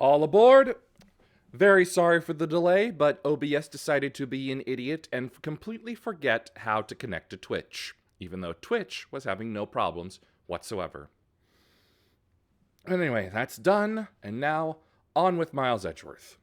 All aboard! Very sorry for the delay, but OBS decided to be an idiot and completely forget how to connect to Twitch, even though Twitch was having no problems whatsoever. Anyway, that's done, and now on with Miles Edgeworth.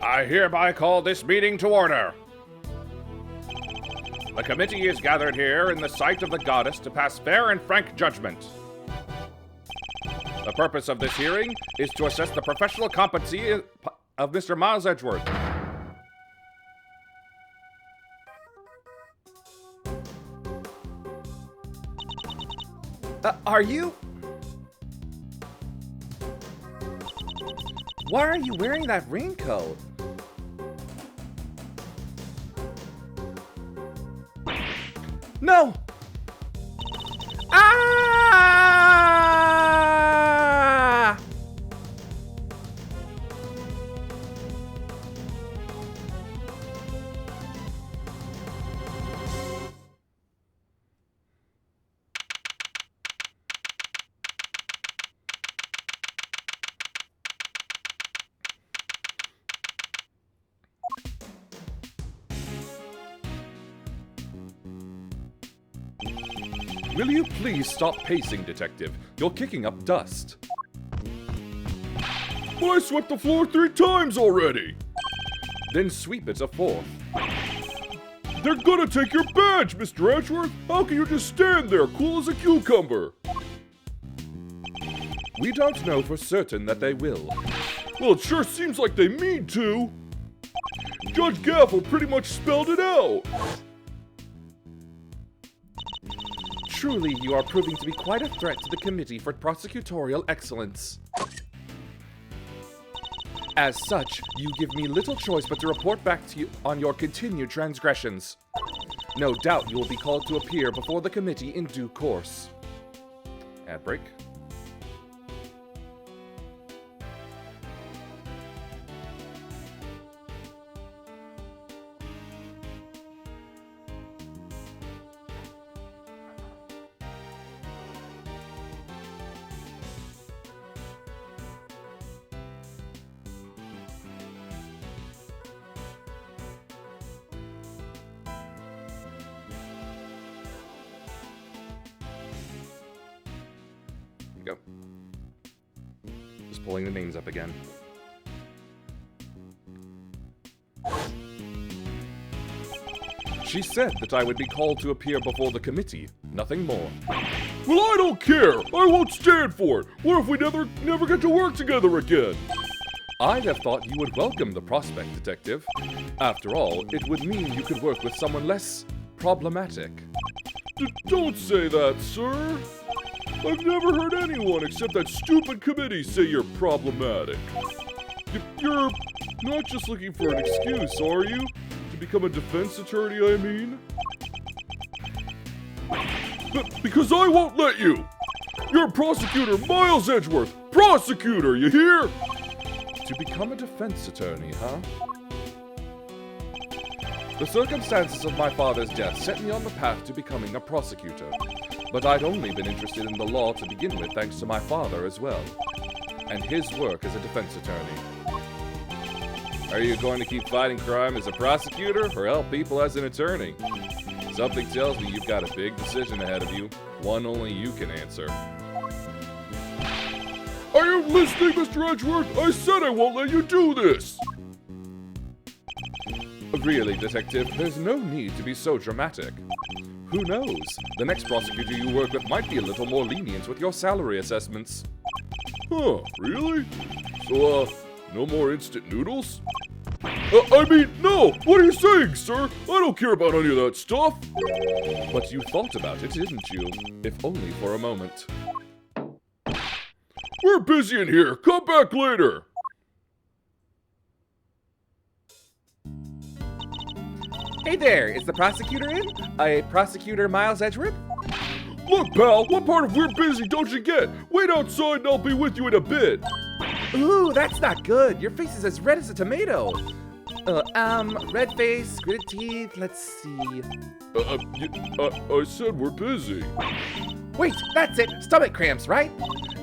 I hereby call this meeting to order. The committee is gathered here in the sight of the goddess to pass fair and frank judgment. The purpose of this hearing is to assess the professional competency of Mr. Miles Edgeworth. Are you? Why are you wearing that raincoat? No! Ah! Will you please stop pacing, Detective? You're kicking up dust. I swept the floor 3 times already! Then sweep it a 4th. They're gonna take your badge, Mr. Edgeworth! How can you just stand there, cool as a cucumber? We don't know for certain that they will. Well, it sure seems like they mean to! Judge Gaffel pretty much spelled it out! Truly, you are proving to be quite a threat to the Committee for Prosecutorial Excellence. As such, you give me little choice but to report back to you on your continued transgressions. No doubt you will be called to appear before the committee in due course. Ad break. Go. Just pulling the names up again. She said that I would be called to appear before the committee, nothing more. Well, I don't care! I won't stand for it! What if we never get to work together again? I'd have thought you would welcome the prospect, Detective. After all, it would mean you could work with someone less problematic. Don't say that, sir! I've never heard anyone except that stupid committee say you're problematic. You're not just looking for an excuse, are you? To become a defense attorney, I mean? Because I won't let you! You're Prosecutor Miles Edgeworth! Prosecutor, you hear? To become a defense attorney, huh? The circumstances of my father's death set me on the path to becoming a prosecutor. But I'd only been interested in the law to begin with thanks to my father as well, and his work as a defense attorney. Are you going to keep fighting crime as a prosecutor, or help people as an attorney? Something tells me you've got a big decision ahead of you, one only you can answer. Are you listening, Mr. Edgeworth? I said I won't let you do this! Really, Detective, there's no need to be so dramatic. Who knows? The next prosecutor you work with might be a little more lenient with your salary assessments. Huh, really? So, no more instant noodles? I mean, no! What are you saying, sir? I don't care about any of that stuff! But you thought about it, didn't you? If only for a moment. We're busy in here! Come back later! Hey there, is the prosecutor in? Prosecutor Miles Edgeworth? Look, pal, what part of we're busy don't you get? Wait outside and I'll be with you in a bit. Ooh, that's not good. Your face is as red as a tomato. Red face, gritted teeth, let's see. I said we're busy. Wait, that's it. Stomach cramps, right?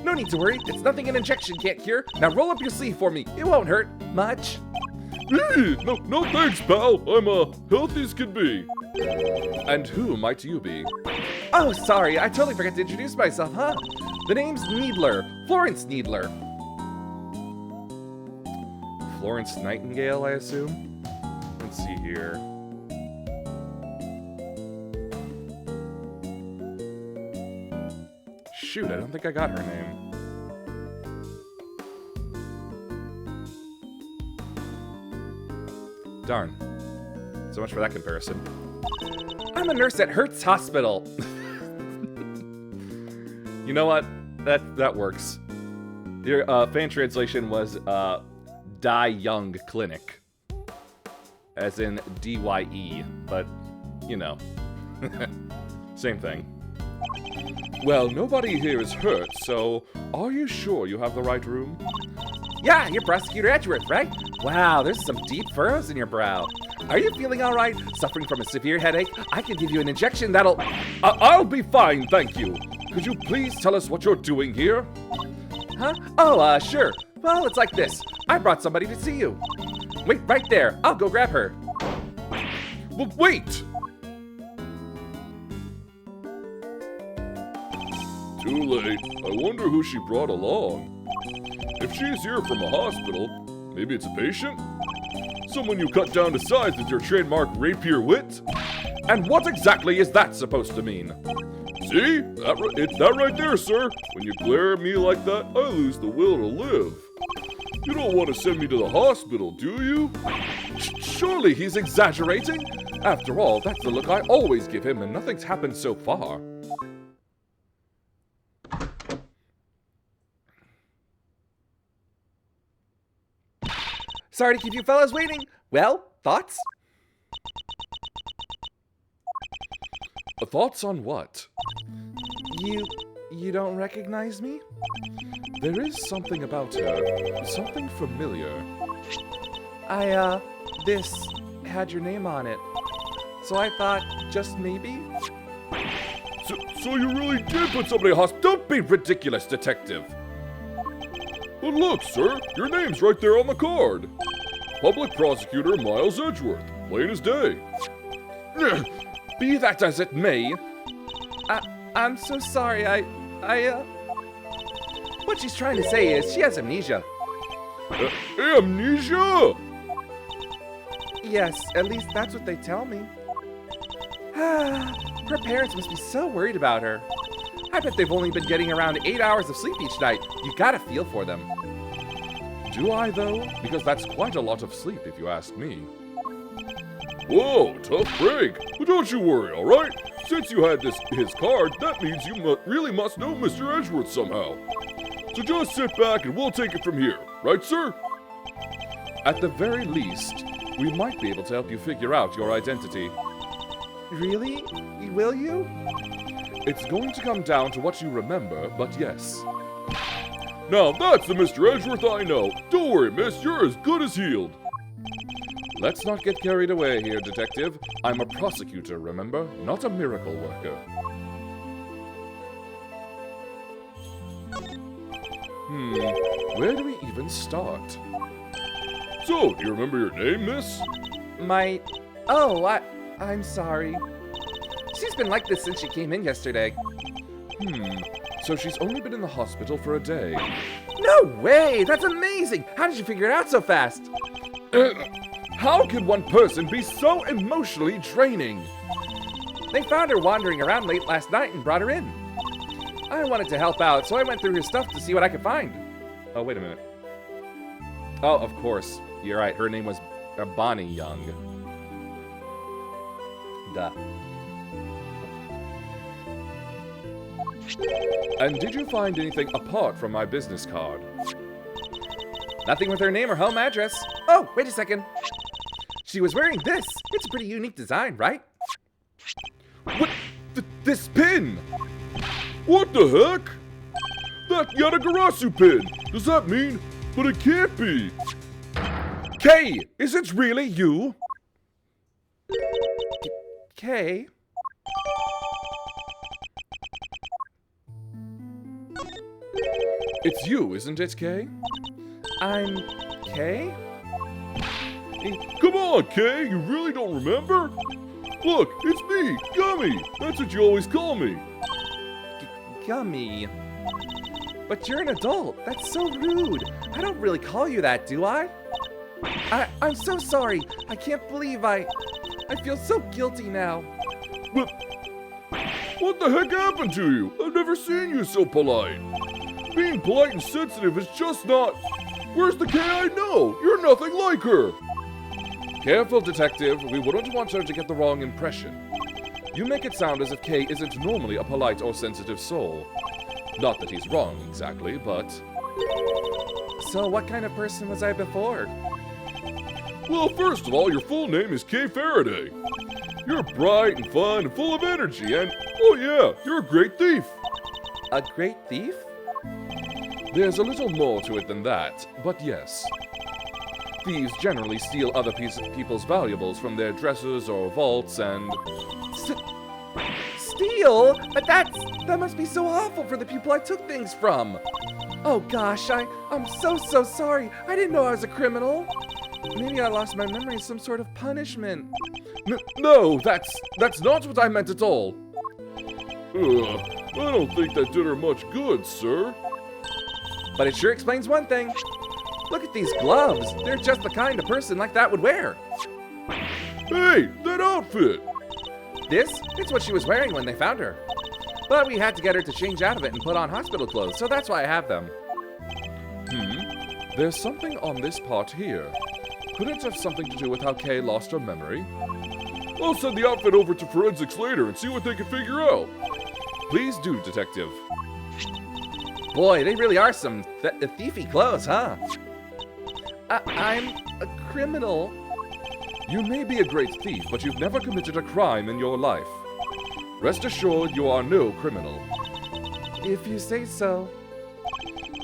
No need to worry. It's nothing an injection can't cure. Now roll up your sleeve for me. It won't hurt much. No thanks, pal. I'm healthy as can be. And who might you be? Oh, sorry. I totally forgot to introduce myself, huh? The name's Needler. Florence Needler. Florence Nightingale, I assume? Let's see here. Shoot, I don't think I got her name. Darn. So much for that comparison. I'm a nurse at Hertz Hospital. You know what? That works. Your fan translation was Die Young Clinic. As in D-Y-E, but, you know. Same thing. Well, nobody here is hurt, so are you sure you have the right room? Yeah, you're Prosecutor Edgeworth, right? Wow, there's some deep furrows in your brow. Are you feeling all right? Suffering from a severe headache? I can give you an injection that'll... I'll be fine, thank you. Could you please tell us what you're doing here? Huh? Oh, sure. Well, it's like this. I brought somebody to see you. Wait, right there. I'll go grab her. Well, wait! Too late. I wonder who she brought along. If she's here from a hospital, maybe it's a patient? Someone you cut down to size with your trademark rapier wit? And what exactly is that supposed to mean? See? It's that right there, sir. When you glare at me like that, I lose the will to live. You don't want to send me to the hospital, do you? Surely he's exaggerating? After all, that's the look I always give him, and nothing's happened so far. Sorry to keep you fellas waiting. Well, thoughts? Thoughts on what? You don't recognize me? There is something about her. Something familiar. This had your name on it. So I thought, just maybe? So you really did put somebody in hospital? Don't be ridiculous, detective. But look, sir, your name's right there on the card. Public Prosecutor Miles Edgeworth, plain as day. Be that as it may. I'm so sorry, What she's trying to say is she has amnesia. Amnesia? Yes, at least that's what they tell me. Her parents must be so worried about her. I bet they've only been getting around 8 hours of sleep each night. You gotta feel for them. Do I, though? Because that's quite a lot of sleep, if you ask me. Whoa, tough break. But don't you worry, all right? Since you had his card, that means you really must know Mr. Edgeworth somehow. So just sit back and we'll take it from here. Right, sir? At the very least, we might be able to help you figure out your identity. Really? Will you? It's going to come down to what you remember, but yes. Now that's the Mr. Edgeworth I know. Don't worry, miss, you're as good as healed. Let's not get carried away here, detective. I'm a prosecutor, remember? Not a miracle worker. Where do we even start? So, do you remember your name, miss? I'm sorry. She's been like this since she came in yesterday. So she's only been in the hospital for a day. No way! That's amazing! How did you figure it out so fast? How could one person be so emotionally draining? They found her wandering around late last night and brought her in. I wanted to help out, so I went through her stuff to see what I could find. Oh, wait a minute. Oh, of course. You're right. Her name was Or Bonnie Young. Duh. And did you find anything apart from my business card? Nothing with her name or home address. Oh, wait a second. She was wearing this. It's a pretty unique design, right? What? This pin? What the heck? That Yatagarasu pin! Does that mean? But it can't be! Kay, is it really you? Kay? It's you, isn't it, Kay? I'm Kay? Come on, Kay, you really don't remember? Look, it's me, Gummy! That's what you always call me! Gummy. But you're an adult. That's so rude. I don't really call you that, do I? I'm so sorry. I can't believe I feel so guilty now. But what the heck happened to you? I've never seen you so polite. Being polite and sensitive is just not... Where's the Kay I know? You're nothing like her. Careful, detective. We wouldn't want her to get the wrong impression. You make it sound as if Kay isn't normally a polite or sensitive soul. Not that he's wrong, exactly, but... So what kind of person was I before? Well, first of all, your full name is Kay Faraday. You're bright and fun and full of energy and, oh yeah, you're a great thief. A great thief? There's a little more to it than that, but yes. Thieves generally steal other people's valuables from their dressers or vaults and... Steal? But that must be so awful for the people I took things from. Oh gosh, I'm so sorry. I didn't know I was a criminal. Maybe I lost my memory as some sort of punishment. No, that's not what I meant at all. I don't think that did her much good, sir. But it sure explains one thing. Look at these gloves. They're just the kind a person like that would wear. Hey, that outfit! It's what she was wearing when they found her. But we had to get her to change out of it and put on hospital clothes, so that's why I have them. There's something on this part here. Could it have something to do with how Kay lost her memory? I'll send the outfit over to forensics later and see what they can figure out. Please do, detective. Boy, they really are some thiefy clothes, huh? I'm a criminal. You may be a great thief, but you've never committed a crime in your life. Rest assured you are no criminal. If you say so.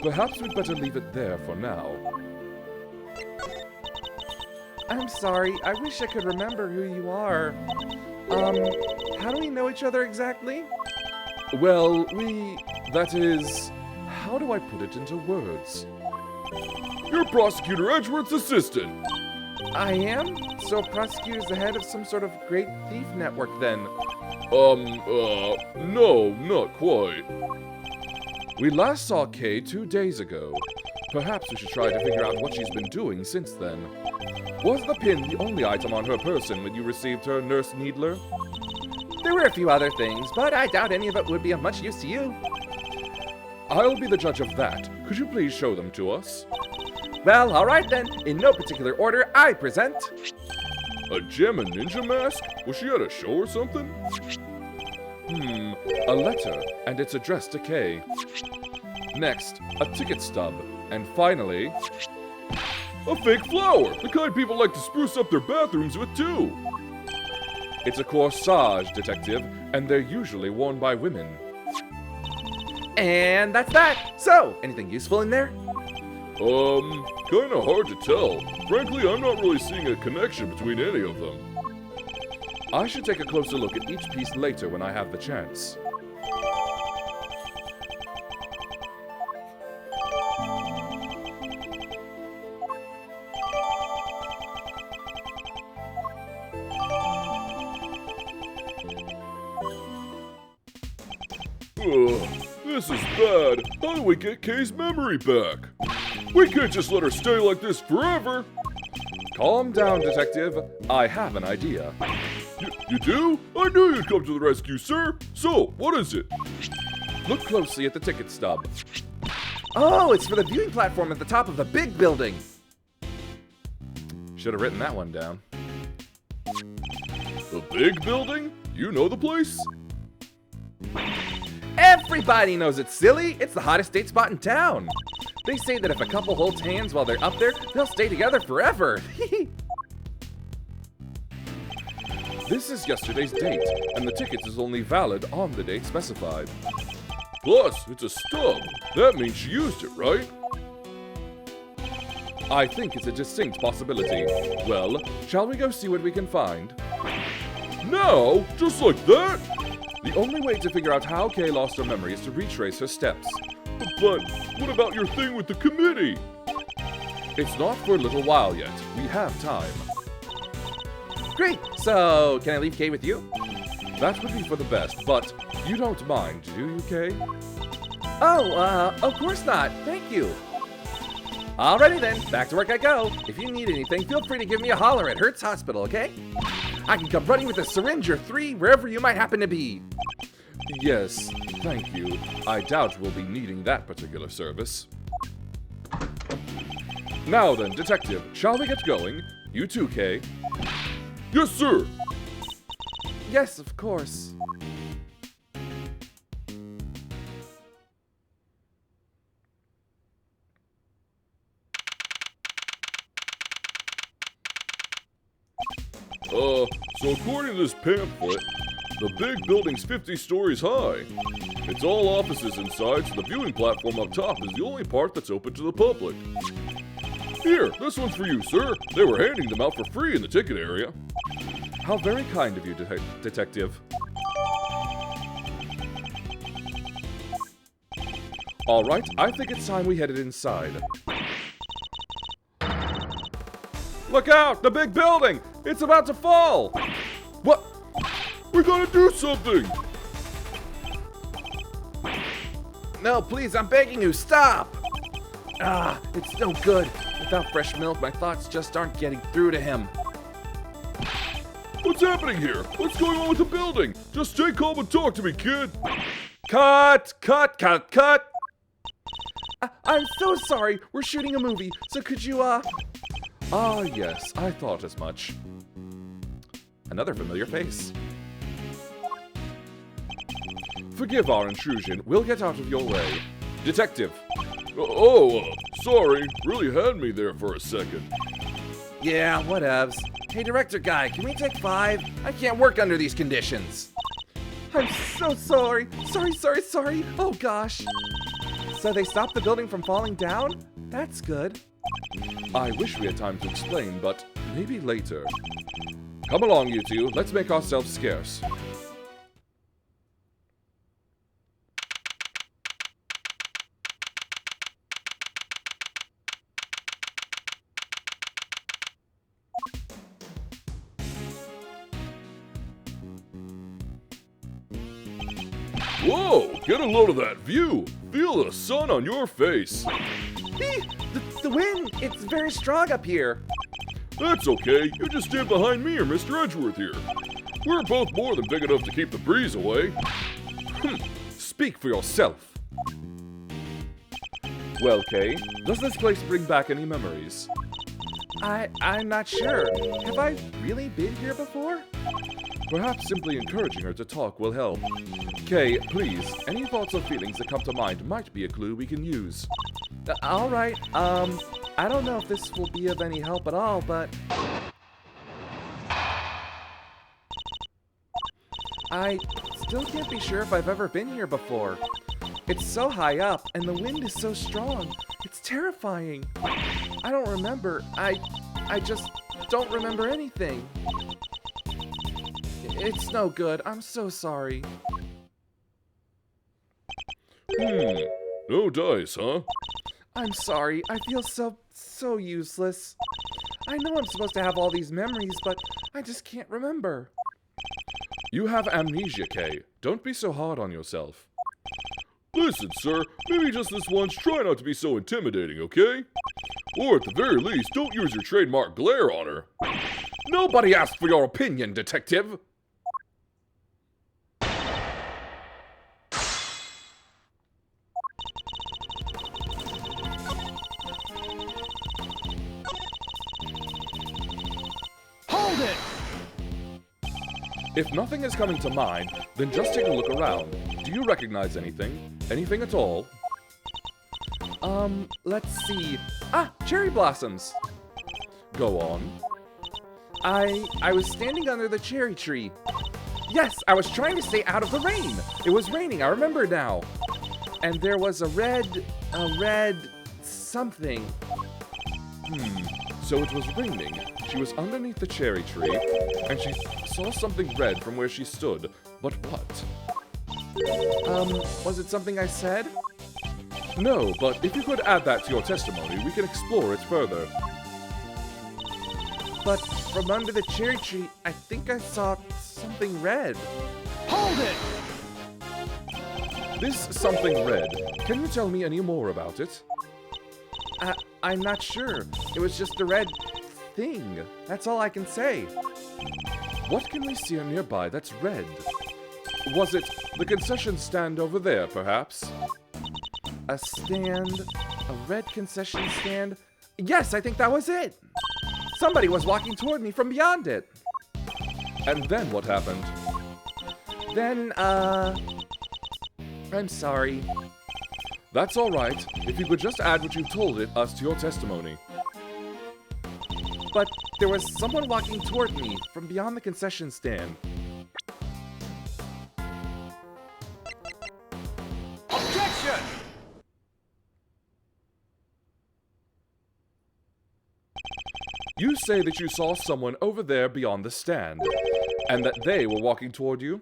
Perhaps we'd better leave it there for now. I'm sorry. I wish I could remember who you are. How do we know each other exactly? Well, that is... How do I put it into words? You're Prosecutor Edgeworth's assistant. I am? So prosecutor's the head of some sort of great thief network then? No, not quite. We last saw Kay 2 days ago. Perhaps we should try to figure out what she's been doing since then. Was the pin the only item on her person when you received her, Nurse Needler? There were a few other things, but I doubt any of it would be of much use to you. I'll be the judge of that. Could you please show them to us? Well, alright then. In no particular order, I present... A gem and ninja mask? Was she at a show or something? A letter, and it's addressed to Kay. Next, a ticket stub. And finally... A fake flower! The kind people like to spruce up their bathrooms with, too! It's a corsage, detective, and they're usually worn by women. And that's that! So, anything useful in there? Kinda hard to tell. Frankly, I'm not really seeing a connection between any of them. I should take a closer look at each piece later when I have the chance. This is bad. How do we get Kay's memory back? We can't just let her stay like this forever. Calm down, detective. I have an idea. You do? I knew you'd come to the rescue, sir. So, what is it? Look closely at the ticket stub. Oh, it's for the viewing platform at the top of the big building. Should have written that one down. The big building? You know the place? Everybody knows it, silly. It's the hottest date spot in town. They say that if a couple holds hands while they're up there, they'll stay together forever. This is yesterday's date, and the ticket is only valid on the date specified. Plus, it's a stub. That means she used it, right? I think it's a distinct possibility. Well, shall we go see what we can find? Now? Just like that? The only way to figure out how Kay lost her memory is to retrace her steps. But what about your thing with the committee? It's not for a little while yet. We have time. Great. So, can I leave Kay with you? That would be for the best, but you don't mind, do you, Kay? Oh, of course not. Thank you. Alrighty then, back to work I go. If you need anything, feel free to give me a holler at Hertz Hospital, okay? I can come running with a syringe or 3 wherever you might happen to be. Yes, thank you. I doubt we'll be needing that particular service. Now then, Detective, shall we get going? You too, Kay. Yes, sir! Yes, of course. So according to this pamphlet, the big building's 50 stories high. It's all offices inside, so the viewing platform up top is the only part that's open to the public. Here, this one's for you, sir. They were handing them out for free in the ticket area. How very kind of you, Detective. All right, I think it's time we headed inside. Look out! The big building! It's about to fall! What? We gotta do something! No, please, I'm begging you, stop! It's no good. Without fresh milk, my thoughts just aren't getting through to him. What's happening here? What's going on with the building? Just stay calm and talk to me, kid! Cut! Cut! Cut! Cut! I'm so sorry. We're shooting a movie, so could you, Ah, yes, I thought as much. Another familiar face. Forgive our intrusion. We'll get out of your way. Detective. Sorry. Really had me there for a second. Yeah, whatevs. Hey, director guy, can we take 5? I can't work under these conditions. I'm so sorry. Sorry. Oh, gosh. So they stopped the building from falling down? That's good. I wish we had time to explain, but maybe later. Come along, you two. Let's make ourselves scarce. Whoa! Get a load of that view! Feel the sun on your face! The wind! It's very strong up here! That's okay. You just stand behind me or Mr. Edgeworth here. We're both more than big enough to keep the breeze away. Speak for yourself. Well, Kay, does this place bring back any memories? I'm not sure. Have I really been here before? Perhaps simply encouraging her to talk will help. Kay, please, any thoughts or feelings that come to mind might be a clue we can use. Alright, I don't know if this will be of any help at all, but I still can't be sure if I've ever been here before. It's so high up, and the wind is so strong. It's terrifying. I don't remember. I just don't remember anything. It's no good. I'm so sorry. No dice, huh? I'm sorry. I feel so useless. I know I'm supposed to have all these memories, but I just can't remember. You have amnesia, Kay. Don't be so hard on yourself. Listen, sir, maybe just this once try not to be so intimidating, okay? Or at the very least, don't use your trademark glare on her. Nobody asked for your opinion, detective. If nothing is coming to mind, then just take a look around. Do you recognize anything? Anything at all? Let's see. Ah, cherry blossoms. Go on. I was standing under the cherry tree. Yes, I was trying to stay out of the rain. It was raining, I remember now. And there was a red something. So it was raining. She was underneath the cherry tree, and she saw something red from where she stood. But what? Was it something I said? No, but if you could add that to your testimony, we can explore it further. But from under the cherry tree, I think I saw something red. Hold it! This something red, can you tell me any more about it? I'm not sure. It was just a red thing. That's all I can say. What can we see nearby that's red? Was it the concession stand over there, perhaps? A stand? A red concession stand? Yes, I think that was it. Somebody was walking toward me from beyond it. And then what happened? Then, I'm sorry. That's all right, if you could just add what you've told us to your testimony. But there was someone walking toward me from beyond the concession stand. Objection! You say that you saw someone over there beyond the stand, and that they were walking toward you?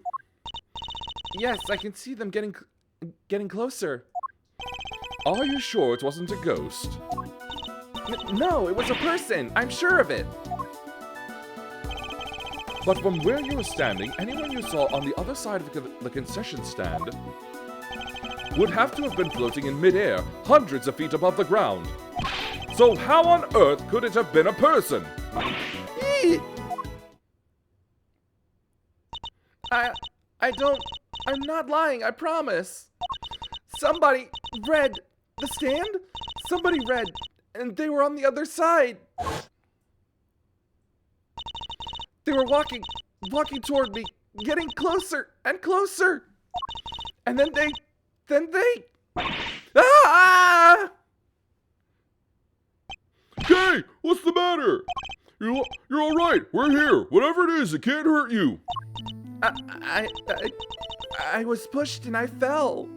Yes, I can see them getting closer. Are you sure it wasn't a ghost? No, it was a person. I'm sure of it. But from where you were standing, anyone you saw on the other side of the concession stand would have to have been floating in midair, hundreds of feet above the ground. So how on earth could it have been a person? I'm not lying, I promise. Somebody read the stand? Somebody read, and they were on the other side. They were walking toward me, getting closer and closer. And then they... Ah! Kay, what's the matter? You're all right. We're here. Whatever it is, it can't hurt you. I was pushed and I fell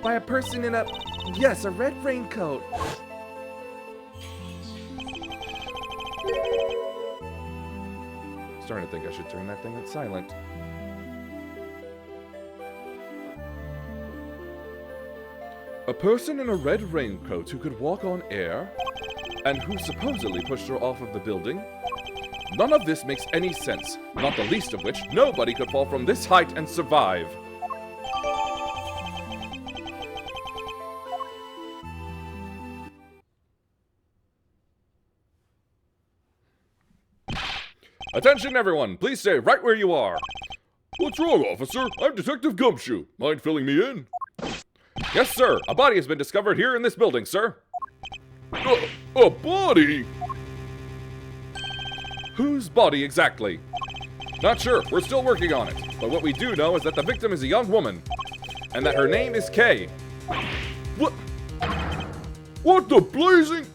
by a person in a red raincoat. Starting to think I should turn that thing on silent. A person in a red raincoat who could walk on air, and who supposedly pushed her off of the building? None of this makes any sense, not the least of which nobody could fall from this height and survive. Attention everyone, please stay right where you are. What's wrong, officer? I'm Detective Gumshoe. Mind filling me in? Yes, sir. A body has been discovered here in this building, sir. A body? Whose body exactly? Not sure. We're still working on it. But what we do know is that the victim is a young woman, and that her name is Kay. What? What the blazing?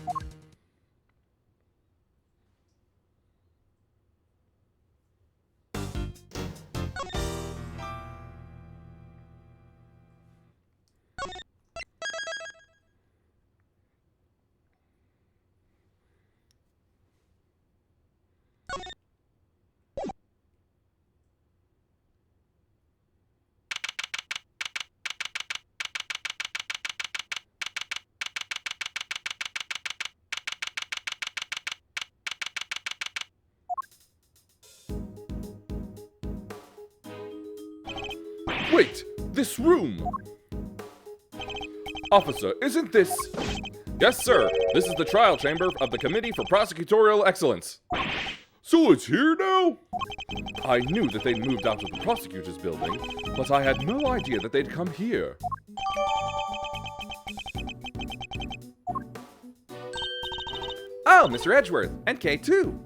Wait, this room! Officer, isn't this... Yes, sir. This is the trial chamber of the Committee for Prosecutorial Excellence. So it's here now? I knew that they'd moved out of the prosecutor's building, but I had no idea that they'd come here. Oh, Mr. Edgeworth, and Kay too.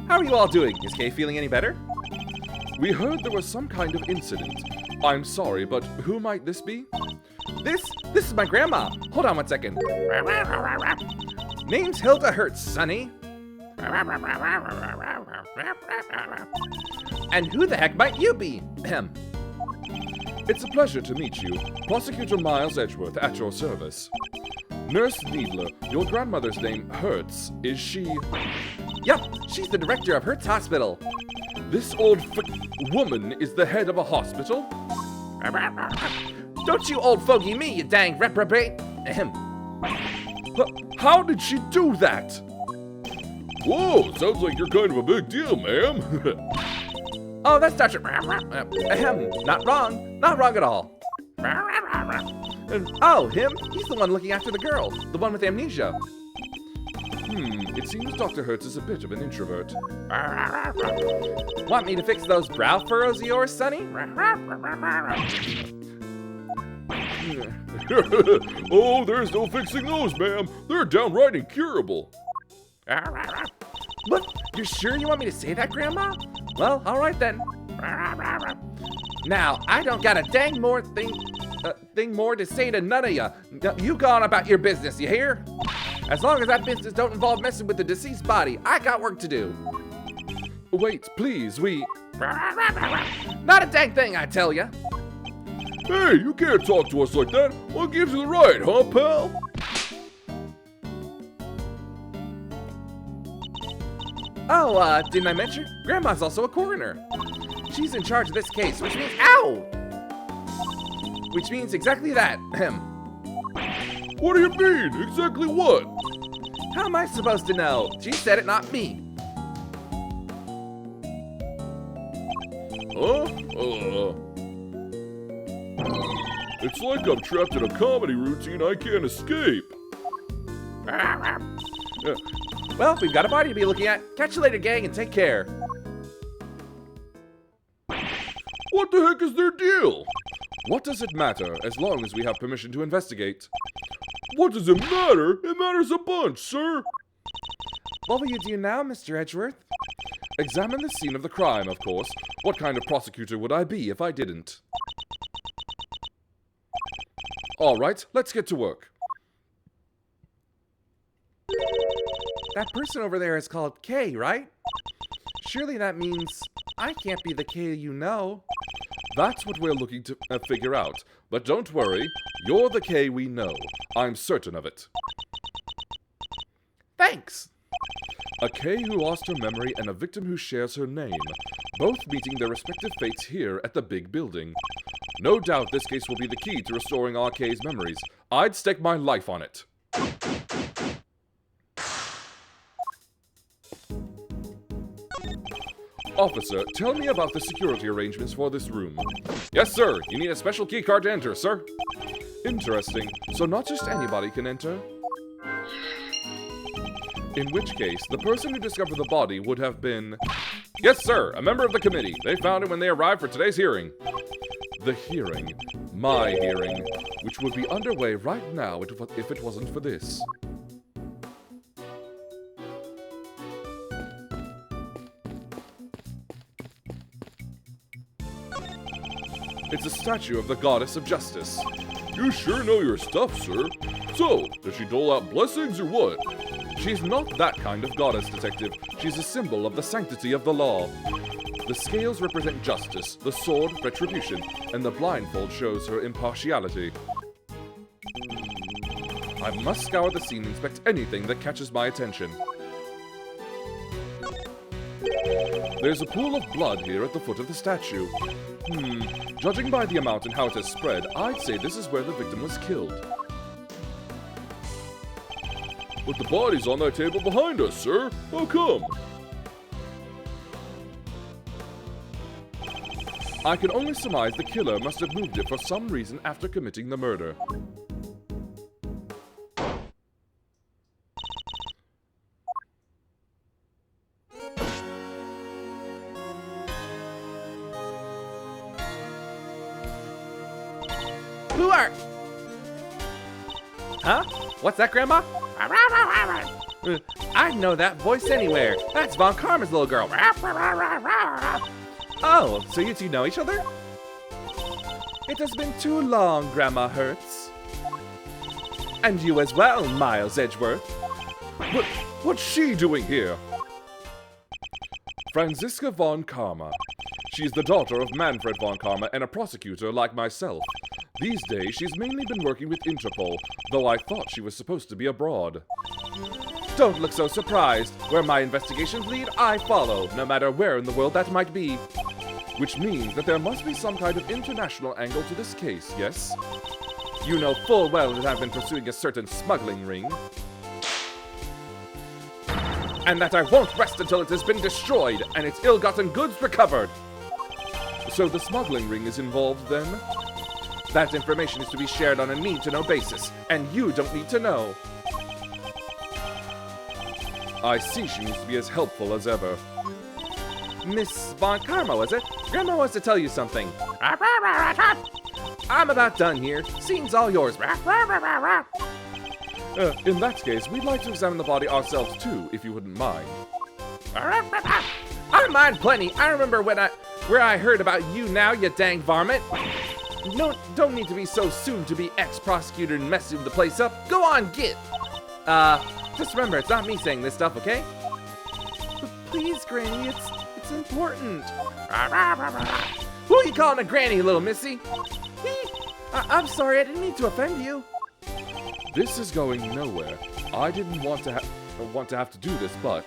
How are you all doing? Is Kay feeling any better? We heard there was some kind of incident. I'm sorry, but who might this be? This is my grandma. Hold on 1 second. Name's Hilda Hertz, Sonny. And who the heck might you be? Ahem. It's a pleasure to meet you. Prosecutor Miles Edgeworth at your service. Nurse Needler, your grandmother's name Hertz. Is she... Yup, she's the director of Hertz Hospital. This old woman is the head of a hospital? Don't you old fogey me, you dang reprobate. Ahem. How did she do that? Whoa, sounds like you're kind of a big deal, ma'am. Oh, that's Dr. Ahem, not wrong. Not wrong at all. Oh, him? He's the one looking after the girl. The one with amnesia. It seems Dr. Hertz is a bit of an introvert. Want me to fix those brow furrows of yours, Sonny? Oh, there's no fixing those, ma'am. They're downright incurable. What? You're sure you want me to say that, Grandma? Well, all right then. Now, I don't got a dang more thing more to say to none of ya. You go on about your business, you hear? As long as that business don't involve messing with the deceased body, I got work to do. Wait, please, we... Not a dang thing, I tell ya. Hey, you can't talk to us like that. What gives you the right, huh, pal? Oh, didn't I mention? Grandma's also a coroner. She's in charge of this case, which means... Ow! Which means exactly that. Ahem. What do you mean? Exactly what? How am I supposed to know? She said it, not me. Huh? It's like I'm trapped in a comedy routine I can't escape. Well, we've got a body to be looking at. Catch you later, gang, and take care. What the heck is their deal? What does it matter, as long as we have permission to investigate? What does it matter? It matters a bunch, sir. What will you do now, Mr. Edgeworth? Examine the scene of the crime, of course. What kind of prosecutor would I be if I didn't? All right, let's get to work. That person over there is called Kay, right? Surely that means I can't be the Kay you know. That's what we're looking to figure out. But don't worry, you're the Kay we know. I'm certain of it. Thanks. A Kay who lost her memory and a victim who shares her name, both meeting their respective fates here at the big building. No doubt this case will be the key to restoring our Kay's memories. I'd stake my life on it. Officer, tell me about the security arrangements for this room. Yes, sir. You need a special key card to enter, sir. Interesting. So not just anybody can enter? In which case, the person who discovered the body would have been... Yes, sir. A member of the committee. They found it when they arrived for today's hearing. The hearing. My hearing. Which would be underway right now if it wasn't for this. It's a statue of the goddess of justice. You sure know your stuff, sir. So, does she dole out blessings or what? She's not that kind of goddess, detective. She's a symbol of the sanctity of the law. The scales represent justice, the sword, retribution, and the blindfold shows her impartiality. I must scour the scene and inspect anything that catches my attention. There's a pool of blood here at the foot of the statue. Judging by the amount and how it has spread, I'd say this is where the victim was killed. But the body's on that table behind us, sir. How come? I can only surmise the killer must have moved it for some reason after committing the murder. Who are... Huh? What's that, Grandma? I'd know that voice anywhere. That's Von Karma's little girl. Oh, so you two know each other? It has been too long, Grandma Hertz. And you as well, Miles Edgeworth. What's she doing here? Franziska von Karma. She's the daughter of Manfred von Karma and a prosecutor like myself. These days, she's mainly been working with Interpol, though I thought she was supposed to be abroad. Don't look so surprised. Where my investigations lead, I follow, no matter where in the world that might be. Which means that there must be some kind of international angle to this case, yes? You know full well that I've been pursuing a certain smuggling ring. And that I won't rest until it has been destroyed and its ill-gotten goods recovered. So the smuggling ring is involved then? That information is to be shared on a need-to-know basis, and you don't need to know. I see she needs to be as helpful as ever. Miss Von Karma, was it? Grandma wants to tell you something. I'm about done here. Scene's all yours. In that case, we'd like to examine the body ourselves too, if you wouldn't mind. I mind plenty. I remember where I heard about you now, you dang varmint. No, don't need to be so soon to be ex-prosecutor and messing the place up. Go on, get. Just remember, it's not me saying this stuff, okay? But please, Granny, it's important. Who are you calling a granny, little missy? I'm sorry, I didn't mean to offend you. This is going nowhere. I didn't want to have to do this, but...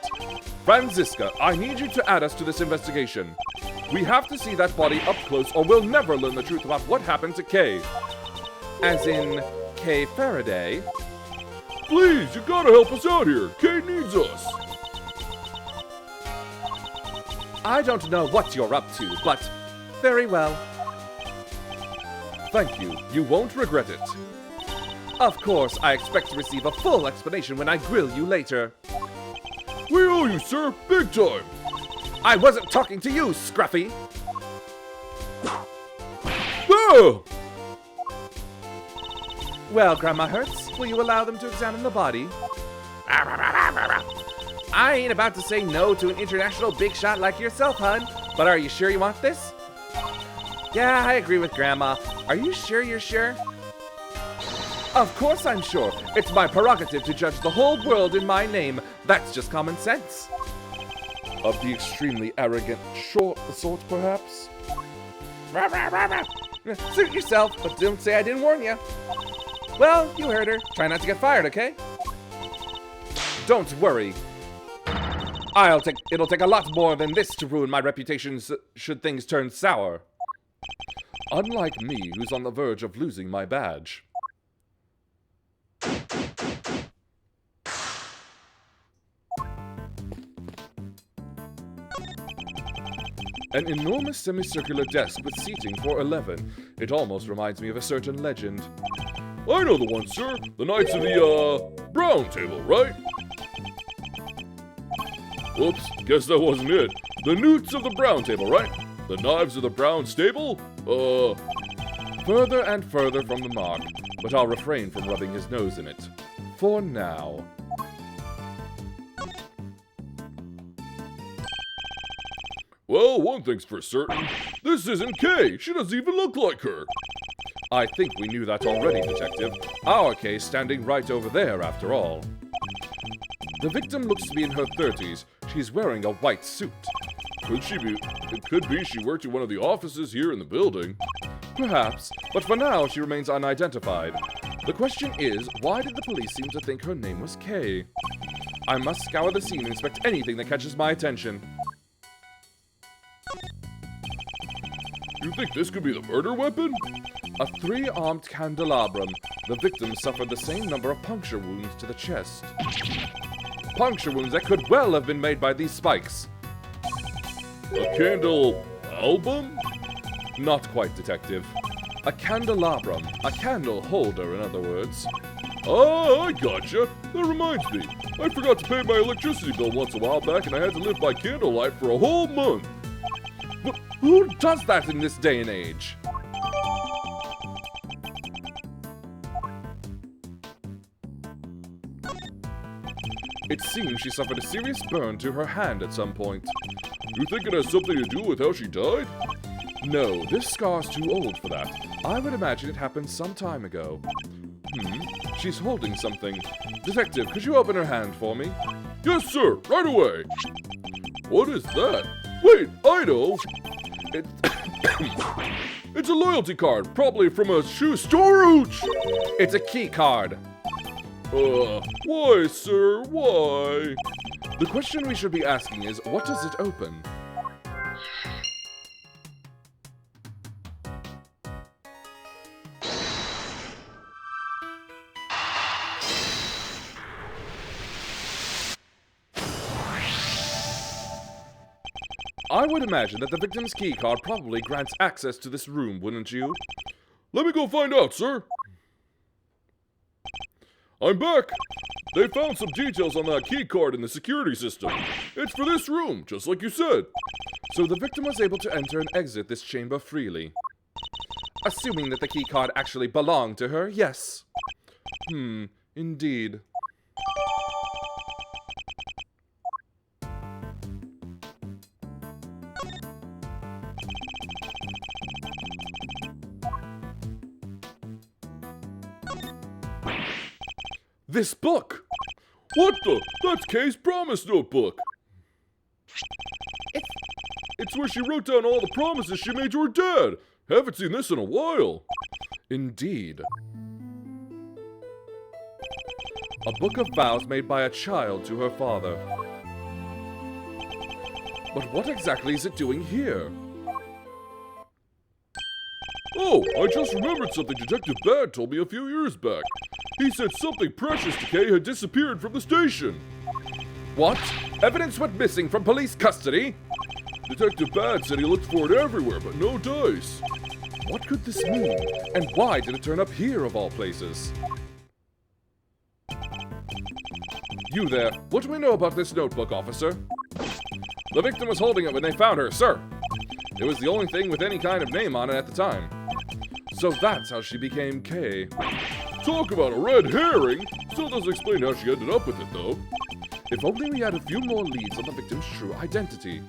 Franziska, I need you to add us to this investigation. We have to see that body up close or we'll never learn the truth about what happened to Kay. As in, Kay Faraday? Please, you gotta help us out here. Kay needs us. I don't know what you're up to, but very well. Thank you. You won't regret it. Of course, I expect to receive a full explanation when I grill you later. We owe you, sir, big time. I wasn't talking to you, Scruffy. Oh! Well, Grandma Hertz, will you allow them to examine the body? I ain't about to say no to an international big shot like yourself, hun. But are you sure you want this? Yeah, I agree with Grandma. Are you sure you're sure? Of course I'm sure. It's my prerogative to judge the whole world in my name. That's just common sense. Of the extremely arrogant sort, perhaps? Suit yourself, but don't say I didn't warn you. Well, you heard her. Try not to get fired, okay? Don't worry. It'll take a lot more than this to ruin my reputation should things turn sour. Unlike me, who's on the verge of losing my badge. An enormous semicircular desk with seating for 11. It almost reminds me of a certain legend. I know the one, sir. The Knights of the, Brown Table, right? Oops, guess that wasn't it. The Newts of the Brown Table, right? The Knives of the Brown Stable? Further and further from the mark, but I'll refrain from rubbing his nose in it. For now. Well, one thing's for certain. This isn't Kay. She doesn't even look like her. I think we knew that already, Detective. Our Kay standing right over there, after all. The victim looks to be in her 30s. She's wearing a white suit. It could be she worked in one of the offices here in the building. Perhaps, but for now she remains unidentified. The question is, why did the police seem to think her name was Kay? I must scour the scene and inspect anything that catches my attention. You think this could be the murder weapon? A 3-armed candelabrum. The victim suffered the same number of puncture wounds to the chest. Puncture wounds that could well have been made by these spikes. A candle album? Not quite, Detective. A candelabrum. A candle holder, in other words. Oh, I gotcha. That reminds me. I forgot to pay my electricity bill once a while back and I had to live by candlelight for a whole month. But who does that in this day and age? It seems she suffered a serious burn to her hand at some point. You think it has something to do with how she died? No, this scar's too old for that. I would imagine it happened some time ago. She's holding something. Detective, could you open her hand for me? Yes, sir, right away. What is that? Wait, I know. It's a loyalty card, probably from a shoe storage. It's a key card. Why, sir, why? The question we should be asking is, what does it open? I would imagine that the victim's key card probably grants access to this room, wouldn't you? Let me go find out, sir. I'm back. They found some details on that key card in the security system. It's for this room, just like you said. So the victim was able to enter and exit this chamber freely. Assuming that the key card actually belonged to her, yes. Indeed. This book! What the? That's Kay's promise notebook. It's where she wrote down all the promises she made to her dad. Haven't seen this in a while. Indeed. A book of vows made by a child to her father. But what exactly is it doing here? Oh, I just remembered something Detective Bad told me a few years back. He said something precious to Kay had disappeared from the station. What? Evidence went missing from police custody? Detective Bad said he looked for it everywhere, but no dice. What could this mean? And why did it turn up here of all places? You there, what do we know about this notebook, officer? The victim was holding it when they found her, sir. It was the only thing with any kind of name on it at the time. So that's how she became Kay. Talk about a red herring! Still doesn't explain how she ended up with it, though. If only we had a few more leads on the victim's true identity.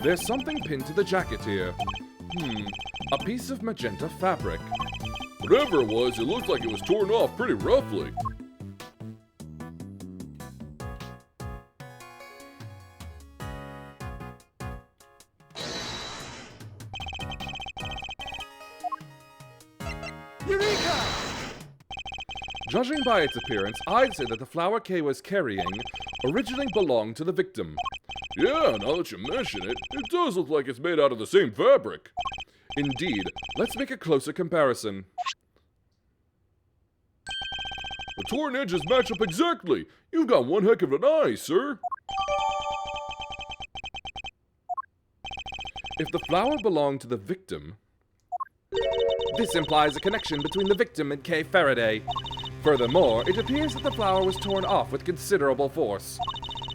There's something pinned to the jacket here. A piece of magenta fabric. Whatever it was, it looked like it was torn off pretty roughly. Eureka! Judging by its appearance, I'd say that the flower Kay was carrying originally belonged to the victim. Yeah, now that you mention it, it does look like it's made out of the same fabric. Indeed. Let's make a closer comparison. The torn edges match up exactly. You've got one heck of an eye, sir. If the flower belonged to the victim, this implies a connection between the victim and Kay Faraday. Furthermore, it appears that the flower was torn off with considerable force.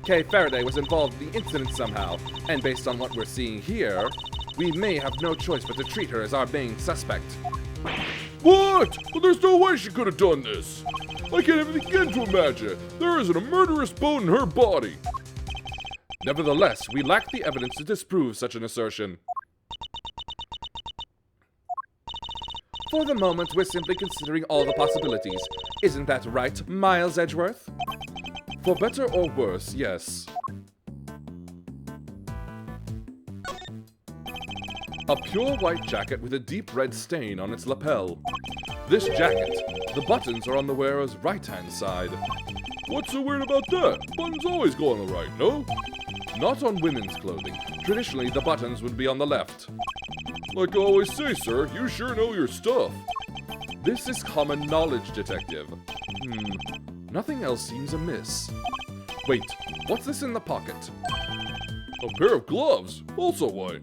Kay Faraday was involved in the incident somehow, and based on what we're seeing here, we may have no choice but to treat her as our main suspect. What? Well, there's no way she could have done this. I can't even begin to imagine it. There isn't a murderous bone in her body. Nevertheless, we lack the evidence to disprove such an assertion. For the moment, we're simply considering all the possibilities. Isn't that right, Miles Edgeworth? For better or worse, yes. A pure white jacket with a deep red stain on its lapel. This jacket, the buttons are on the wearer's right-hand side. What's so weird about that? Buttons always go on the right, no? Not on women's clothing. Traditionally, the buttons would be on the left. Like I always say, sir, you sure know your stuff. This is common knowledge, Detective. Nothing else seems amiss. Wait, what's this in the pocket? A pair of gloves, also white.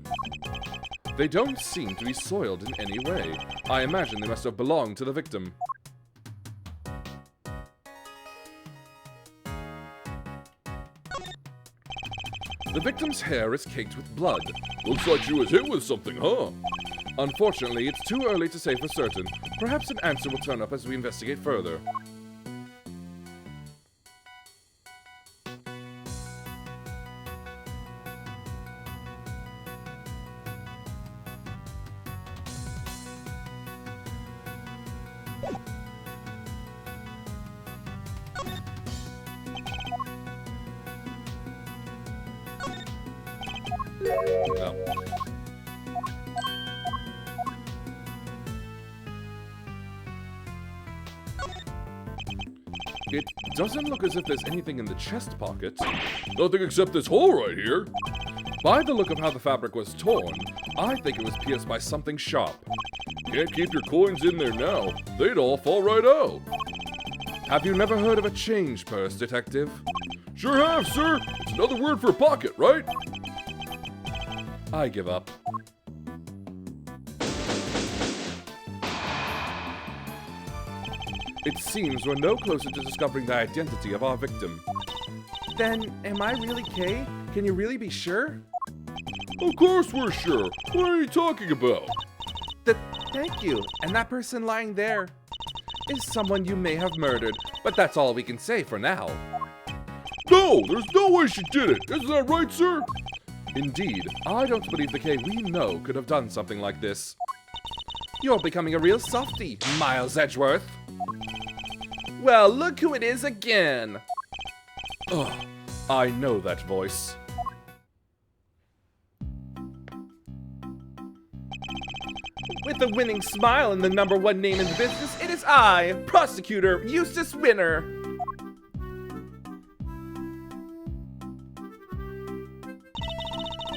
They don't seem to be soiled in any way. I imagine they must have belonged to the victim. The victim's hair is caked with blood. Looks like she was hit with something, huh? Unfortunately, it's too early to say for certain. Perhaps an answer will turn up as we investigate further. No. It doesn't look as if there's anything in the chest pocket. Nothing except this hole right here. By the look of how the fabric was torn, I think it was pierced by something sharp. Can't keep your coins in there now. They'd all fall right out. Have you never heard of a change purse, detective? Sure have, sir. It's another word for pocket, right? I give up. It seems we're no closer to discovering the identity of our victim. Then, am I really Kay? Can you really be sure? Of course we're sure. What are you talking about? Thank you. And that person lying there is someone you may have murdered, but that's all we can say for now. No, there's no way she did it. Isn't that right, sir? Indeed, I don't believe the Kay we know could have done something like this. You're becoming a real softie, Miles Edgeworth. Well, look who it is again. Ugh, I know that voice. With a winning smile and the #1 name in the business, it is I, Prosecutor Eustace Winner.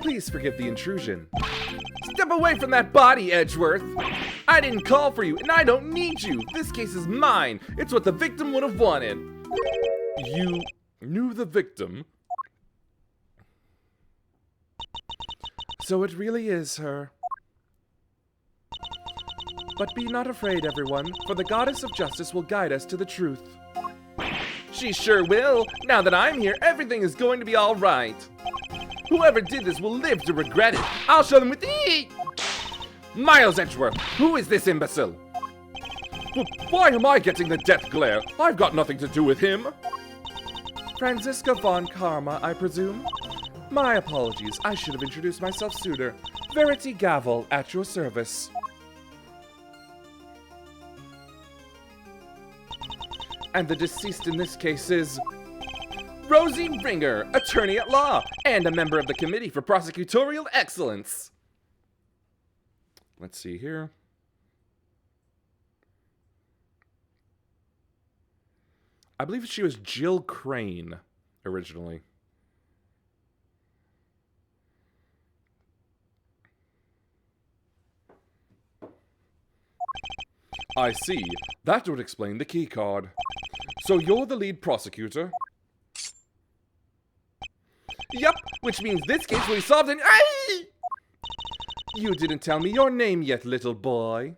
Please forgive the intrusion. Step away from that body, Edgeworth. I didn't call for you, and I don't need you. This case is mine. It's what the victim would have wanted. You knew the victim? So it really is her. But be not afraid, everyone, for the goddess of justice will guide us to the truth. She sure will. Now that I'm here, everything is going to be all right. Whoever did this will live to regret it. I'll show them with the... Miles Edgeworth, who is this imbecile? But why am I getting the death glare? I've got nothing to do with him. Franziska von Karma, I presume? My apologies, I should have introduced myself sooner. Verity Gavel, at your service. And the deceased in this case is... Rosie Ringer, attorney at law, and a member of the Committee for Prosecutorial Excellence. Let's see here. I believe she was Jill Crane, originally. I see. That would explain the key card. So you're the lead prosecutor? Yup, which means this case will be solved in... Aye! You didn't tell me your name yet, little boy.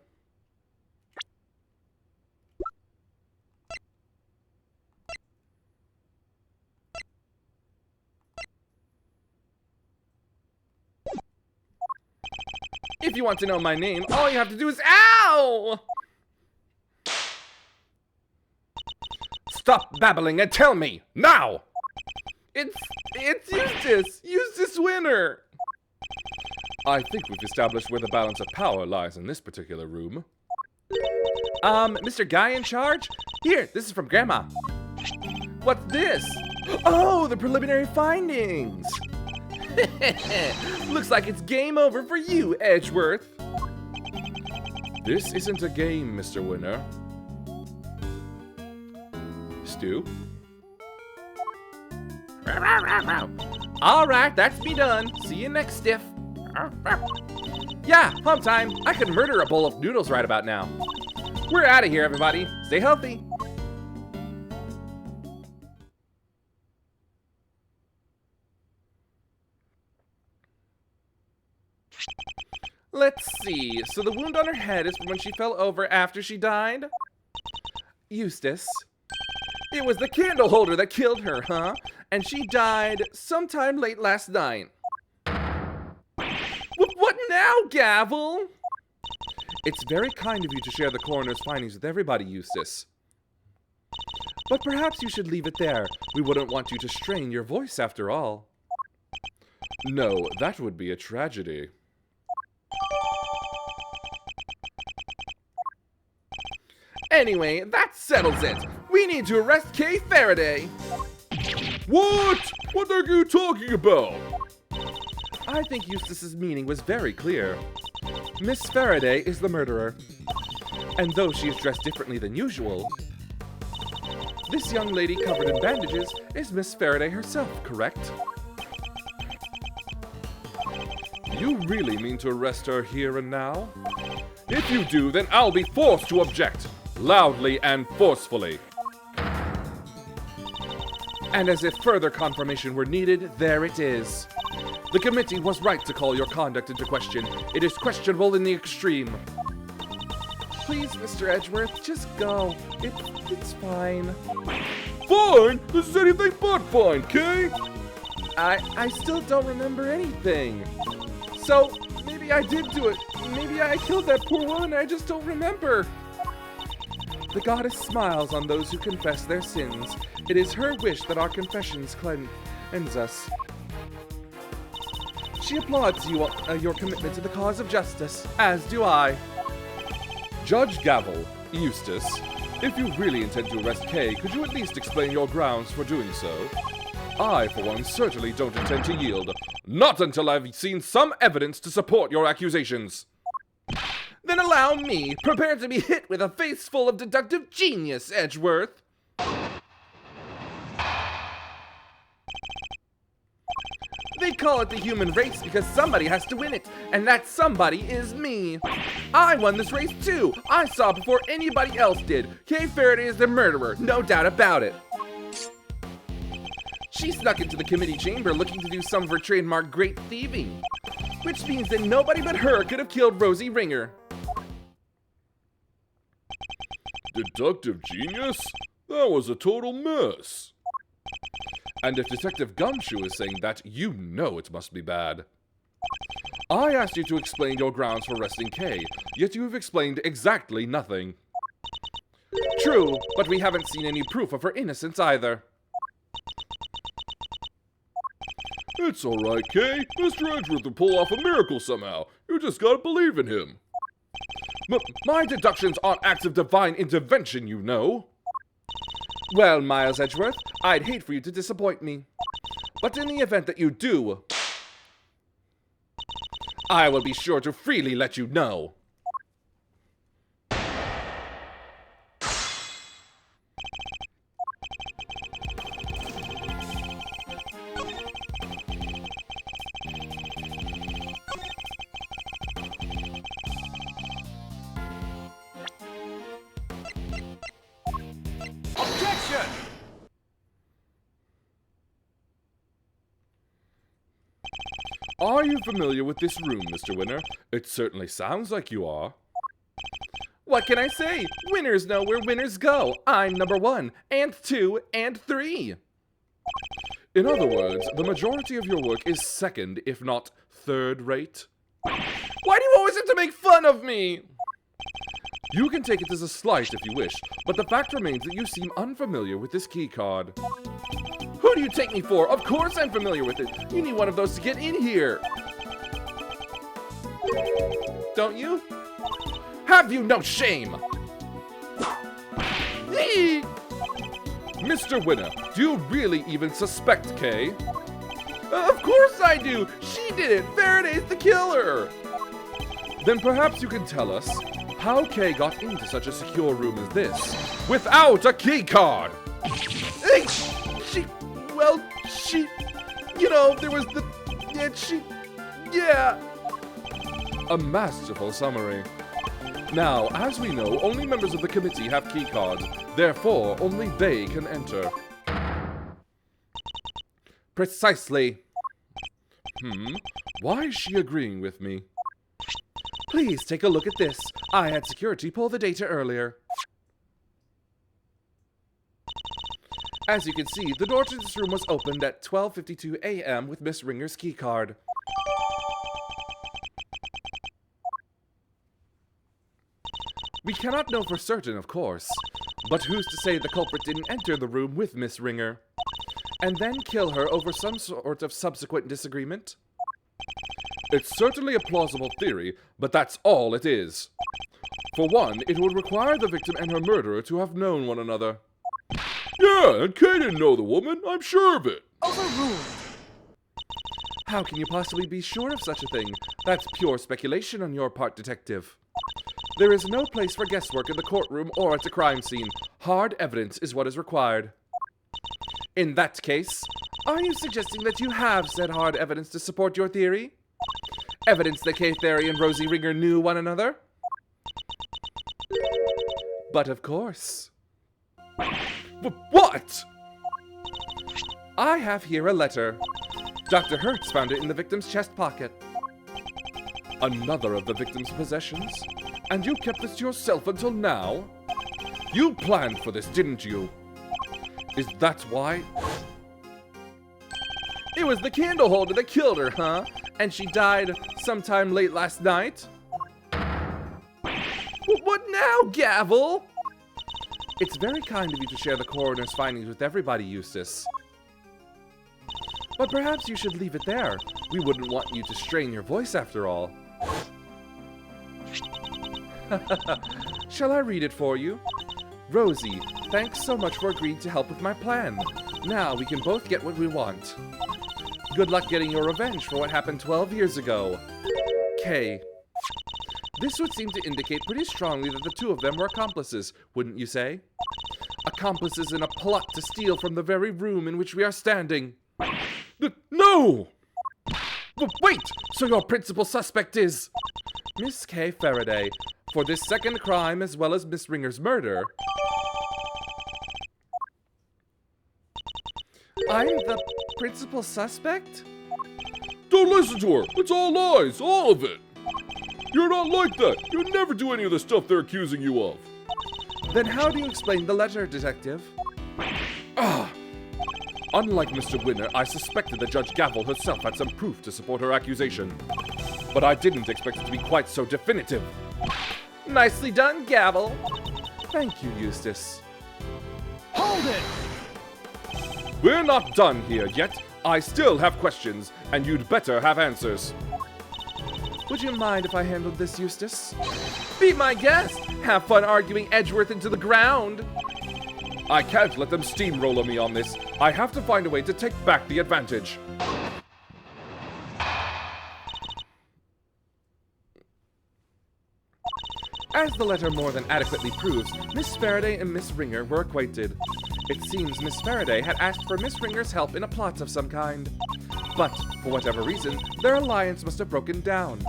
If you want to know my name, all you have to do is... Ow! Stop babbling and tell me, now! It's Eustace! Eustace Winner! I think we've established where the balance of power lies in this particular room. Mr. Guy in charge? Here, this is from Grandma. What's this? Oh, the preliminary findings! Looks like it's game over for you, Edgeworth. This isn't a game, Mr. Winner. Stu? Alright, that's me done. See you next stiff. Yeah, home time. I could murder a bowl of noodles right about now. We're out of here, everybody. Stay healthy. Let's see. So the wound on her head is from when she fell over after she died? Eustace. It was the candle holder that killed her, huh? And she died sometime late last night. What now, Gavel? It's very kind of you to share the coroner's findings with everybody, Eustace. But perhaps you should leave it there. We wouldn't want you to strain your voice after all. No, that would be a tragedy. Anyway, that settles it. We need to arrest Kay Faraday. What? What are you talking about? I think Eustace's meaning was very clear. Miss Faraday is the murderer. And though she is dressed differently than usual, this young lady covered in bandages is Miss Faraday herself, correct? You really mean to arrest her here and now? If you do, then I'll be forced to object, loudly and forcefully. And as if further confirmation were needed, there it is. The committee was right to call your conduct into question. It is questionable in the extreme. Please, Mr. Edgeworth, just go. It's fine. Fine? This is anything but fine, Kay? I still don't remember anything. So, maybe I did do it. Maybe I killed that poor woman and I just don't remember. The goddess smiles on those who confess their sins. It is her wish that our confessions cleanse us. She applauds you your commitment to the cause of justice, as do I. Judge Gavel, Eustace, if you really intend to arrest Kay, could you at least explain your grounds for doing so? I, for one, certainly don't intend to yield. Not until I've seen some evidence to support your accusations. Then allow me, prepared to be hit with a face full of deductive genius, Edgeworth. They call it the human race because somebody has to win it, and that somebody is me. I won this race too. I saw it before anybody else did. Kay Faraday is the murderer, no doubt about it. She snuck into the committee chamber looking to do some of her trademark great thieving, which means that nobody but her could have killed Rosie Ringer. Deductive genius? That was a total mess. And if Detective Gumshoe is saying that, you know it must be bad. I asked you to explain your grounds for arresting Kay, yet you have explained exactly nothing. True, but we haven't seen any proof of her innocence either. It's alright, Kay. Mr. Edgeworth will pull off a miracle somehow. You just gotta believe in him. My deductions aren't acts of divine intervention, you know. Well, Miles Edgeworth, I'd hate for you to disappoint me. But in the event that you do, I will be sure to freely let you know. Objection! Are you familiar with this room, Mr. Winner? It certainly sounds like you are. What can I say? Winners know where winners go. I'm number 1, and 2, and 3. In other words, the majority of your work is second, if not third rate. Why do you always have to make fun of me? You can take it as a slight if you wish, but the fact remains that you seem unfamiliar with this key card. Who do you take me for? Of course I'm familiar with it. You need one of those to get in here. Don't you? Have you no shame? Mr. Winner, do you really even suspect Kay? Of course I do. She did it. Faraday's the killer. Then perhaps you can tell us how Kay got into such a secure room as this without a key card. You know, there was the, yeah. A masterful summary. Now, as we know, only members of the committee have key cards. Therefore, only they can enter. Precisely. Why is she agreeing with me? Please take a look at this. I had security pull the data earlier. As you can see, the door to this room was opened at 12:52 a.m. with Miss Ringer's key card. We cannot know for certain, of course. But who's to say the culprit didn't enter the room with Miss Ringer? And then kill her over some sort of subsequent disagreement? It's certainly a plausible theory, but that's all it is. For one, it would require the victim and her murderer to have known one another. Yeah, and Kay didn't know the woman, I'm sure of it. Overruled. How can you possibly be sure of such a thing? That's pure speculation on your part, detective. There is no place for guesswork in the courtroom or at the crime scene. Hard evidence is what is required. In that case, are you suggesting that you have said hard evidence to support your theory? Evidence that Kay Theory and Rosie Ringer knew one another? But of course. What? I have here a letter. Dr. Hertz found it in the victim's chest pocket. Another of the victim's possessions? And you kept this to yourself until now? You planned for this, didn't you? Is that why? It was the candle holder that killed her, huh? And she died sometime late last night? What now, Gavel? It's very kind of you to share the coroner's findings with everybody, Eustace. But perhaps you should leave it there. We wouldn't want you to strain your voice after all. Shall I read it for you? Rosie, thanks so much for agreeing to help with my plan. Now we can both get what we want. Good luck getting your revenge for what happened 12 years ago. Kay. This would seem to indicate pretty strongly that the two of them were accomplices, wouldn't you say? Accomplices in a plot to steal from the very room in which we are standing. No! Wait! So your principal suspect is... Miss Kay Faraday, for this second crime as well as Miss Ringer's murder. I'm the principal suspect? Don't listen to her! It's all lies! All of it! You're not like that! You'd never do any of the stuff they're accusing you of! Then how do you explain the letter, detective? Unlike Mr. Winner, I suspected that Judge Gavel herself had some proof to support her accusation. But I didn't expect it to be quite so definitive. Nicely done, Gavel. Thank you, Eustace. Hold it! We're not done here yet. I still have questions, and you'd better have answers. Would you mind if I handled this, Eustace? Be my guest! Have fun arguing Edgeworth into the ground! I can't let them steamroller me on this. I have to find a way to take back the advantage. As the letter more than adequately proves, Miss Faraday and Miss Ringer were acquainted. It seems Miss Faraday had asked for Miss Ringer's help in a plot of some kind. But, for whatever reason, their alliance must have broken down.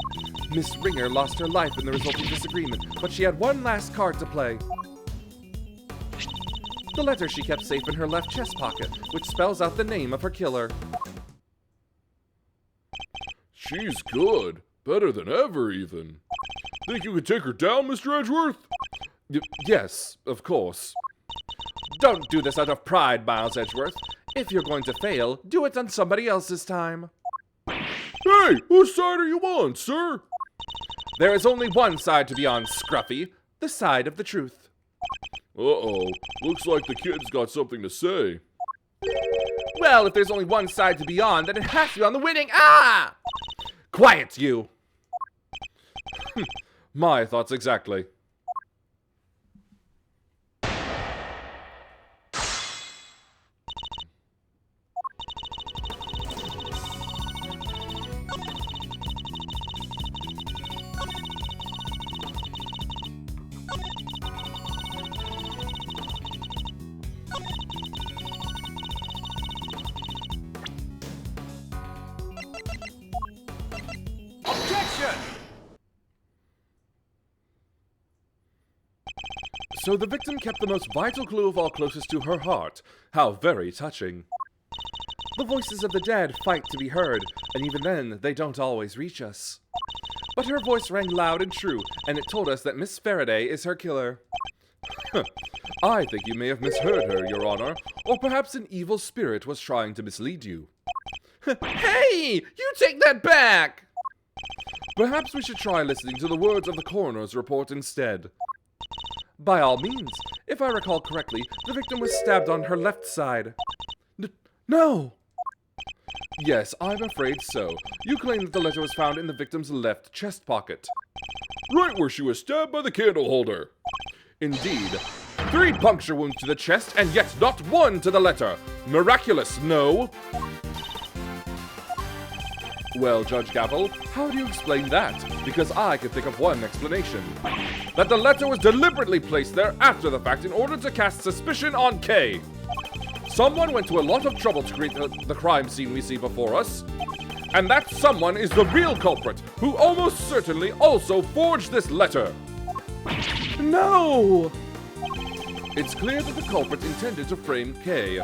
Miss Ringer lost her life in the resulting disagreement, but she had one last card to play. The letter she kept safe in her left chest pocket, which spells out the name of her killer. She's good. Better than ever, even. Think you could take her down, Mr. Edgeworth? Yes, of course. Don't do this out of pride, Miles Edgeworth. If you're going to fail, do it on somebody else's time. Hey, whose side are you on, sir? There is only one side to be on, Scruffy. The side of the truth. Uh-oh. Looks like the kid's got something to say. Well, if there's only one side to be on, then it has to be on the winning... Ah! Quiet, you! My thoughts exactly. Objection! So the victim kept the most vital clue of all closest to her heart. How very touching. The voices of the dead fight to be heard, and even then, they don't always reach us. But her voice rang loud and true, and it told us that Miss Faraday is her killer. I think you may have misheard her, Your Honor, or perhaps an evil spirit was trying to mislead you. Hey! You take that back! Perhaps we should try listening to the words of the coroner's report instead. By all means. If I recall correctly, the victim was stabbed on her left side. No! Yes, I'm afraid so. You claim that the letter was found in the victim's left chest pocket. Right where she was stabbed by the candle holder. Indeed. 3 puncture wounds to the chest, and yet not 1 to the letter. Miraculous, no? Well, Judge Gavel, how do you explain that? Because I can think of one explanation. That the letter was deliberately placed there after the fact in order to cast suspicion on Kay. Someone went to a lot of trouble to create the crime scene we see before us. And that someone is the real culprit, who almost certainly also forged this letter. No! It's clear that the culprit intended to frame Kay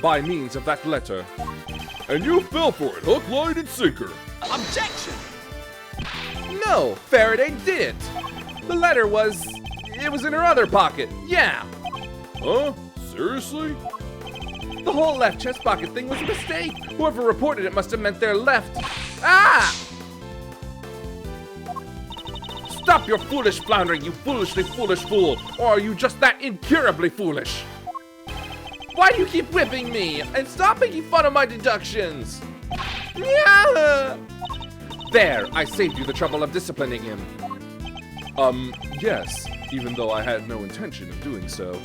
by means of that letter. And you fell for it, hook, line, and sinker. Objection! No, Faraday didn't. The letter was... it was in her other pocket, yeah. Huh? Seriously? The whole left chest pocket thing was a mistake. Whoever reported it must have meant their left... Ah! Stop your foolish floundering, you foolishly foolish fool! Or are you just that incurably foolish? Why do you keep whipping me? And stop making fun of my deductions! Yeah! There, I saved you the trouble of disciplining him. Yes, even though I had no intention of doing so.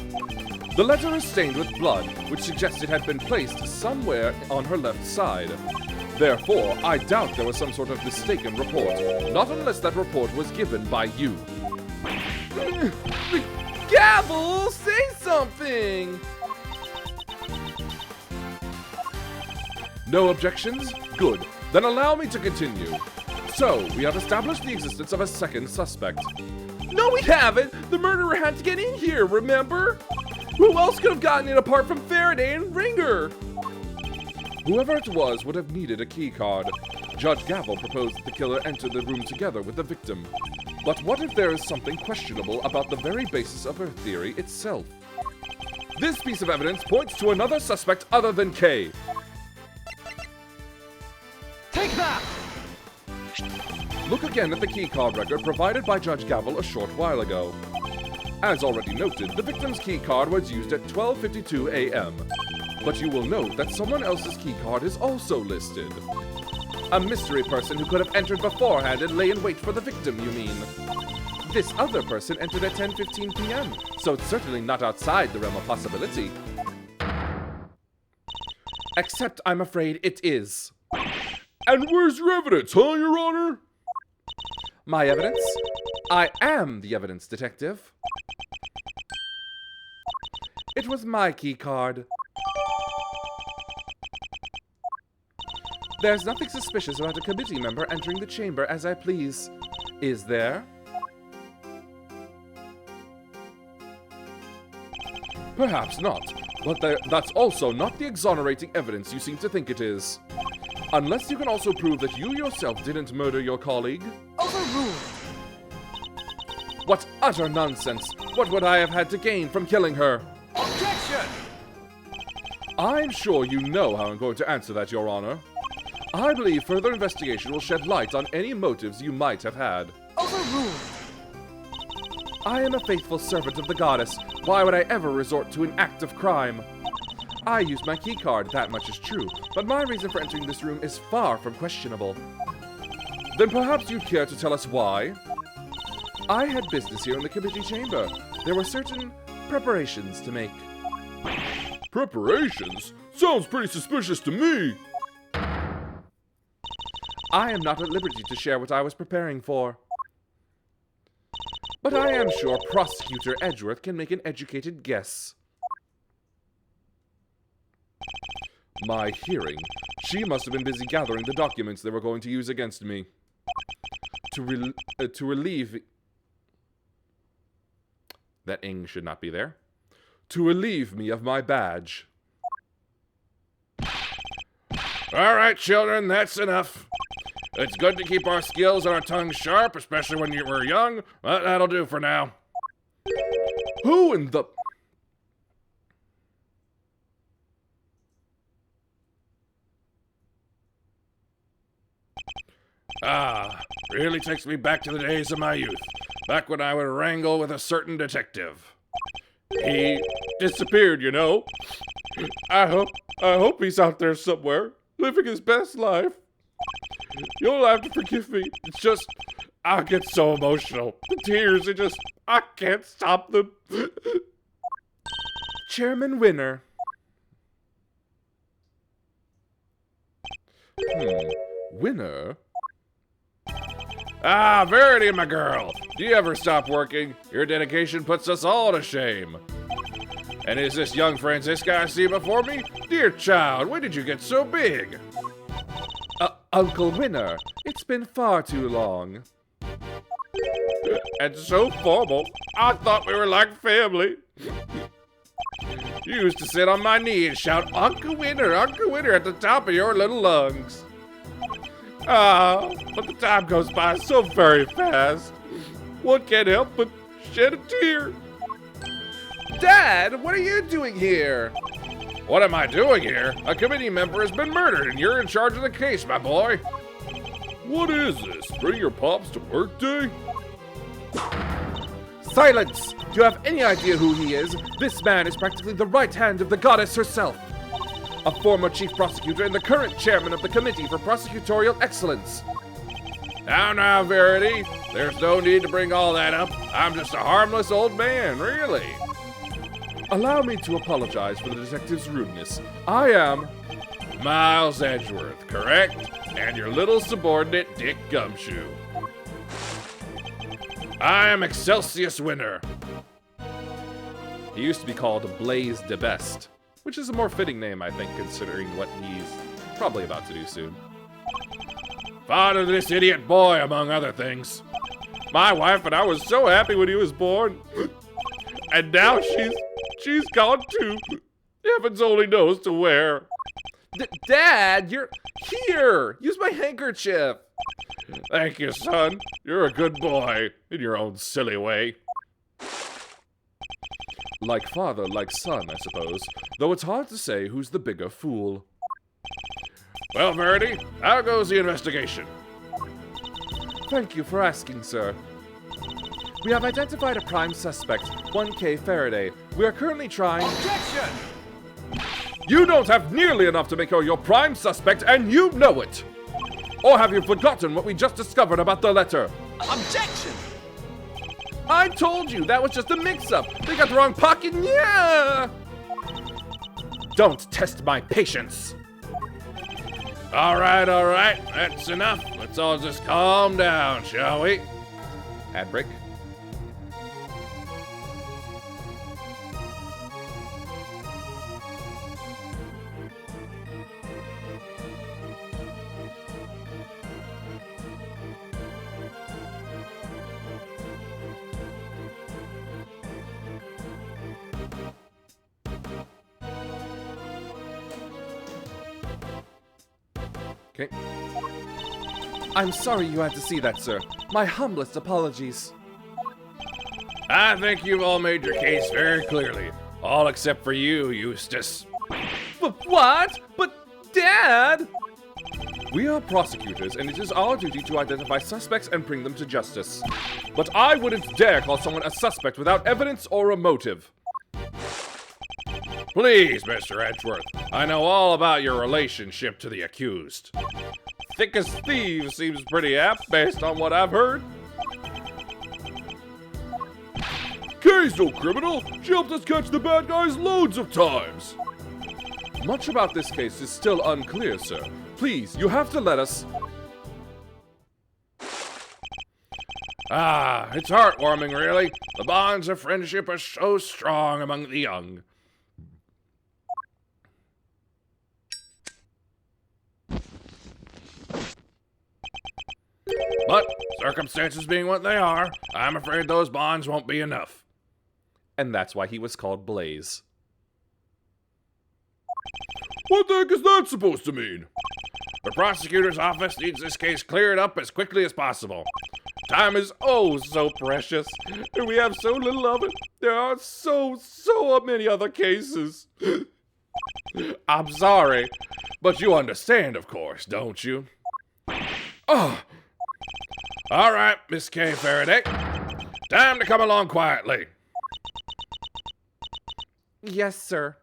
The letter is stained with blood, which suggests it had been placed somewhere on her left side. Therefore, I doubt there was some sort of mistaken report, not unless that report was given by you. The gavel, say something! No objections? Good. Then allow me to continue. So, we have established the existence of a second suspect. No, we haven't! The murderer had to get in here, remember? Who else could have gotten in apart from Faraday and Ringer? Whoever it was would have needed a key card. Judge Gavel proposed that the killer enter the room together with the victim. But what if there is something questionable about the very basis of her theory itself? This piece of evidence points to another suspect other than Kay. Take that! Look again at the keycard record provided by Judge Gavel a short while ago. As already noted, the victim's keycard was used at 12:52 a.m. But you will note that someone else's keycard is also listed. A mystery person who could have entered beforehand and lay in wait for the victim, you mean? This other person entered at 10:15 p.m., so it's certainly not outside the realm of possibility. Except, I'm afraid, it is. And where's your evidence, huh, Your Honor? My evidence? I am the evidence detective. It was my key card. There's nothing suspicious about a committee member entering the chamber as I please. Is there? Perhaps not, but that's also not the exonerating evidence you seem to think it is. Unless you can also prove that you yourself didn't murder your colleague. Overruled! What utter nonsense! What would I have had to gain from killing her? Objection! I'm sure you know how I'm going to answer that, Your Honor. I believe further investigation will shed light on any motives you might have had. Overruled! I am a faithful servant of the goddess. Why would I ever resort to an act of crime? I used my keycard, that much is true, but my reason for entering this room is far from questionable. Then perhaps you'd care to tell us why? I had business here in the committee chamber. There were certain preparations to make. Preparations? Sounds pretty suspicious to me. I am not at liberty to share what I was preparing for. But I am sure Prosecutor Edgeworth can make an educated guess. My hearing. She must have been busy gathering the documents they were going to use against me. To relieve... That ing should not be there. To relieve me of my badge. All right, children, that's enough. It's good to keep our skills and our tongues sharp, especially when we're young, but that'll do for now. Who in the... Ah, really takes me back to the days of my youth. back when I would wrangle with a certain detective. He disappeared, you know. I hope he's out there somewhere, living his best life. You'll have to forgive me. It's just, I get so emotional. The tears, I can't stop them. Chairman Winner. Winner? Ah, Verity, my girl. Do you ever stop working? Your dedication puts us all to shame. And is this young Francisca I see before me? Dear child, when did you get so big? Uncle Winner, it's been far too long. And so formal. I thought we were like family. You used to sit on my knee and shout, Uncle Winner, at the top of your little lungs. Ah, but the time goes by so very fast. One can't help but shed a tear. Dad, what are you doing here? What am I doing here? A committee member has been murdered and you're in charge of the case, my boy. What is this? Bring your pops to work day? Silence! Do you have any idea who he is? This man is practically the right hand of the goddess herself. A former chief prosecutor and the current chairman of the Committee for Prosecutorial Excellence. Now, Verity. There's no need to bring all that up. I'm just a harmless old man, really. Allow me to apologize for the detective's rudeness. I am Miles Edgeworth, correct? And your little subordinate, Dick Gumshoe. I am Excelsius Winner. He used to be called Blaze de Best, which is a more fitting name, I think, considering what he's probably about to do soon. Father of this idiot boy, among other things. My wife and I were so happy when he was born. And now she's gone too. Heavens only knows to where. Dad, you're here! Use my handkerchief! Thank you, son. You're a good boy, in your own silly way. Like father, like son, I suppose. Though it's hard to say who's the bigger fool. Well, Verity, how goes the investigation? Thank you for asking, sir. We have identified a prime suspect, 1K Faraday. We are currently trying... Objection! You don't have nearly enough to make her your prime suspect, and you know it! Or have you forgotten what we just discovered about the letter? Objection! I told you, that was just a mix-up. They got the wrong pocket, yeah! Don't test my patience. All right. That's enough. Let's all just calm down, shall we? Handbrake. Okay. I'm sorry you had to see that, sir. My humblest apologies. I think you've all made your case very clearly. All except for you, Eustace. But what? But, Dad! We are prosecutors, and it is our duty to identify suspects and bring them to justice. But I wouldn't dare call someone a suspect without evidence or a motive. Please, Mr. Edgeworth. I know all about your relationship to the accused. Thick as thieves seems pretty apt based on what I've heard. Kay's no criminal. She helped us catch the bad guys loads of times. Much about this case is still unclear, sir. Please, you have to let us... Ah, it's heartwarming, really. The bonds of friendship are so strong among the young. But, circumstances being what they are, I'm afraid those bonds won't be enough. And that's why he was called Blaze. What the heck is that supposed to mean? The prosecutor's office needs this case cleared up as quickly as possible. Time is oh so precious, and we have so little of it. There are so many other cases. I'm sorry, but you understand, of course, don't you? Oh. All right, Miss Kay Faraday. Time to come along quietly. Yes, sir.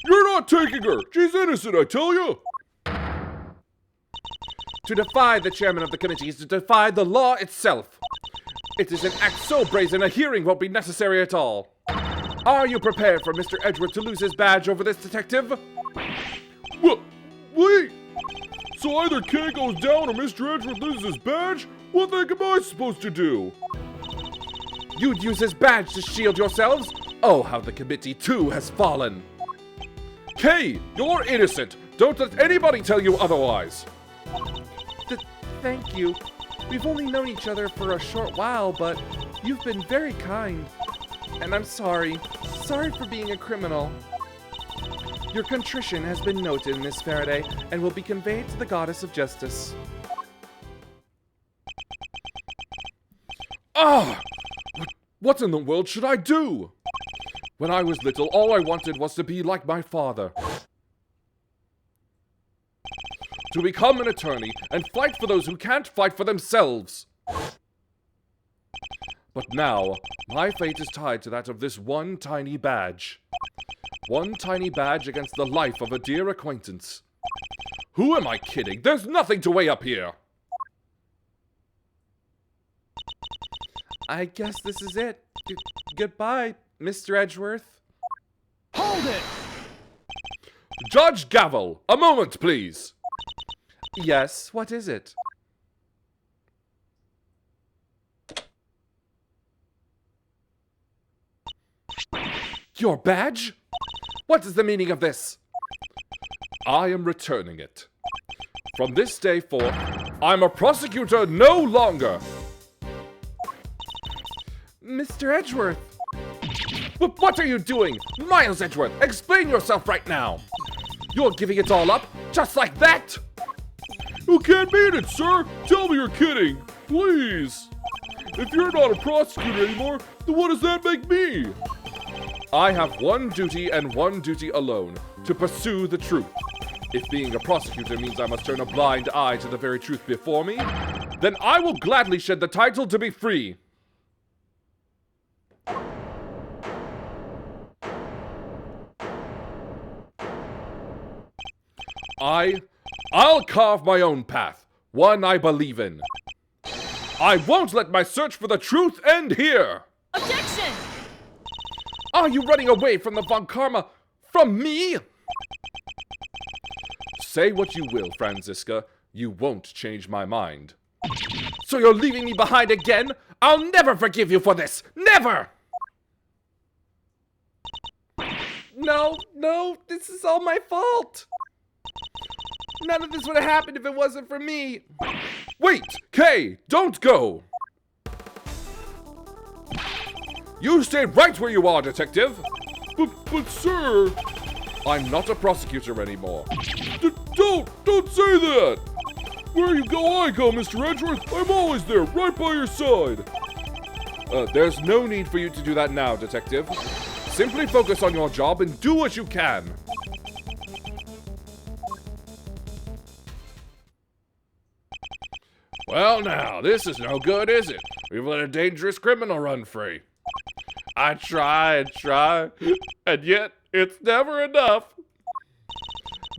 You're not taking her. She's innocent, I tell you. To defy the chairman of the committee is to defy the law itself. It is an act so brazen a hearing won't be necessary at all. Are you prepared for Mr. Edgeworth to lose his badge over this detective? What? Wait. So either Kay goes down or Mr. Edgeworth loses his badge? What the heck am I supposed to do? You'd use his badge to shield yourselves? Oh, how the committee too has fallen. Kay, you're innocent. Don't let anybody tell you otherwise. Thank you. We've only known each other for a short while, but you've been very kind. And I'm sorry. Sorry for being a criminal. Your contrition has been noted, Miss Faraday, and will be conveyed to the Goddess of Justice. Ah! What in the world should I do? When I was little, all I wanted was to be like my father. To become an attorney and fight for those who can't fight for themselves. But now, my fate is tied to that of this one tiny badge. One tiny badge against the life of a dear acquaintance. Who am I kidding? There's nothing to weigh up here. I guess this is it. Goodbye, Mr. Edgeworth. Hold it! Judge Gavel, a moment, please. Yes, what is it? Your badge? What is the meaning of this? I am returning it. From this day forth, I'm a prosecutor no longer. Mr. Edgeworth! What are you doing? Miles Edgeworth, explain yourself right now! You're giving it all up, just like that? You can't mean it, sir! Tell me you're kidding! Please! If you're not a prosecutor anymore, then what does that make me? I have one duty and one duty alone, to pursue the truth. If being a prosecutor means I must turn a blind eye to the very truth before me, then I will gladly shed the title to be free. I'll carve my own path, one I believe in. I won't let my search for the truth end here! Objection! Are you running away from the Von Karma from me? Say what you will, Franziska, you won't change my mind. So you're leaving me behind again? I'll never forgive you for this! Never! No, this is all my fault! None of this would have happened if it wasn't for me! Wait! Kay, don't go! You stay right where you are, detective! But sir... I'm not a prosecutor anymore. Don't say that! Where you go, I go, Mr. Edgeworth. I'm always there, right by your side. There's no need for you to do that now, detective. Simply focus on your job and do what you can. Well now, this is no good, is it? We've let a dangerous criminal run free. I try, and yet it's never enough.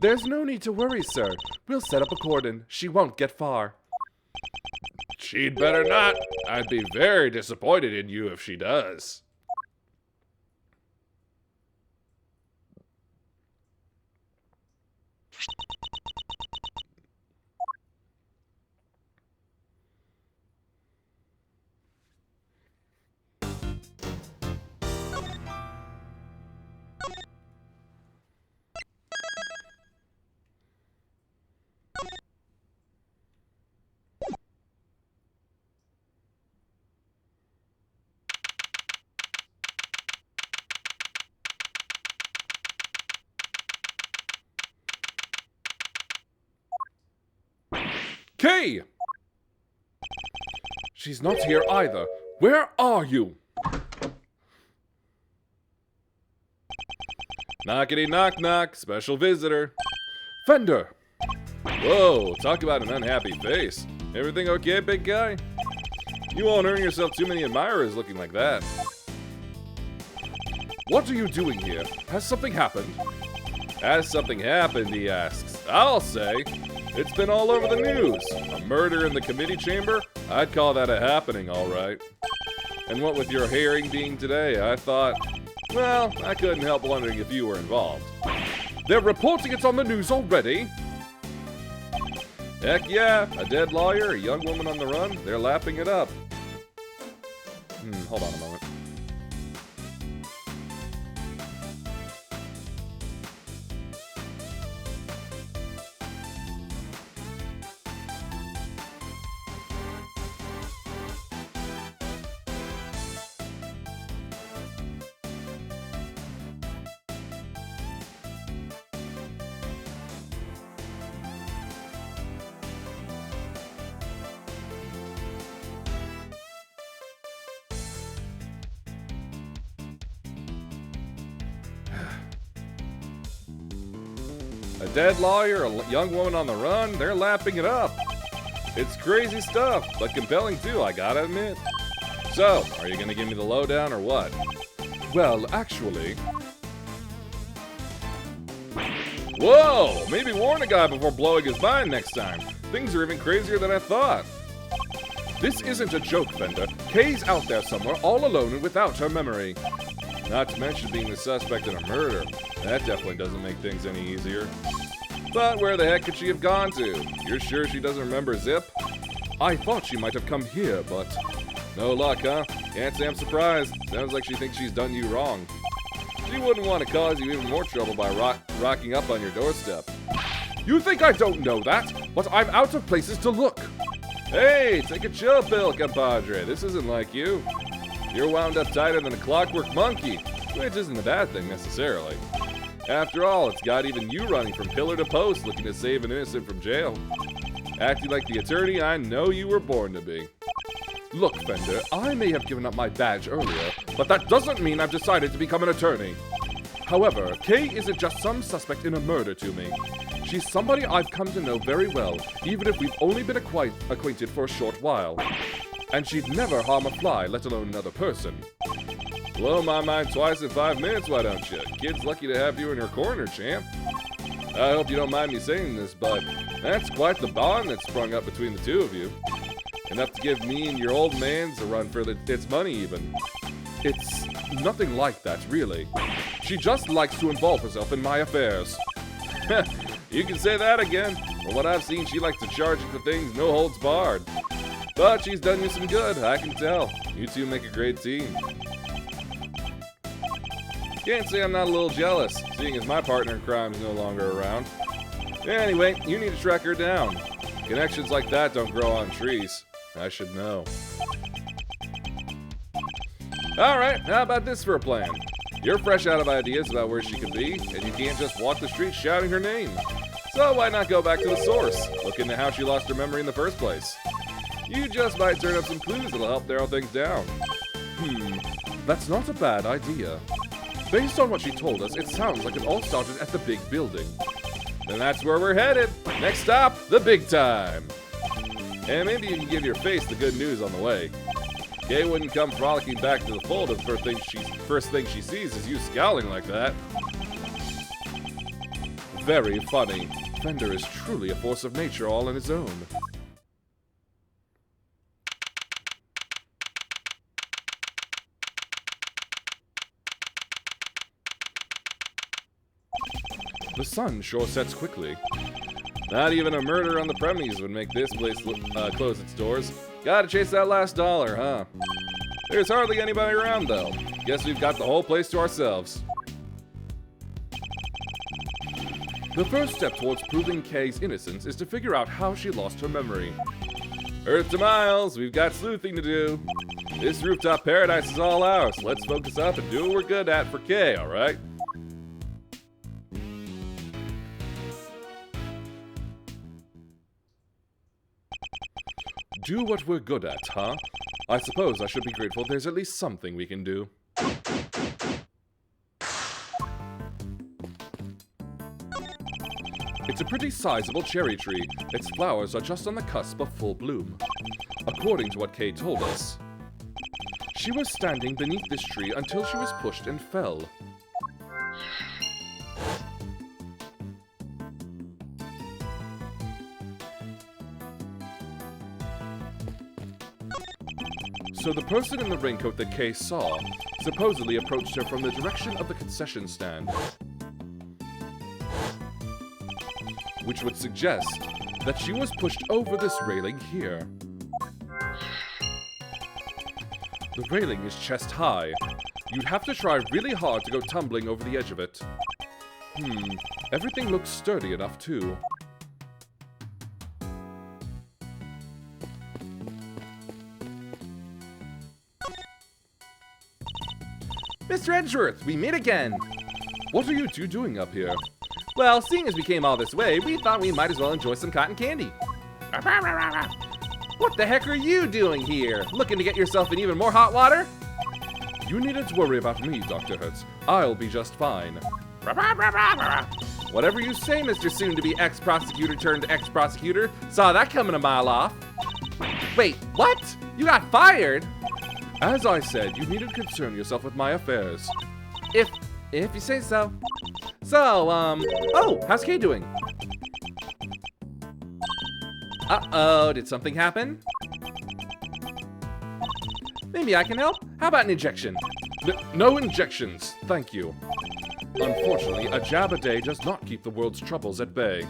There's no need to worry, sir. We'll set up a cordon. She won't get far. She'd better not. I'd be very disappointed in you if she does. Kay! She's not here either. Where are you? Knockity knock knock, special visitor. Fender! Whoa, talk about an unhappy face. Everything okay, big guy? You won't earn yourself too many admirers looking like that. What are you doing here? Has something happened? Has something happened, he asks. I'll say. It's been all over the news. A murder in the committee chamber? I'd call that a happening, all right. And what with your hearing being today, I thought, well, I couldn't help wondering if you were involved. They're reporting it's on the news already? Heck yeah, a dead lawyer, a young woman on the run, they're lapping it up. Hold on a moment. A dead lawyer, a young woman on the run, they're lapping it up. It's crazy stuff, but compelling too, I gotta admit. So, are you gonna give me the lowdown or what? Well, actually... Whoa! Maybe warn a guy before blowing his mind next time. Things are even crazier than I thought. This isn't a joke, Fender. Kay's out there somewhere, all alone and without her memory. Not to mention being the suspect in a murder. That definitely doesn't make things any easier. But where the heck could she have gone to? You're sure she doesn't remember Zip? I thought she might have come here, but... No luck, huh? Can't say I'm surprised. Sounds like she thinks she's done you wrong. She wouldn't want to cause you even more trouble by rocking up on your doorstep. You think I don't know that? But I'm out of places to look. Hey, take a chill pill, compadre. This isn't like you. You're wound up tighter than a clockwork monkey, which isn't a bad thing necessarily. After all, it's got even you running from pillar to post looking to save an innocent from jail. Acting like the attorney I know you were born to be. Look, Fender, I may have given up my badge earlier, but that doesn't mean I've decided to become an attorney. However, Kay isn't just some suspect in a murder to me. She's somebody I've come to know very well, even if we've only been acquainted for a short while. And she'd never harm a fly, let alone another person. Blow my mind twice in 5 minutes, why don't you? Kid's lucky to have you in her corner, champ. I hope you don't mind me saying this, but that's quite the bond that's sprung up between the two of you. Enough to give me and your old man's a run for its money, even. It's nothing like that, really. She just likes to involve herself in my affairs. You can say that again. From what I've seen, she likes to charge into things no holds barred. But she's done you some good, I can tell. You two make a great team. Can't say I'm not a little jealous, seeing as my partner in crime is no longer around. Anyway, you need to track her down. Connections like that don't grow on trees. I should know. Alright, how about this for a plan? You're fresh out of ideas about where she could be, and you can't just walk the streets shouting her name. So why not go back to the source, look into how she lost her memory in the first place. You just might turn up some clues that'll help narrow things down. That's not a bad idea. Based on what she told us, it sounds like it all started at the big building. Then that's where we're headed. Next stop, the big time. And maybe you can give your face the good news on the way. Kay wouldn't come frolicking back to the fold if the first thing she sees is you scowling like that. Very funny. Fender is truly a force of nature all on his own. The sun sure sets quickly. Not even a murder on the premises would make this place close its doors. Gotta chase that last dollar, huh? There's hardly anybody around, though. Guess we've got the whole place to ourselves. The first step towards proving Kay's innocence is to figure out how she lost her memory. Earth to miles, we've got sleuthing to do. This rooftop paradise is all ours. Let's focus up and do what we're good at for Kay, alright? Do what we're good at, huh? I suppose I should be grateful there's at least something we can do. It's a pretty sizable cherry tree. Its flowers are just on the cusp of full bloom. According to what Kay told us, she was standing beneath this tree until she was pushed and fell. So the person in the raincoat that Kay saw supposedly approached her from the direction of the concession stand, which would suggest that she was pushed over this railing here. The railing is chest high. You'd have to try really hard to go tumbling over the edge of it. Everything looks sturdy enough too. Mr. Edgeworth, we meet again! What are you two doing up here? Well, seeing as we came all this way, we thought we might as well enjoy some cotton candy. What the heck are you doing here? Looking to get yourself in even more hot water? You needn't worry about me, Dr. Hertz. I'll be just fine. Whatever you say, Mr. Soon-to-be ex-prosecutor turned ex-prosecutor. Saw that coming a mile off. Wait, what? You got fired? As I said, you needn't concern yourself with my affairs. If you say so. So, oh, how's Kay doing? Uh-oh, did something happen? Maybe I can help? How about an injection? No injections, thank you. Unfortunately, a jab a day does not keep the world's troubles at bay.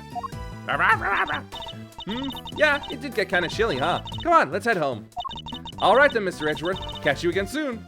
Yeah, it did get kind of chilly, huh? Come on, let's head home. All right then, Mr. Edgeworth. Catch you again soon.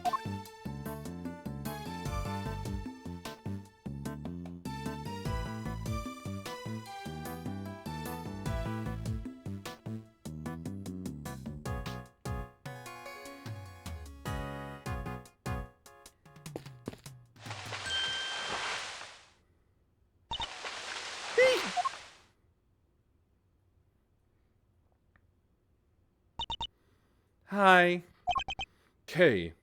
Hi. Kay.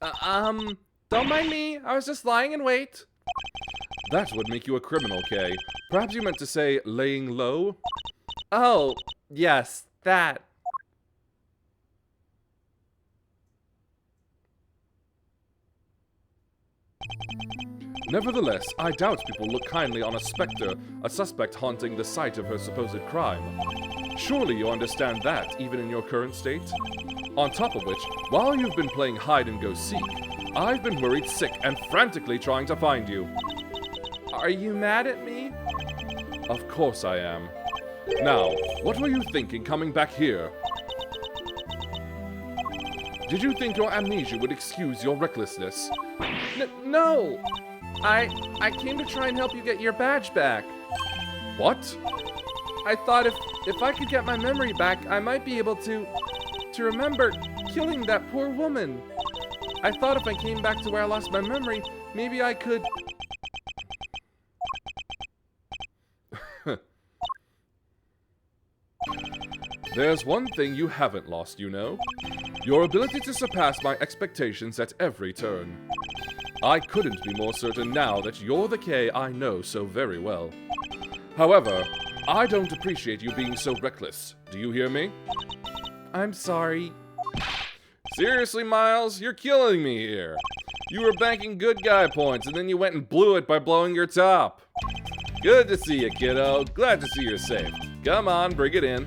Don't mind me. I was just lying in wait. That would make you a criminal, Kay. Perhaps you meant to say laying low? Oh, yes, that. Nevertheless, I doubt people look kindly on a specter, a suspect haunting the site of her supposed crime. Surely you understand that, even in your current state? On top of which, while you've been playing hide-and-go-seek, I've been worried sick and frantically trying to find you. Are you mad at me? Of course I am. Now, what were you thinking coming back here? Did you think your amnesia would excuse your recklessness? No! I came to try and help you get your badge back. What? I thought if I could get my memory back, I might be able to remember killing that poor woman. I thought if I came back to where I lost my memory, maybe I could... There's one thing you haven't lost, you know. Your ability to surpass my expectations at every turn. I couldn't be more certain now that you're the Kay I know so very well. However, I don't appreciate you being so reckless. Do you hear me? I'm sorry. Seriously, Miles, you're killing me here. You were banking good guy points and then you went and blew it by blowing your top. Good to see you, kiddo. Glad to see you're safe. Come on, bring it in.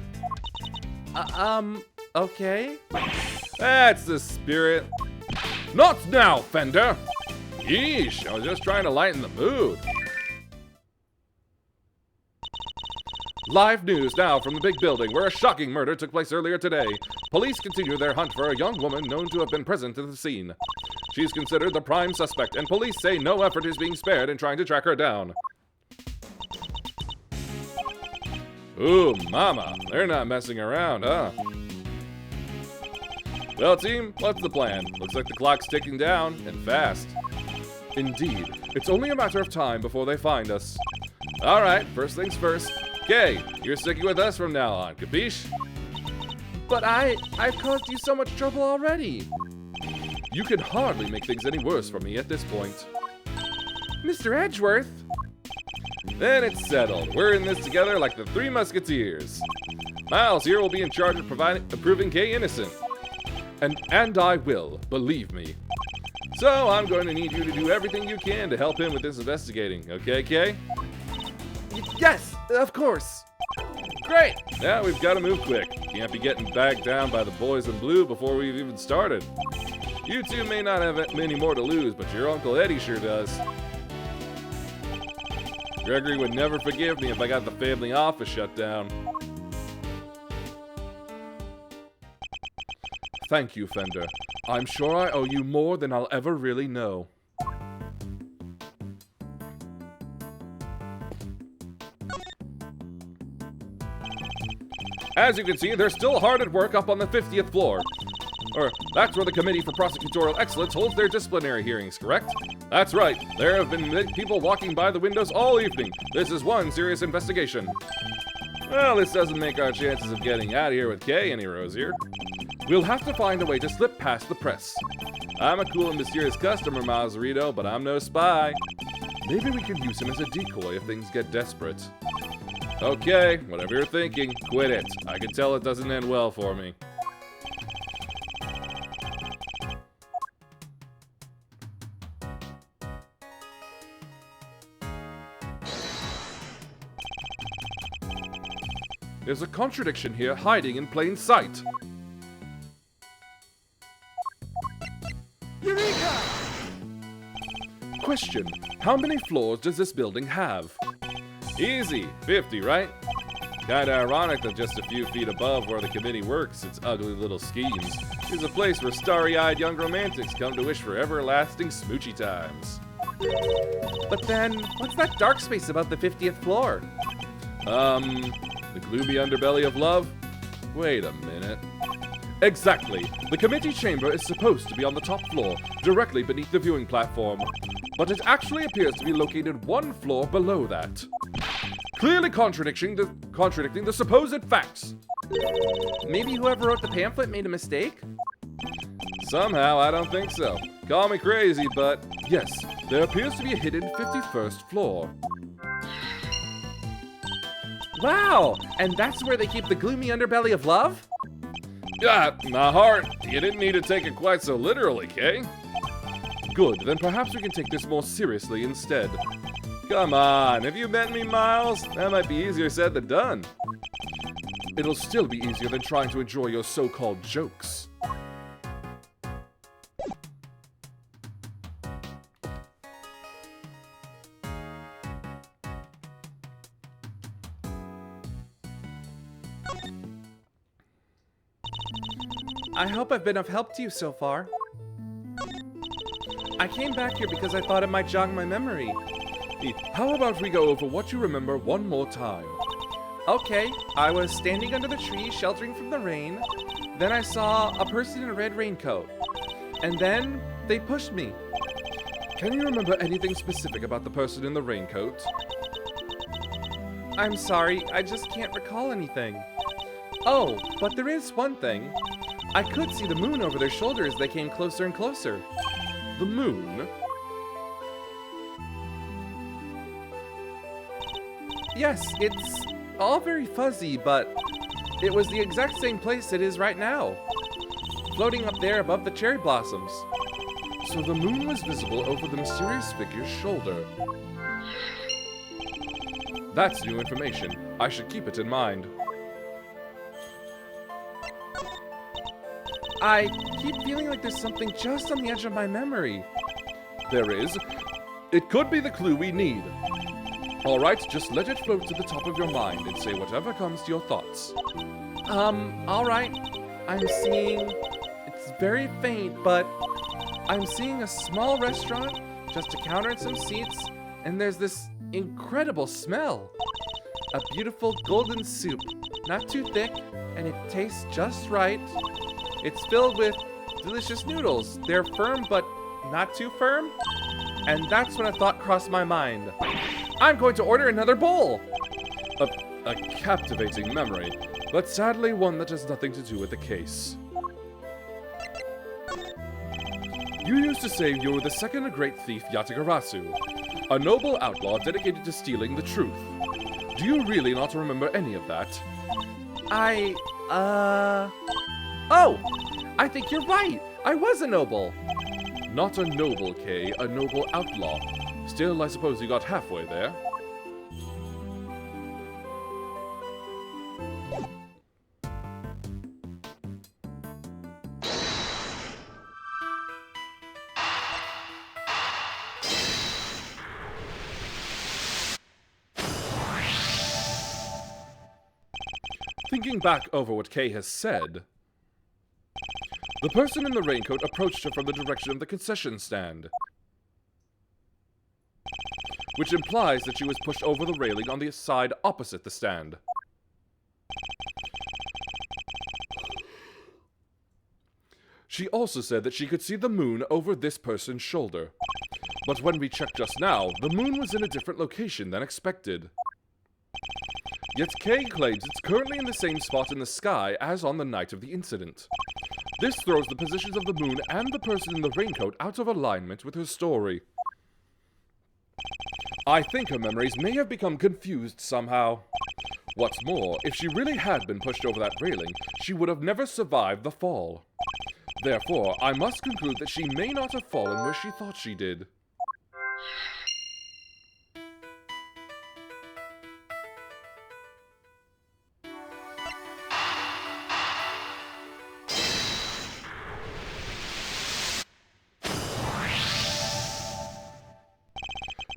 Okay. That's the spirit. Not now, Fender! Yeesh, I was just trying to lighten the mood. Live news now from the big building where a shocking murder took place earlier today. Police continue their hunt for a young woman known to have been present at the scene. She's considered the prime suspect, and police say no effort is being spared in trying to track her down. Ooh, mama, they're not messing around, huh? Well, team, what's the plan? Looks like the clock's ticking down, and fast. Indeed, it's only a matter of time before they find us. Alright, first things first. Kay, you're sticking with us from now on, capiche? But I've caused you so much trouble already. You can hardly make things any worse for me at this point. Mr. Edgeworth! Then it's settled. We're in this together like the Three Musketeers. Miles here will be in charge of proving Kay innocent. And I will, believe me. So I'm going to need you to do everything you can to help him with this investigating. Okay, Kay? Yes, of course. Great! Now we've got to move quick. Can't be getting bagged down by the boys in blue before we've even started. You two may not have many more to lose, but your Uncle Eddie sure does. Gregory would never forgive me if I got the family office shut down. Thank you, Fender. I'm sure I owe you more than I'll ever really know. As you can see, they're still hard at work up on the 50th floor. Or, that's where the Committee for Prosecutorial Excellence holds their disciplinary hearings, correct? That's right. There have been people walking by the windows all evening. This is one serious investigation. Well, this doesn't make our chances of getting out of here with Kay any rosier. We'll have to find a way to slip past the press. I'm a cool and mysterious customer, Mazzarito, but I'm no spy. Maybe we can use him as a decoy if things get desperate. Okay, whatever you're thinking, quit it. I can tell it doesn't end well for me. There's a contradiction here hiding in plain sight. Eureka! Question: how many floors does this building have? Easy, 50, right? Kinda ironic that just a few feet above where the committee works, its ugly little schemes, is a place where starry-eyed young romantics come to wish for everlasting smoochy times. But then, what's that dark space about the 50th floor? The gloomy underbelly of love? Wait a minute. Exactly. The committee chamber is supposed to be on the top floor, directly beneath the viewing platform. But it actually appears to be located one floor below that. Clearly contradicting the supposed facts. Maybe whoever wrote the pamphlet made a mistake? Somehow, I don't think so. Call me crazy, but yes, there appears to be a hidden 51st floor. Wow! And that's where they keep the gloomy underbelly of love? Ah, my heart. You didn't need to take it quite so literally, Kay. Good, then perhaps we can take this more seriously instead. Come on, have you met me, Miles? That might be easier said than done. It'll still be easier than trying to enjoy your so-called jokes. I hope I've been of help to you so far. I came back here because I thought it might jog my memory. How about we go over what you remember one more time? Okay, I was standing under the tree, sheltering from the rain. Then I saw a person in a red raincoat. And then they pushed me. Can you remember anything specific about the person in the raincoat? I'm sorry, I just can't recall anything. Oh, but there is one thing. I could see the moon over their shoulder as they came closer and closer. The moon? Yes, it's all very fuzzy, but it was the exact same place it is right now. Floating up there above the cherry blossoms. So the moon was visible over the mysterious figure's shoulder. That's new information. I should keep it in mind. I keep feeling like there's something just on the edge of my memory. There is. It could be the clue we need. Alright, just let it float to the top of your mind and say whatever comes to your thoughts. Alright. I'm seeing... It's very faint, but... I'm seeing a small restaurant, just a counter and some seats, and there's this incredible smell. A beautiful golden soup. Not too thick, and it tastes just right. It's filled with delicious noodles. They're firm, but not too firm. And that's when a thought crossed my mind. I'm going to order another bowl. A captivating memory, but sadly one that has nothing to do with the case. You used to say you were the second great thief Yatagarasu. A noble outlaw dedicated to stealing the truth. Do you really not remember any of that? Oh! I think you're right! I was a noble! Not a noble, Kay, a noble outlaw. Still, I suppose you got halfway there. Thinking back over what Kay has said, the person in the raincoat approached her from the direction of the concession stand, which implies that she was pushed over the railing on the side opposite the stand. She also said that she could see the moon over this person's shoulder, but when we checked just now, the moon was in a different location than expected. Yet Kay claims it's currently in the same spot in the sky as on the night of the incident. This throws the positions of the moon and the person in the raincoat out of alignment with her story. I think her memories may have become confused somehow. What's more, if she really had been pushed over that railing, she would have never survived the fall. Therefore, I must conclude that she may not have fallen where she thought she did.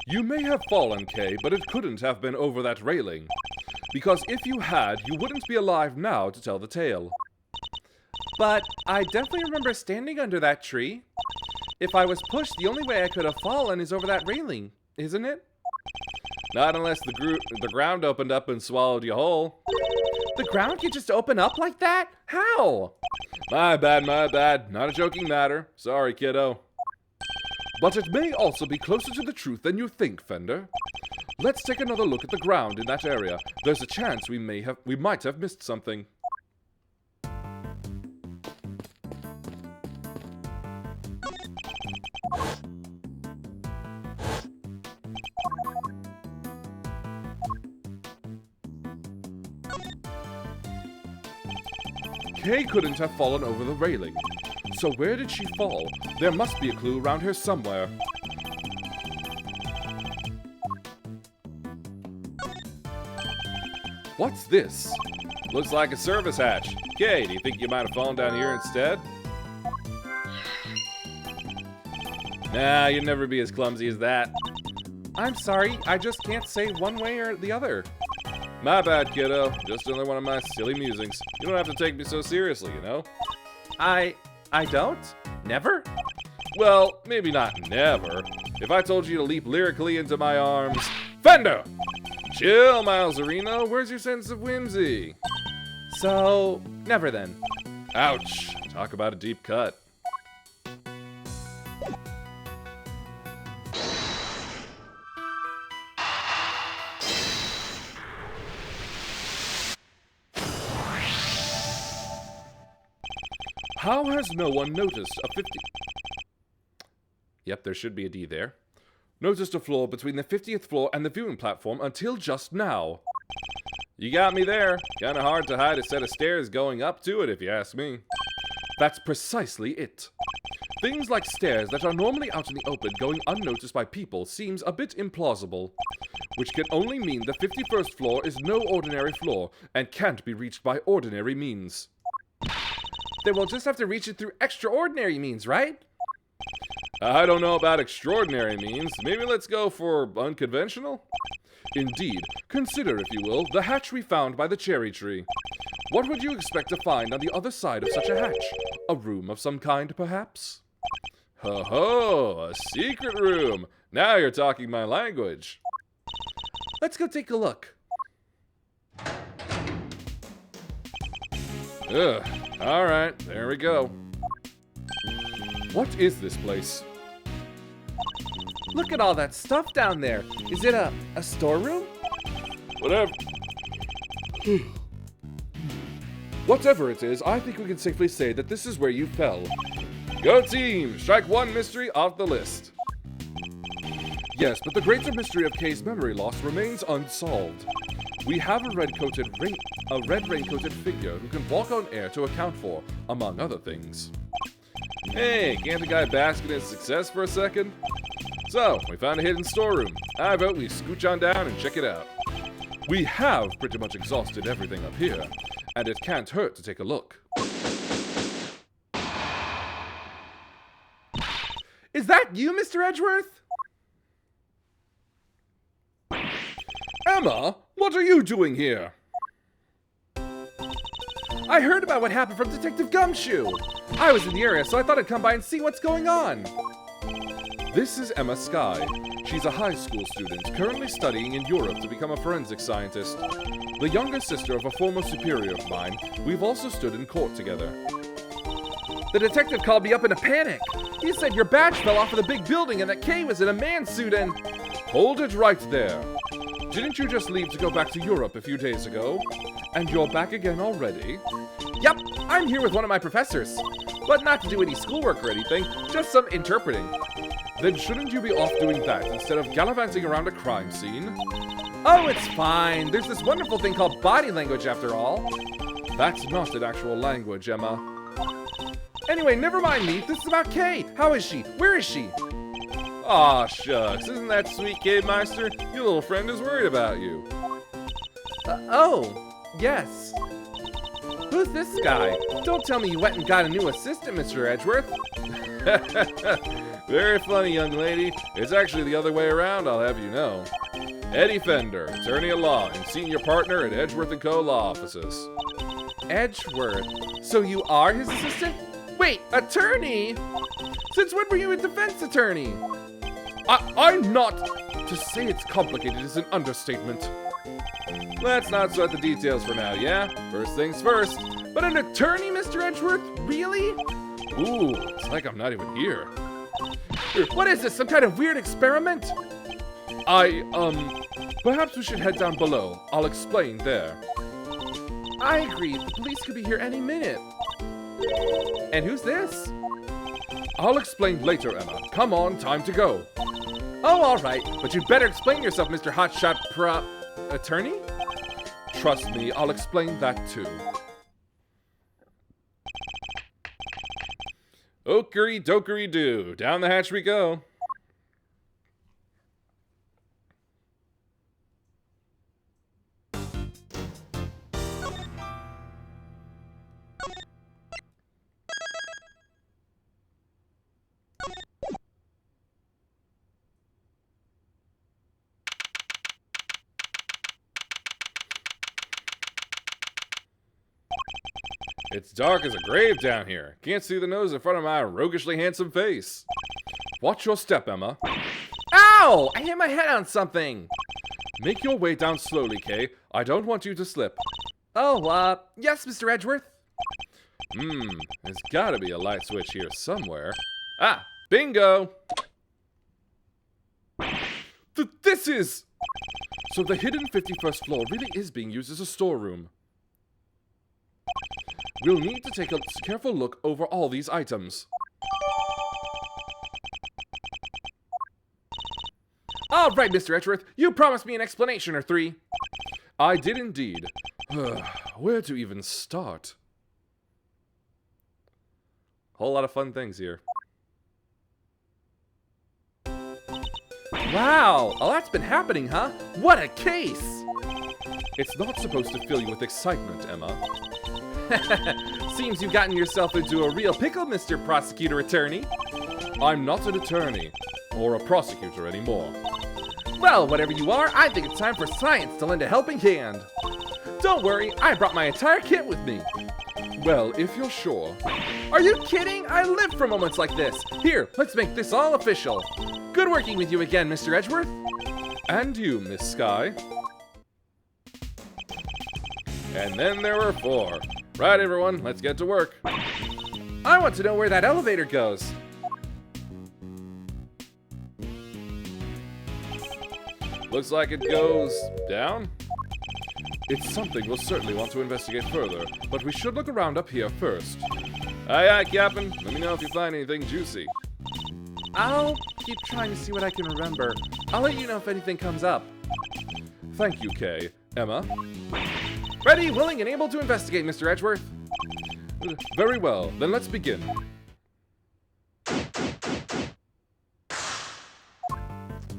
You may have fallen, Kay, but it couldn't have been over that railing. Because if you had, you wouldn't be alive now to tell the tale. But I definitely remember standing under that tree. If I was pushed, the only way I could have fallen is over that railing, isn't it? Not unless the ground opened up and swallowed you whole. The ground could just open up like that? How? My bad, my bad. Not a joking matter. Sorry, kiddo. But it may also be closer to the truth than you think, Fender. Let's take another look at the ground in that area. There's a chance we might have missed something. Kay couldn't have fallen over the railing. So where did she fall? There must be a clue around here somewhere. What's this? Looks like a service hatch. Kay, do you think you might have fallen down here instead? Nah, you'd never be as clumsy as that. I'm sorry, I just can't say one way or the other. My bad, kiddo. Just another one of my silly musings. You don't have to take me so seriously, you know? I don't? Never? Well, maybe not never. If I told you to leap lyrically into my arms... Fender! Chill, Milesarino. Where's your sense of whimsy? So, never then. Ouch. Talk about a deep cut. How has no one noticed a 50... Yep, there should be a D there. Noticed a floor between the 50th floor and the viewing platform until just now. You got me there. Kinda hard to hide a set of stairs going up to it, if you ask me. That's precisely it. Things like stairs that are normally out in the open going unnoticed by people seems a bit implausible. Which can only mean the 51st floor is no ordinary floor and can't be reached by ordinary means. Then we'll just have to reach it through extraordinary means, right? I don't know about extraordinary means. Maybe let's go for unconventional? Indeed. Consider, if you will, the hatch we found by the cherry tree. What would you expect to find on the other side of such a hatch? A room of some kind, perhaps? Ho-ho! A secret room! Now you're talking my language. Let's go take a look. Ugh. Alright, there we go. What is this place? Look at all that stuff down there. Is it a storeroom? Whatever. Whatever it is, I think we can safely say that this is where you fell. Go team! Strike one mystery off the list. Yes, but the greater mystery of Kay's memory loss remains unsolved. We have a red-raincoated figure who can walk on air to account for, among other things. Hey, can't the guy bask in his success for a second? So, we found a hidden storeroom. I vote we scooch on down and check it out. We have pretty much exhausted everything up here, and it can't hurt to take a look. Is that you, Mr. Edgeworth? Emma, what are you doing here? I heard about what happened from Detective Gumshoe. I was in the area, so I thought I'd come by and see what's going on. This is Emma Skye. She's a high school student, currently studying in Europe to become a forensic scientist. The younger sister of a former superior of mine, we've also stood in court together. The detective called me up in a panic. He said your badge fell off of the big building and that Kay was in a man suit and... Hold it right there. Didn't you just leave to go back to Europe a few days ago? And you're back again already? Yep, I'm here with one of my professors. But not to do any schoolwork or anything, just some interpreting. Then shouldn't you be off doing that instead of gallivanting around a crime scene? Oh, it's fine. There's this wonderful thing called body language after all. That's not an actual language, Emma. Anyway, never mind me. This is about Kay. How is she? Where is she? Aw, shucks. Isn't that sweet, Kid Meister? Your little friend is worried about you. Oh, yes. Who's this guy? Don't tell me you went and got a new assistant, Mr. Edgeworth. Very funny, young lady. It's actually the other way around, I'll have you know. Eddie Fender, attorney at law and senior partner at Edgeworth & Co. Law Offices. Edgeworth? So you are his assistant? Wait, attorney? Since when were you a defense attorney? I'm not... To say it's complicated is an understatement. Let's not sweat the details for now, yeah? First things first. But an attorney, Mr. Edgeworth? Really? Ooh, it's like I'm not even here. What is this, some kind of weird experiment? Perhaps we should head down below. I'll explain there. I agree, the police could be here any minute. And who's this? I'll explain later, Emma. Come on, time to go. Oh, all right, but you'd better explain yourself, Mr. Hotshot Attorney? Trust me, I'll explain that too. Okery dokery doo. Down the hatch we go. It's dark as a grave down here. Can't see the nose in front of my roguishly handsome face. Watch your step, Emma. Ow! I hit my head on something. Make your way down slowly, Kay. I don't want you to slip. Oh, yes, Mr. Edgeworth. There's gotta be a light switch here somewhere. Ah, bingo! This is... So the hidden 51st floor really is being used as a storeroom. We'll need to take a careful look over all these items. All right, Mr. Edgeworth, you promised me an explanation or three. I did indeed. Where to even start? Whole lot of fun things here. Wow, a lot's been happening, huh? What a case! It's not supposed to fill you with excitement, Emma. Seems you've gotten yourself into a real pickle, Mr. Prosecutor Attorney. I'm not an attorney, or a prosecutor anymore. Well, whatever you are, I think it's time for science to lend a helping hand. Don't worry, I brought my entire kit with me. Well, if you're sure. Are you kidding? I live for moments like this. Here, let's make this all official. Good working with you again, Mr. Edgeworth. And you, Miss Skye. And then there were 4. Right, everyone, let's get to work. I want to know where that elevator goes. Looks like it goes down. It's something we'll certainly want to investigate further, but we should look around up here first. Aye, aye, Captain. Let me know if you find anything juicy. I'll keep trying to see what I can remember. I'll let you know if anything comes up. Thank you, Kay. Emma? Ready, willing, and able to investigate, Mr. Edgeworth. Very well, then let's begin.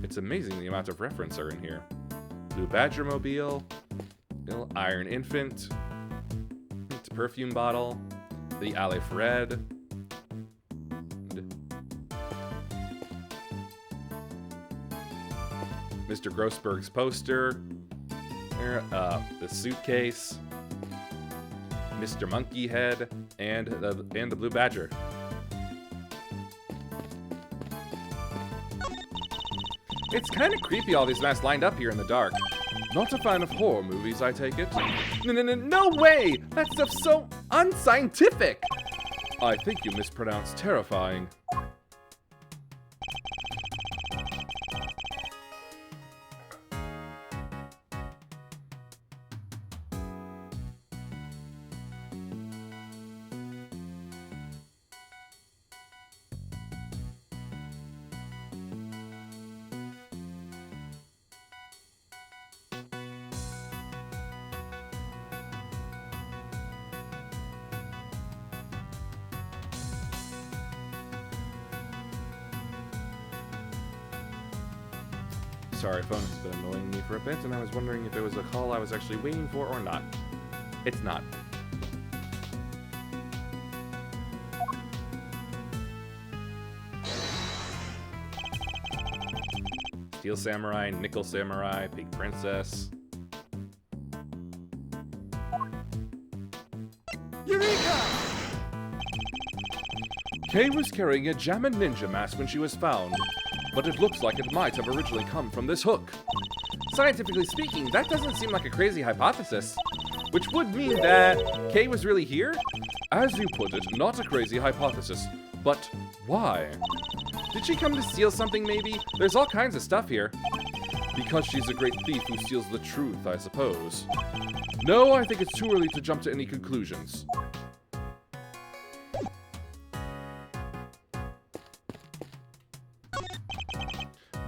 It's amazing the amount of reference are in here. Blue Badger Mobile, little Iron Infant, it's a perfume bottle, the Aleph Red, Mr. Grossberg's poster, the suitcase, Mr. Monkey Head, and the Blue Badger. It's kind of creepy all these masks lined up here in the dark. Not a fan of horror movies, I take it? No way! That stuff's so unscientific! I think you mispronounced terrifying. Sorry, phone has been annoying me for a bit, and I was wondering if it was a call I was actually waiting for or not. It's not. Steel Samurai, Nickel Samurai, Pink Princess. Eureka! Kay was carrying a Jammin' Ninja mask when she was found, but it looks like it might have originally come from this hook. Scientifically speaking, that doesn't seem like a crazy hypothesis. Which would mean that Kay was really here? As you put it, not a crazy hypothesis. But why? Did she come to steal something, maybe? There's all kinds of stuff here. Because she's a great thief who steals the truth, I suppose. No, I think it's too early to jump to any conclusions.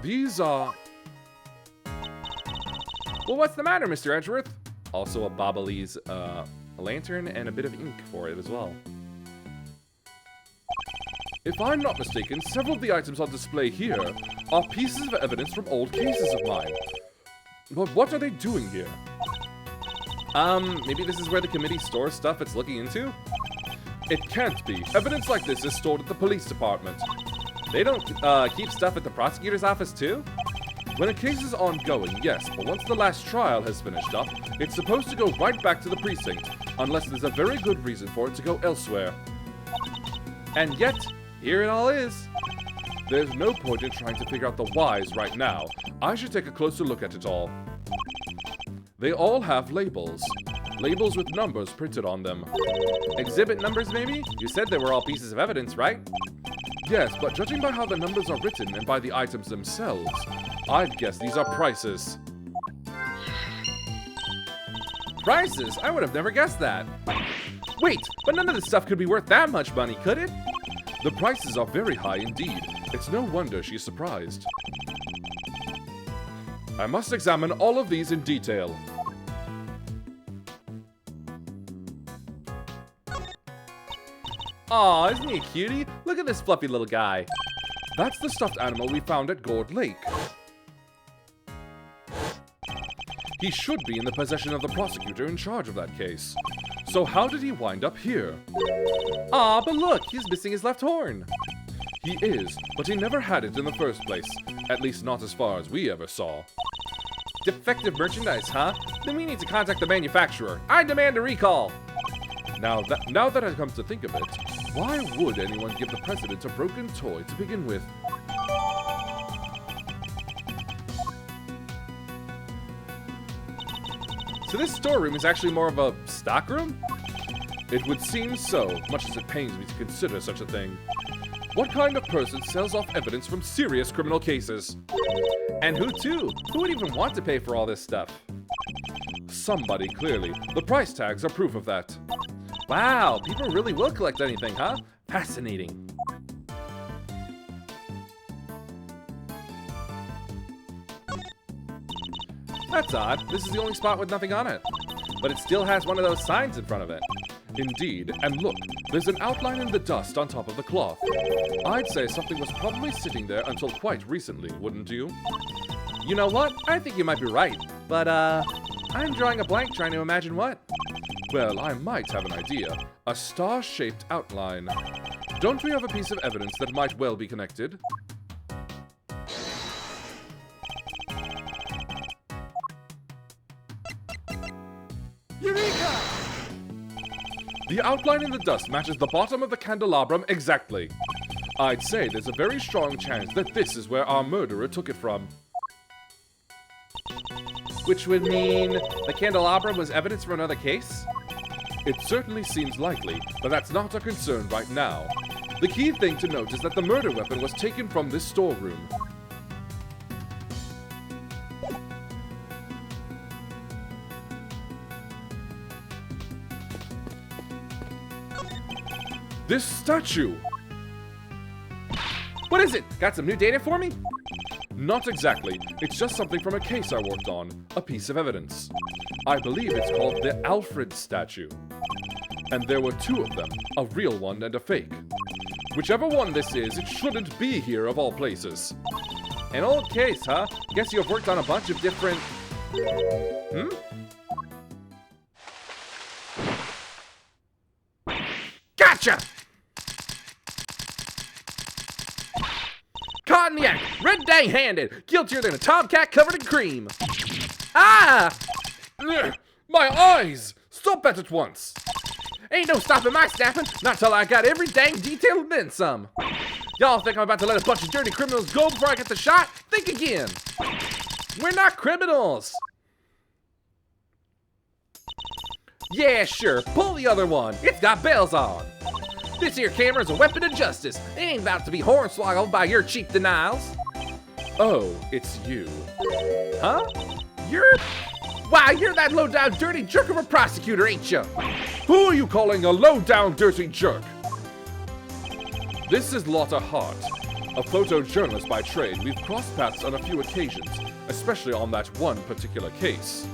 These are... Well, what's the matter, Mr. Edgeworth? Also a Bobbly's lantern and a bit of ink for it as well. If I'm not mistaken, several of the items on display here are pieces of evidence from old cases of mine. But what are they doing here? Maybe this is where the committee stores stuff it's looking into? It can't be. Evidence like this is stored at the police department. They don't keep stuff at the prosecutor's office too? When a case is ongoing, yes, but once the last trial has finished up, it's supposed to go right back to the precinct, unless there's a very good reason for it to go elsewhere. And yet, here it all is. There's no point in trying to figure out the whys right now. I should take a closer look at it all. They all have labels. Labels with numbers printed on them. Exhibit numbers, maybe? You said they were all pieces of evidence, right? Yes, but judging by how the numbers are written and by the items themselves, I'd guess these are prices. Prices? I would have never guessed that. Wait, but none of this stuff could be worth that much money, could it? The prices are very high indeed. It's no wonder she's surprised. I must examine all of these in detail. Aw, isn't he a cutie? Look at this fluffy little guy. That's the stuffed animal we found at Gourd Lake. He should be in the possession of the prosecutor in charge of that case. So how did he wind up here? Aw, but look, he's missing his left horn. He is, but he never had it in the first place. At least not as far as we ever saw. Defective merchandise, huh? Then we need to contact the manufacturer. I demand a recall. Now that I come to think of it, why would anyone give the president a broken toy to begin with? So this storeroom is actually more of a stockroom? It would seem so, much as it pains me to consider such a thing. What kind of person sells off evidence from serious criminal cases? And who to? Who would even want to pay for all this stuff? Somebody, clearly. The price tags are proof of that. Wow, people really will collect anything, huh? Fascinating. That's odd. This is the only spot with nothing on it. But it still has one of those signs in front of it. Indeed, and look, there's an outline in the dust on top of the cloth. I'd say something was probably sitting there until quite recently, wouldn't you? You know what? I think you might be right. But, I'm drawing a blank trying to imagine what. Well, I might have an idea. A star-shaped outline. Don't we have a piece of evidence that might well be connected? Eureka! The outline in the dust matches the bottom of the candelabrum exactly. I'd say there's a very strong chance that this is where our murderer took it from. Which would mean the candelabrum was evidence for another case? It certainly seems likely, but that's not a concern right now. The key thing to note is that the murder weapon was taken from this storeroom. This statue! What is it? Got some new data for me? Not exactly. It's just something from a case I worked on. A piece of evidence. I believe it's called the Alfred statue. And there were two of them, a real one and a fake. Whichever one this is, it shouldn't be here of all places. An old case, huh? Guess you've worked on a bunch of different... Gotcha! Cognac! Red dang-handed! Guiltier than a tomcat covered in cream! Ah! Ugh, my eyes! Stop that at once! Ain't no stopping my snapping, not till I got every dang detail and then some. Y'all think I'm about to let a bunch of dirty criminals go before I get the shot? Think again. We're not criminals. Yeah, sure, pull the other one. It's got bells on. This here camera's a weapon of justice. It ain't about to be hornswoggled by your cheap denials. Oh, it's you. Huh? Wow, you're that low-down dirty jerk of a prosecutor, ain't you? Who are you calling a low-down dirty jerk? This is Lotta Hart, a photojournalist by trade. We've crossed paths on a few occasions, especially on that one particular case.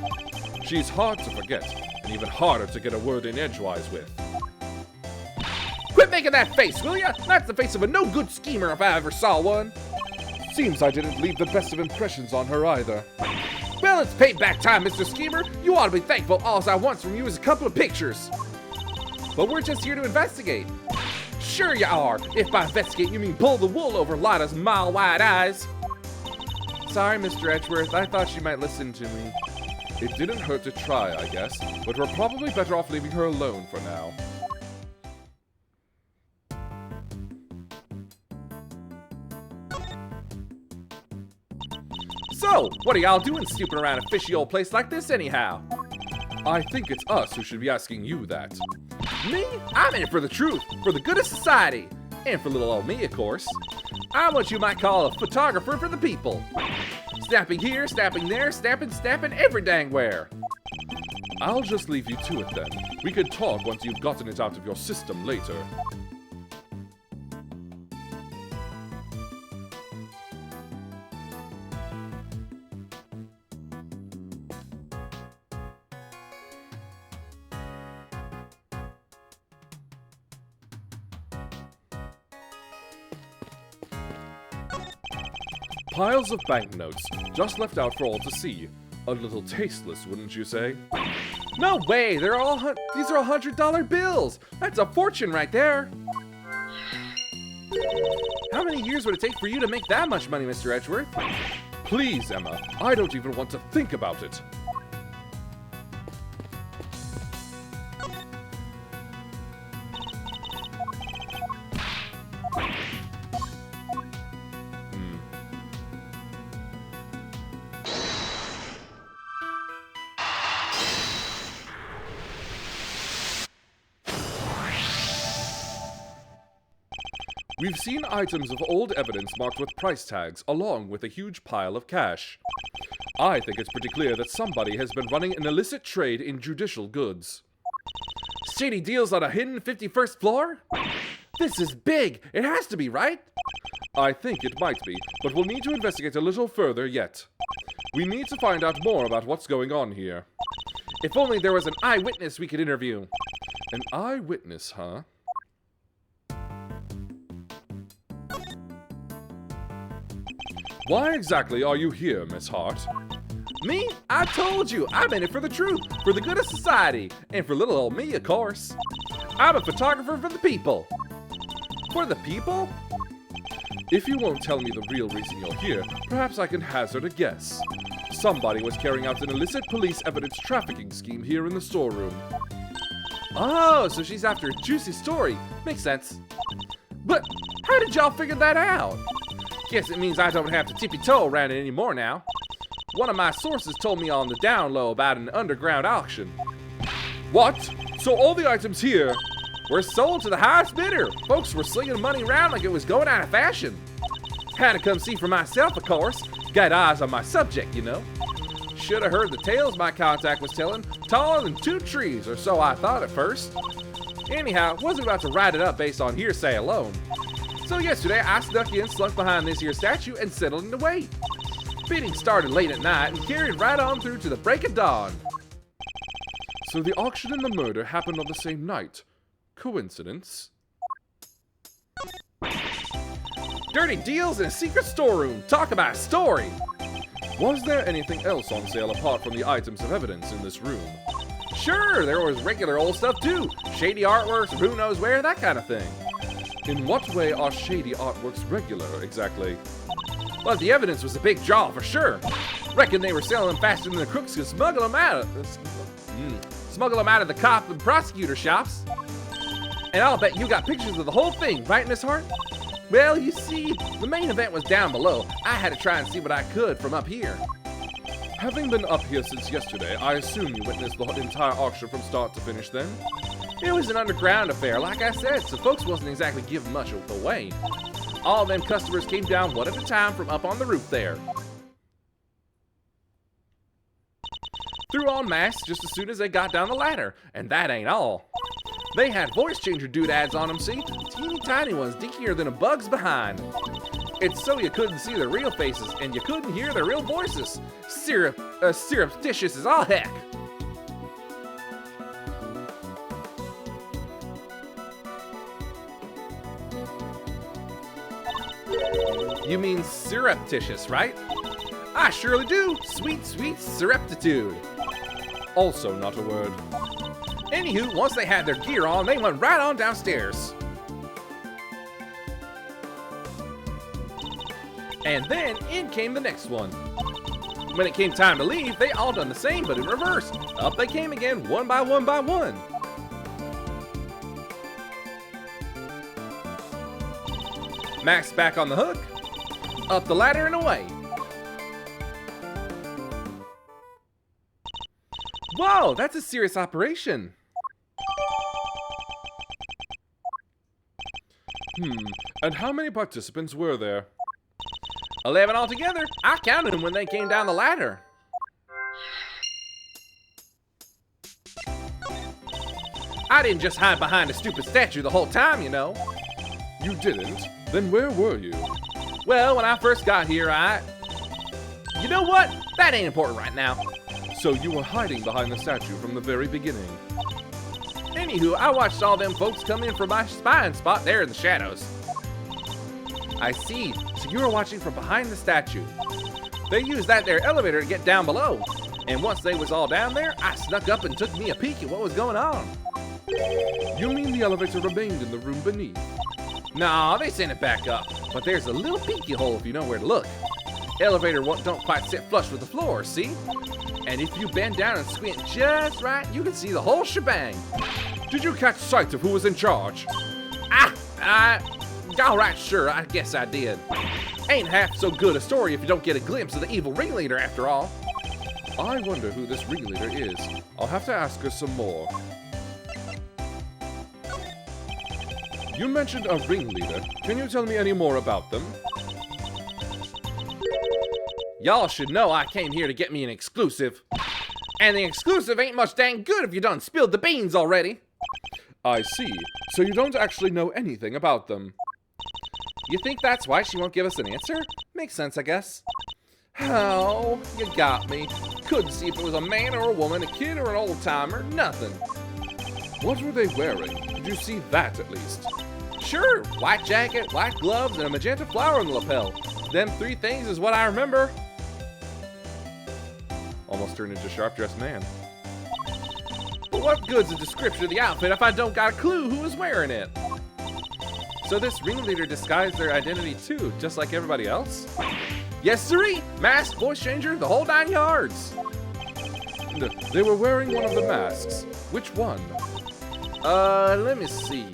She's hard to forget, and even harder to get a word in edgewise with. Quit making that face, will ya? That's the face of a no-good schemer if I ever saw one. Seems I didn't leave the best of impressions on her either. Well, it's payback time, Mr. Schemer. You ought to be thankful all I want from you is a couple of pictures. But we're just here to investigate. Sure you are, if by investigate you mean pull the wool over Lotta's mile-wide eyes. Sorry, Mr. Edgeworth, I thought she might listen to me. It didn't hurt to try, I guess, but we're probably better off leaving her alone for now. So, what are y'all doing snooping around a fishy old place like this anyhow? I think it's us who should be asking you that. Me? I'm in it for the truth, for the good of society. And for little old me, of course. I'm what you might call a photographer for the people. Snapping here, snapping there, snapping every dang where. I'll just leave you to it then. We can talk once you've gotten it out of your system later. Piles of banknotes, just left out for all to see. A little tasteless, wouldn't you say? No way! These are all $100 bills! That's a fortune right there! How many years would it take for you to make that much money, Mr. Edgeworth? Please, Emma, I don't even want to think about it. We've seen items of old evidence marked with price tags, along with a huge pile of cash. I think it's pretty clear that somebody has been running an illicit trade in judicial goods. Shady deals on a hidden 51st floor? This is big! It has to be, right? I think it might be, but we'll need to investigate a little further yet. We need to find out more about what's going on here. If only there was an eyewitness we could interview. An eyewitness, huh? Why exactly are you here, Miss Hart? Me? I told you, I'm in it for the truth, for the good of society, and for little old me, of course. I'm a photographer for the people. For the people? If you won't tell me the real reason you're here, perhaps I can hazard a guess. Somebody was carrying out an illicit police evidence trafficking scheme here in the storeroom. Oh, so she's after a juicy story. Makes sense. But how did y'all figure that out? Guess it means I don't have to tippy-toe around it anymore now. One of my sources told me on the down low about an underground auction. What? So all the items here were sold to the highest bidder. Folks were slinging money around like it was going out of fashion. Had to come see for myself, of course. Got eyes on my subject, you know. Should have heard the tales my contact was telling. Taller than 2 trees, or so I thought at first. Anyhow, wasn't about to write it up based on hearsay alone. So yesterday, I snuck in, slunk behind this here statue, and settled into wait. Bidding started late at night and carried right on through to the break of dawn. So the auction and the murder happened on the same night. Coincidence? Dirty deals in a secret storeroom. Talk about a story. Was there anything else on sale apart from the items of evidence in this room? Sure, there was regular old stuff too. Shady artworks, who knows where, that kind of thing. In what way are shady artworks regular, exactly? Well, the evidence was a big draw for sure. Reckon they were selling them faster than the crooks could smuggle them out of the cop and prosecutor shops. And I'll bet you got pictures of the whole thing, right, Miss Hart? Well, you see, the main event was down below. I had to try and see what I could from up here. Having been up here since yesterday, I assume you witnessed the entire auction from start to finish then? It was an underground affair, like I said, so folks wasn't exactly giving much away. All them customers came down one at a time from up on the roof there. Threw on masks just as soon as they got down the ladder, and that ain't all. They had voice changer doodads on them, see? Teeny tiny ones, dinkier than a bug's behind. It's so you couldn't see their real faces, and you couldn't hear their real voices. Surreptitious as all heck. You mean surreptitious, right? I surely do. Sweet, sweet surreptitude. Also not a word. Anywho, once they had their gear on, they went right on downstairs. And then in came the next one. When it came time to leave, they all done the same, but in reverse. Up they came again, one by one by one. Max back on the hook, up the ladder and away. Whoa, that's a serious operation. And how many participants were there? 11 altogether. I counted them when they came down the ladder. I didn't just hide behind a stupid statue the whole time, you know. You didn't? Then where were you? Well, when I first got here, You know what? That ain't important right now. So you were hiding behind the statue from the very beginning. Anywho, I watched all them folks come in from my spying spot there in the shadows. I see. So you were watching from behind the statue. They used that there elevator to get down below. And once they was all down there, I snuck up and took me a peek at what was going on. You mean the elevator remained in the room beneath? Nah, they sent it back up. But there's a little peeky hole if you know where to look. Elevator don't quite sit flush with the floor, see? And if you bend down and squint just right, you can see the whole shebang. Did you catch sight of who was in charge? All right, sure, I guess I did. Ain't half so good a story if you don't get a glimpse of the evil ringleader after all. I wonder who this ringleader is. I'll have to ask her some more. You mentioned a ringleader. Can you tell me any more about them? Y'all should know I came here to get me an exclusive. And the exclusive ain't much dang good if you done spilled the beans already. I see. So you don't actually know anything about them. You think that's why she won't give us an answer? Makes sense, I guess. Oh, you got me. Couldn't see if it was a man or a woman, a kid or an old-timer, nothing. What were they wearing? Did you see that at least? Sure, white jacket, white gloves, and a magenta flower on the lapel. Them three things is what I remember. Almost turned into a sharp-dressed man. But what good's a description of the outfit if I don't got a clue who was wearing it? So this ringleader disguised their identity too, just like everybody else? Yes, sirree! Mask, voice changer, the whole 9 yards! They were wearing one of the masks. Which one? Let me see.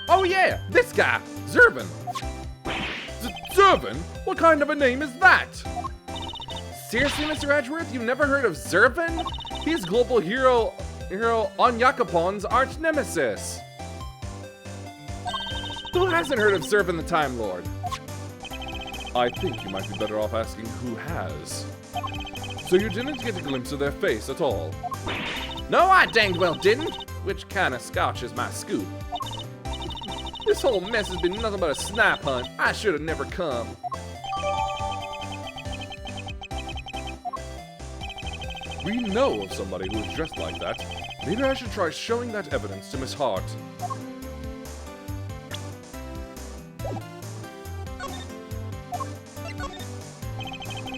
Oh yeah, this guy, Zervin. Zervin? What kind of a name is that? Seriously, Mr. Edgeworth, you've never heard of Zervin? He's global hero Onyakapon's arch nemesis. Who hasn't heard of Zervin the Time Lord? I think you might be better off asking who has. So you didn't get a glimpse of their face at all? No, I danged well didn't. Which kind of scotches my scoop. This whole mess has been nothing but a snipe hunt. I should have never come. We know of somebody who is dressed like that. Maybe I should try showing that evidence to Miss Hart.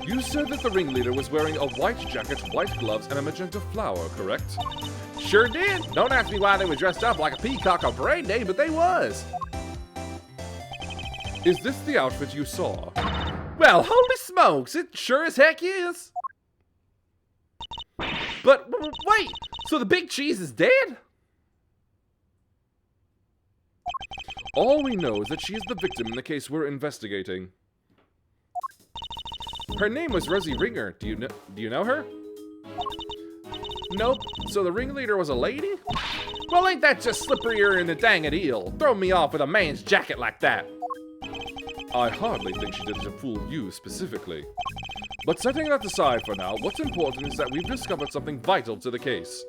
You said that the ringleader was wearing a white jacket, white gloves, and a magenta flower, correct? Sure did. Don't ask me why they were dressed up like a peacock on parade day, but they was. Is this the outfit you saw? Well, holy smokes, it sure as heck is. But wait, so the big cheese is dead? All we know is that she is the victim in the case we're investigating. Her name was Rosie Ringer. Do you know her? Nope. So the ringleader was a lady? Well, ain't that just slipperier than a danged eel? Throw me off with a man's jacket like that. I hardly think she did it to fool you specifically. But setting that aside for now, what's important is that we've discovered something vital to the case.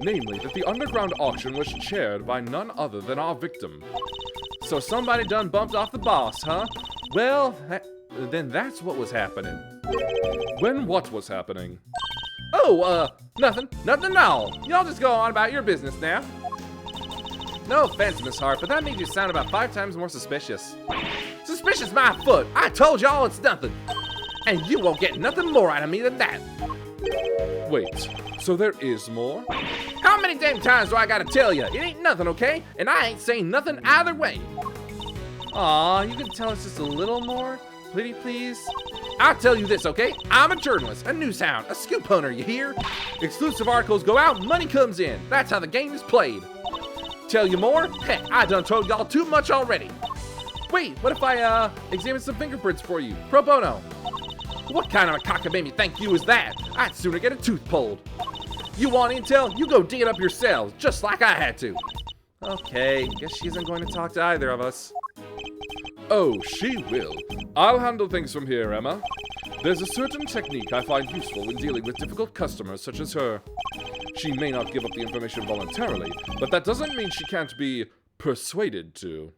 Namely, that the underground auction was chaired by none other than our victim. So somebody done bumped off the boss, huh? Well, then that's what was happening. When what was happening? Oh, nothing at all. Y'all just go on about your business now. No offense, Miss Hart, but that made you sound about 5 times more suspicious. Suspicious my foot! I told y'all it's nothing. And you won't get nothing more out of me than that. Wait, so there is more? How many damn times do I gotta tell you? It ain't nothing, okay? And I ain't saying nothing either way. Aw, you can tell us just a little more? Pretty please? I'll tell you this, okay? I'm a journalist, a news hound, a scoop hunter, you hear? Exclusive articles go out, money comes in. That's how the game is played. Tell you more? Heck, I done told y'all too much already. Wait, what if I, examine some fingerprints for you? Pro bono. What kind of a cockamamie thank you is that? I'd sooner get a tooth pulled. You want intel? You go dig it up yourselves, just like I had to. Okay, guess she isn't going to talk to either of us. Oh, she will. I'll handle things from here, Emma. There's a certain technique I find useful when dealing with difficult customers such as her. She may not give up the information voluntarily, but that doesn't mean she can't be persuaded to.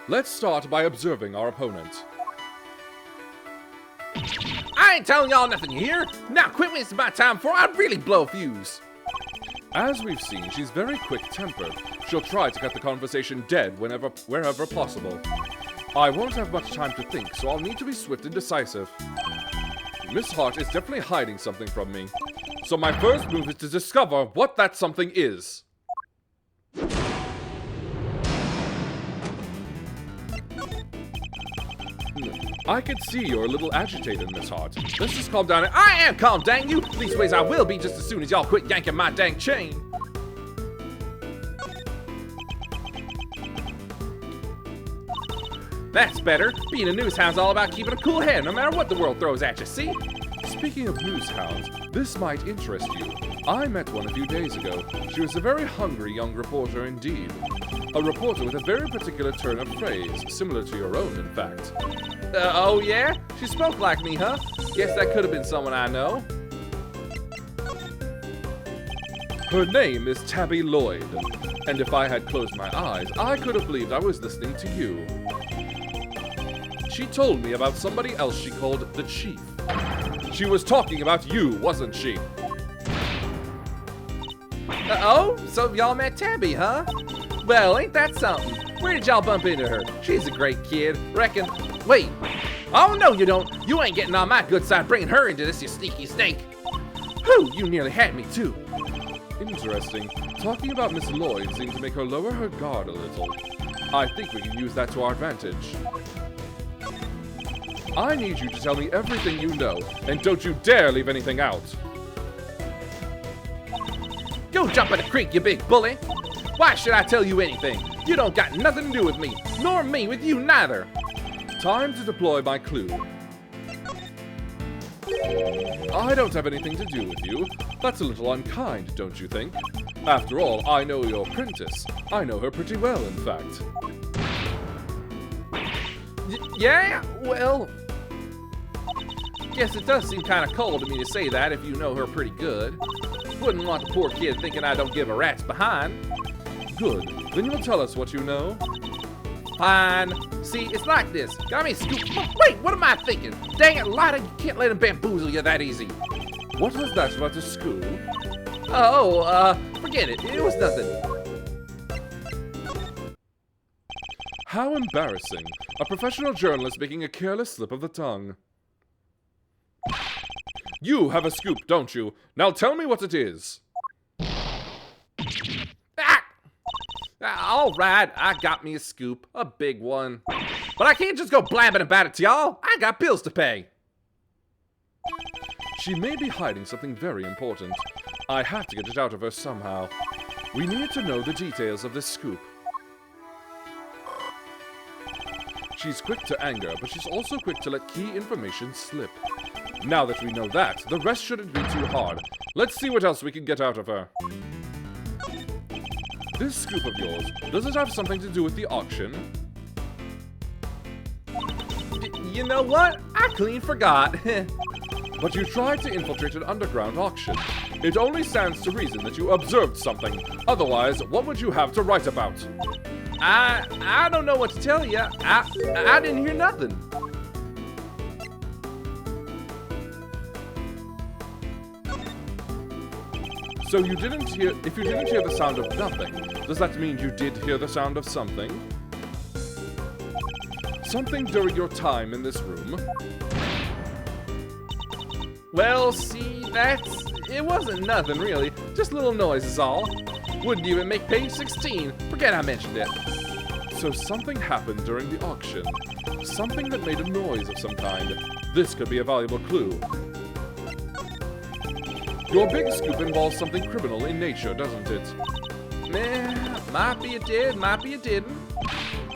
Let's start by observing our opponent. I ain't telling y'all nothing, you hear? Now quit wasting my time before I really blow a fuse. As we've seen, she's very quick-tempered. She'll try to cut the conversation dead wherever possible. I won't have much time to think, so I'll need to be swift and decisive. Miss Hart is definitely hiding something from me. So my first move is to discover what that something is. I can see you're a little agitated, Miss Hart. Let's just calm down. I am calm, dang you! Leastways I will be just as soon as y'all quit yanking my dang chain. That's better. Being a news hound's all about keeping a cool head no matter what the world throws at you, see? Speaking of news hounds, this might interest you. I met one a few days ago. She was a very hungry young reporter indeed. A reporter with a very particular turn of phrase, similar to your own, in fact. Oh yeah? She spoke like me, huh? Guess that could have been someone I know. Her name is Tabby Lloyd, and if I had closed my eyes, I could have believed I was listening to you. She told me about somebody else she called the Chief. She was talking about you, wasn't she? Oh, so y'all met Tabby, huh? Well, ain't that something? Where did y'all bump into her? She's a great kid, reckon. Wait. Oh, no, you don't. You ain't getting on my good side bringing her into this, you sneaky snake. Whew, you nearly had me, too. Interesting. Talking about Miss Lloyd seemed to make her lower her guard a little. I think we can use that to our advantage. I need you to tell me everything you know, and don't you dare leave anything out. Go jump in the creek, you big bully. Why should I tell you anything? You don't got nothing to do with me, nor me with you neither. Time to deploy my clue. I don't have anything to do with you. That's a little unkind, don't you think? After all, I know your apprentice. I know her pretty well, in fact. Yeah, well... Guess it does seem kind of cold of me to say that if you know her pretty good. Wouldn't want the poor kid thinking I don't give a rat's behind. Good. Then you'll tell us what you know. Fine. See, it's like this. Got me scoop. Wait, what am I thinking? Dang it, Lida, you can't let him bamboozle you that easy. What was that about the school? Oh, forget it. It was nothing. How embarrassing. A professional journalist making a careless slip of the tongue. You have a scoop, don't you? Now tell me what it is. All right, I got me a scoop. A big one. But I can't just go blabbing about it to y'all. I got bills to pay. She may be hiding something very important. I have to get it out of her somehow. We need to know the details of this scoop. She's quick to anger, but she's also quick to let key information slip. Now that we know that, the rest shouldn't be too hard. Let's see what else we can get out of her. This scoop of yours, does it have something to do with the auction? You know what? I clean forgot. But you tried to infiltrate an underground auction. It only stands to reason that you observed something. Otherwise, what would you have to write about? I don't know what to tell you. I didn't hear nothing. So you didn't hear, if you didn't hear the sound of nothing, does that mean you did hear the sound of something? Something during your time in this room? Well, see, it wasn't nothing really. Just little noises all. Wouldn't even make page 16. Forget I mentioned it. So something happened during the auction. Something that made a noise of some kind. This could be a valuable clue. Your big scoop involves something criminal in nature, doesn't it? Might be it did, might be it didn't.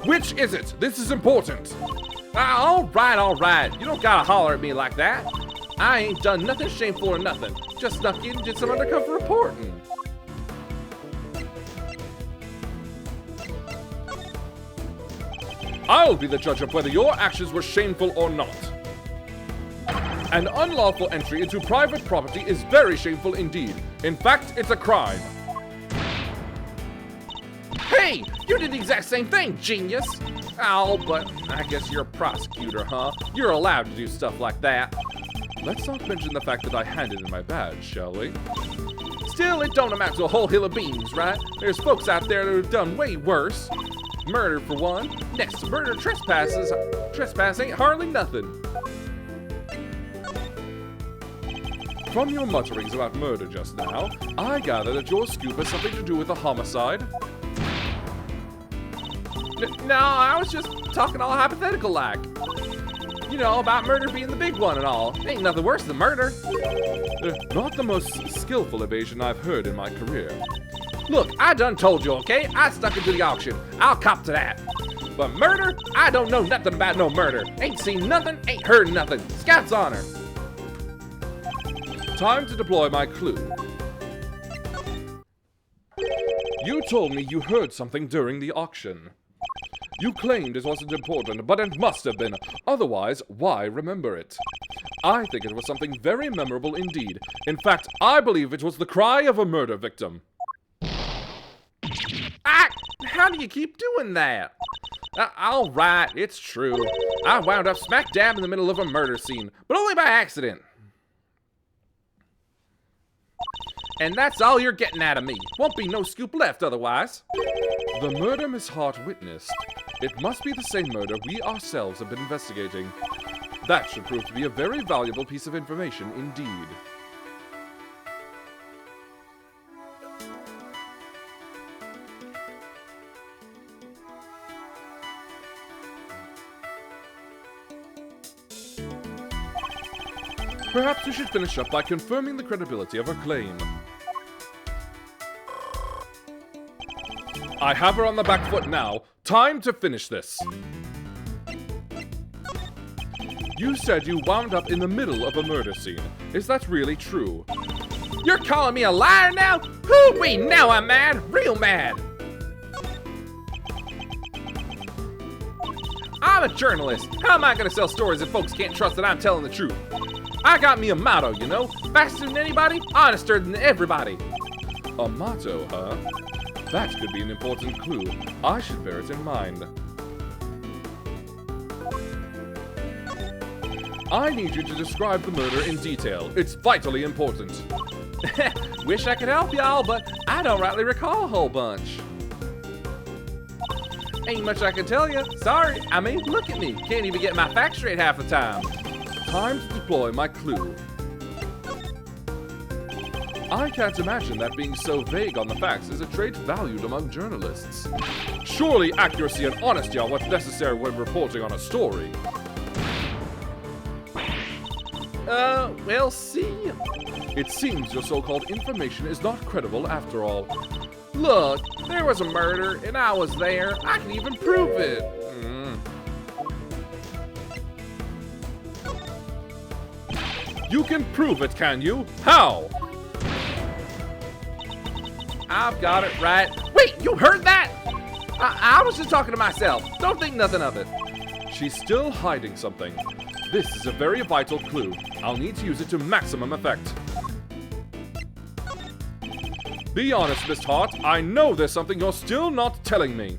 Which is it? This is important. All right. You don't gotta holler at me like that. I ain't done nothing shameful or nothing. Just snuck in and did some undercover reporting. I'll be the judge of whether your actions were shameful or not. An unlawful entry into private property is very shameful indeed. In fact, it's a crime. Hey, you did the exact same thing, genius. Oh, but I guess you're a prosecutor, huh? You're allowed to do stuff like that. Let's not mention the fact that I handed in my badge, shall we? Still, it don't amount to a whole hill of beans, right? There's folks out there that have done way worse. Murder, for one. Next to murder, trespass ain't hardly nothing. From your mutterings about murder just now, I gather that your scoop has something to do with a homicide. No, I was just talking all hypothetical like. You know, about murder being the big one and all. Ain't nothing worse than murder. Not the most skillful evasion I've heard in my career. Look, I done told you, okay? I stuck into the auction. I'll cop to that. But murder? I don't know nothing about no murder. Ain't seen nothing, ain't heard nothing. Scout's honor. Time to deploy my clue. You told me you heard something during the auction. You claimed it wasn't important, but it must have been. Otherwise, why remember it? I think it was something very memorable indeed. In fact, I believe it was the cry of a murder victim. how do you keep doing that? All right, it's true. I wound up smack dab in the middle of a murder scene, but only by accident. And that's all you're getting out of me. Won't be no scoop left otherwise. The murder Miss Hart witnessed. It must be the same murder we ourselves have been investigating. That should prove to be a very valuable piece of information indeed. Perhaps we should finish up by confirming the credibility of her claim. I have her on the back foot now. Time to finish this. You said you wound up in the middle of a murder scene. Is that really true? You're calling me a liar now? Hoo-wee, now I'm mad, real mad. I'm a journalist. How am I gonna sell stories if folks can't trust that I'm telling the truth? I got me a motto, you know? Faster than anybody, honester than everybody. A motto, huh? That could be an important clue. I should bear it in mind. I need you to describe the murder in detail. It's vitally important. Wish I could help y'all, but I don't rightly recall a whole bunch. Ain't much I can tell you. Sorry, I mean, look at me. Can't even get my facts straight half the time. Time to deploy my clue. I can't imagine that being so vague on the facts is a trait valued among journalists. Surely accuracy and honesty are what's necessary when reporting on a story. We'll see. It seems your so-called information is not credible after all. Look, there was a murder, and I was there. I can even prove it. You can prove it, can you? How? I've got it right. Wait, you heard that? I was just talking to myself. Don't think nothing of it. She's still hiding something. This is a very vital clue. I'll need to use it to maximum effect. Be honest, Miss Hart. I know there's something you're still not telling me.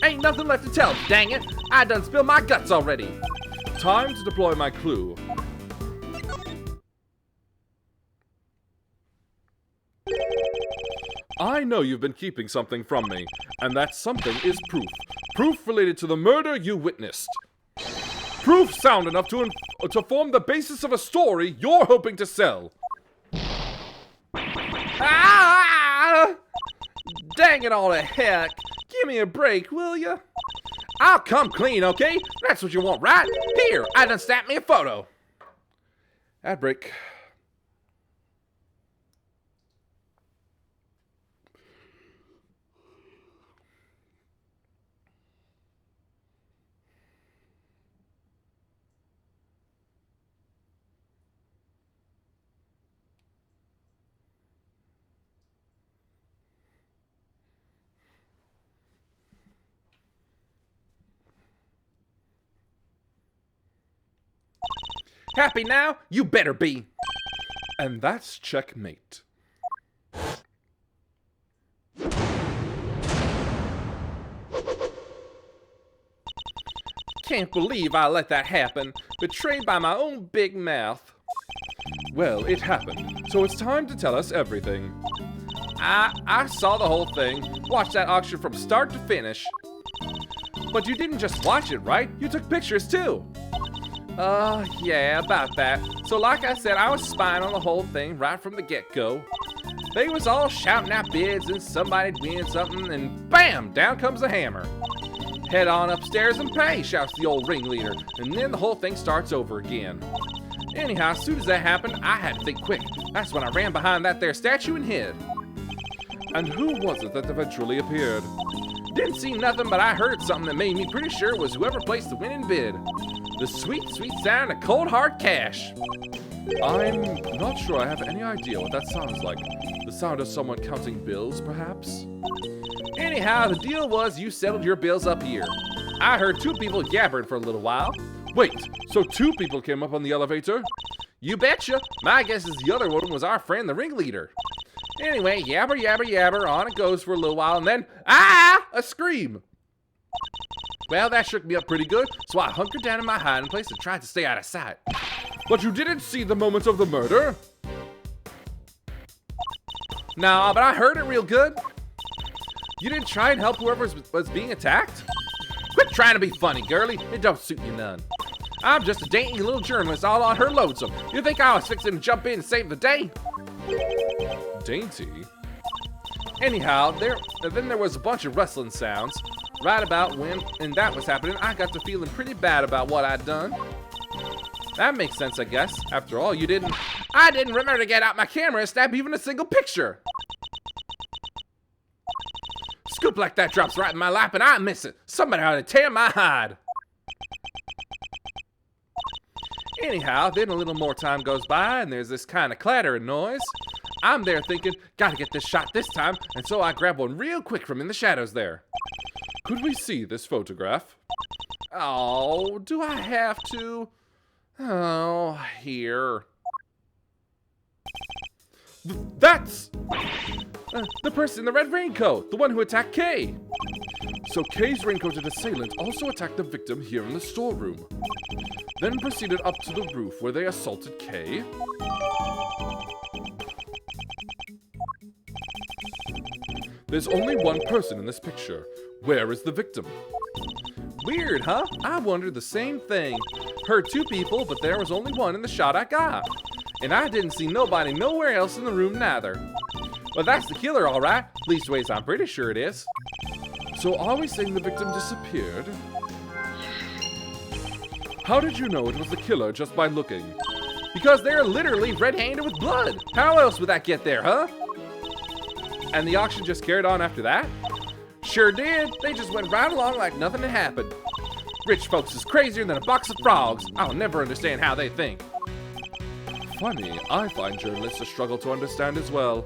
Ain't nothing left to tell, dang it. I done spilled my guts already. Time to deploy my clue. I know you've been keeping something from me, and that something is proof. Proof related to the murder you witnessed. Proof sound enough to form the basis of a story you're hoping to sell. Ah! Dang it all to heck. Give me a break, will ya? I'll come clean, okay? That's what you want, right? Here, I done snapped me a photo. Ad break. Happy now? You better be. And that's checkmate. Can't believe I let that happen. Betrayed by my own big mouth. Well, it happened, so it's time to tell us everything. I saw the whole thing. Watched that auction from start to finish. But you didn't just watch it, right? You took pictures too. Yeah, about that. So like I said, I was spying on the whole thing right from the get-go. They was all shouting out bids and somebody'd win something, and bam, down comes the hammer. Head on upstairs and pay, shouts the old ringleader, and then the whole thing starts over again. Anyhow, as soon as that happened, I had to think quick. That's when I ran behind that there statue and hid. And who was it that eventually appeared? Didn't see nothing, but I heard something that made me pretty sure it was whoever placed the winning bid. The sweet, sweet sound of cold hard cash. I'm not sure I have any idea what that sounds like. The sound of someone counting bills, perhaps? Anyhow, the deal was you settled your bills up here. I heard two people yabbering for a little while. Wait, so two people came up on the elevator? You betcha. My guess is the other one was our friend, the ringleader. Anyway, yabber, yabber, yabber, on it goes for a little while, and then, ah, a scream. Well, that shook me up pretty good, so I hunkered down in my hiding place and tried to stay out of sight. But you didn't see the moment of the murder? Nah, but I heard it real good. You didn't try and help whoever was being attacked? Quit trying to be funny, girlie. It don't suit you none. I'm just a dainty little journalist all on her lonesome. You think I was fixing to jump in and save the day? Dainty? Anyhow, then there was a bunch of rustling sounds. Right about when that was happening, I got to feeling pretty bad about what I'd done. That makes sense, I guess. After all, I didn't remember to get out my camera and snap even a single picture. Scoop like that drops right in my lap and I miss it. Somebody ought to tear my hide. Anyhow, then a little more time goes by and there's this kind of clattering noise. I'm there thinking, gotta get this shot this time, and so I grab one real quick from in the shadows there. Could we see this photograph? Oh, do I have to? Oh, here. That's the person in the red raincoat, the one who attacked Kay. So Kay's raincoated assailant also attacked the victim here in the storeroom. Then proceeded up to the roof where they assaulted Kay. There's only one person in this picture. Where is the victim? Weird, huh? I wondered the same thing. Heard two people, but there was only one in the shot I got. And I didn't see nobody nowhere else in the room neither. Well, that's the killer, all right. Leastways, I'm pretty sure it is. So are we saying the victim disappeared? How did you know it was the killer just by looking? Because they're literally red-handed with blood. How else would that get there, huh? And the auction just carried on after that? Sure did. They just went right along like nothing had happened. Rich folks is crazier than a box of frogs. I'll never understand how they think. Funny, I find journalists a struggle to understand as well.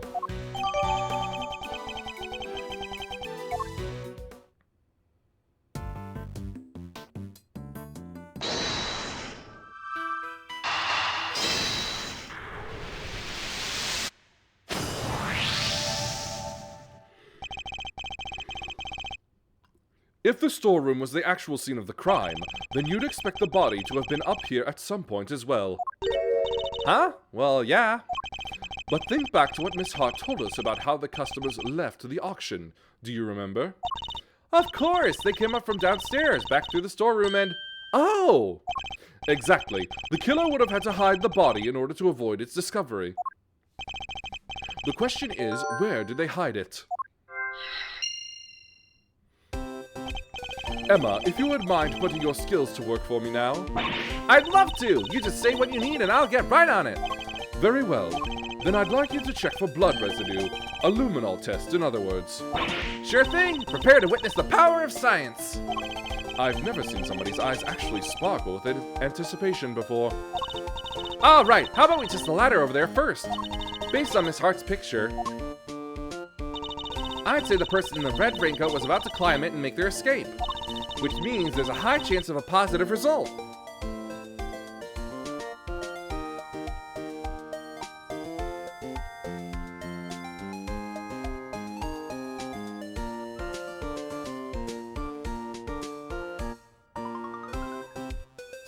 If the storeroom was the actual scene of the crime, then you'd expect the body to have been up here at some point as well. Huh? Well, yeah. But think back to what Miss Hart told us about how the customers left the auction. Do you remember? Of course! They came up from downstairs, back through the storeroom and... Oh! Exactly. The killer would have had to hide the body in order to avoid its discovery. The question is, where did they hide it? Emma, if you would mind putting your skills to work for me now. I'd love to! You just say what you need and I'll get right on it. Very well. Then I'd like you to check for blood residue. A luminol test, in other words. Sure thing. Prepare to witness the power of science. I've never seen somebody's eyes actually sparkle with anticipation before. All right, how about we test the ladder over there first? Based on Miss Hart's picture, I'd say the person in the red raincoat was about to climb it and make their escape. Which means there's a high chance of a positive result.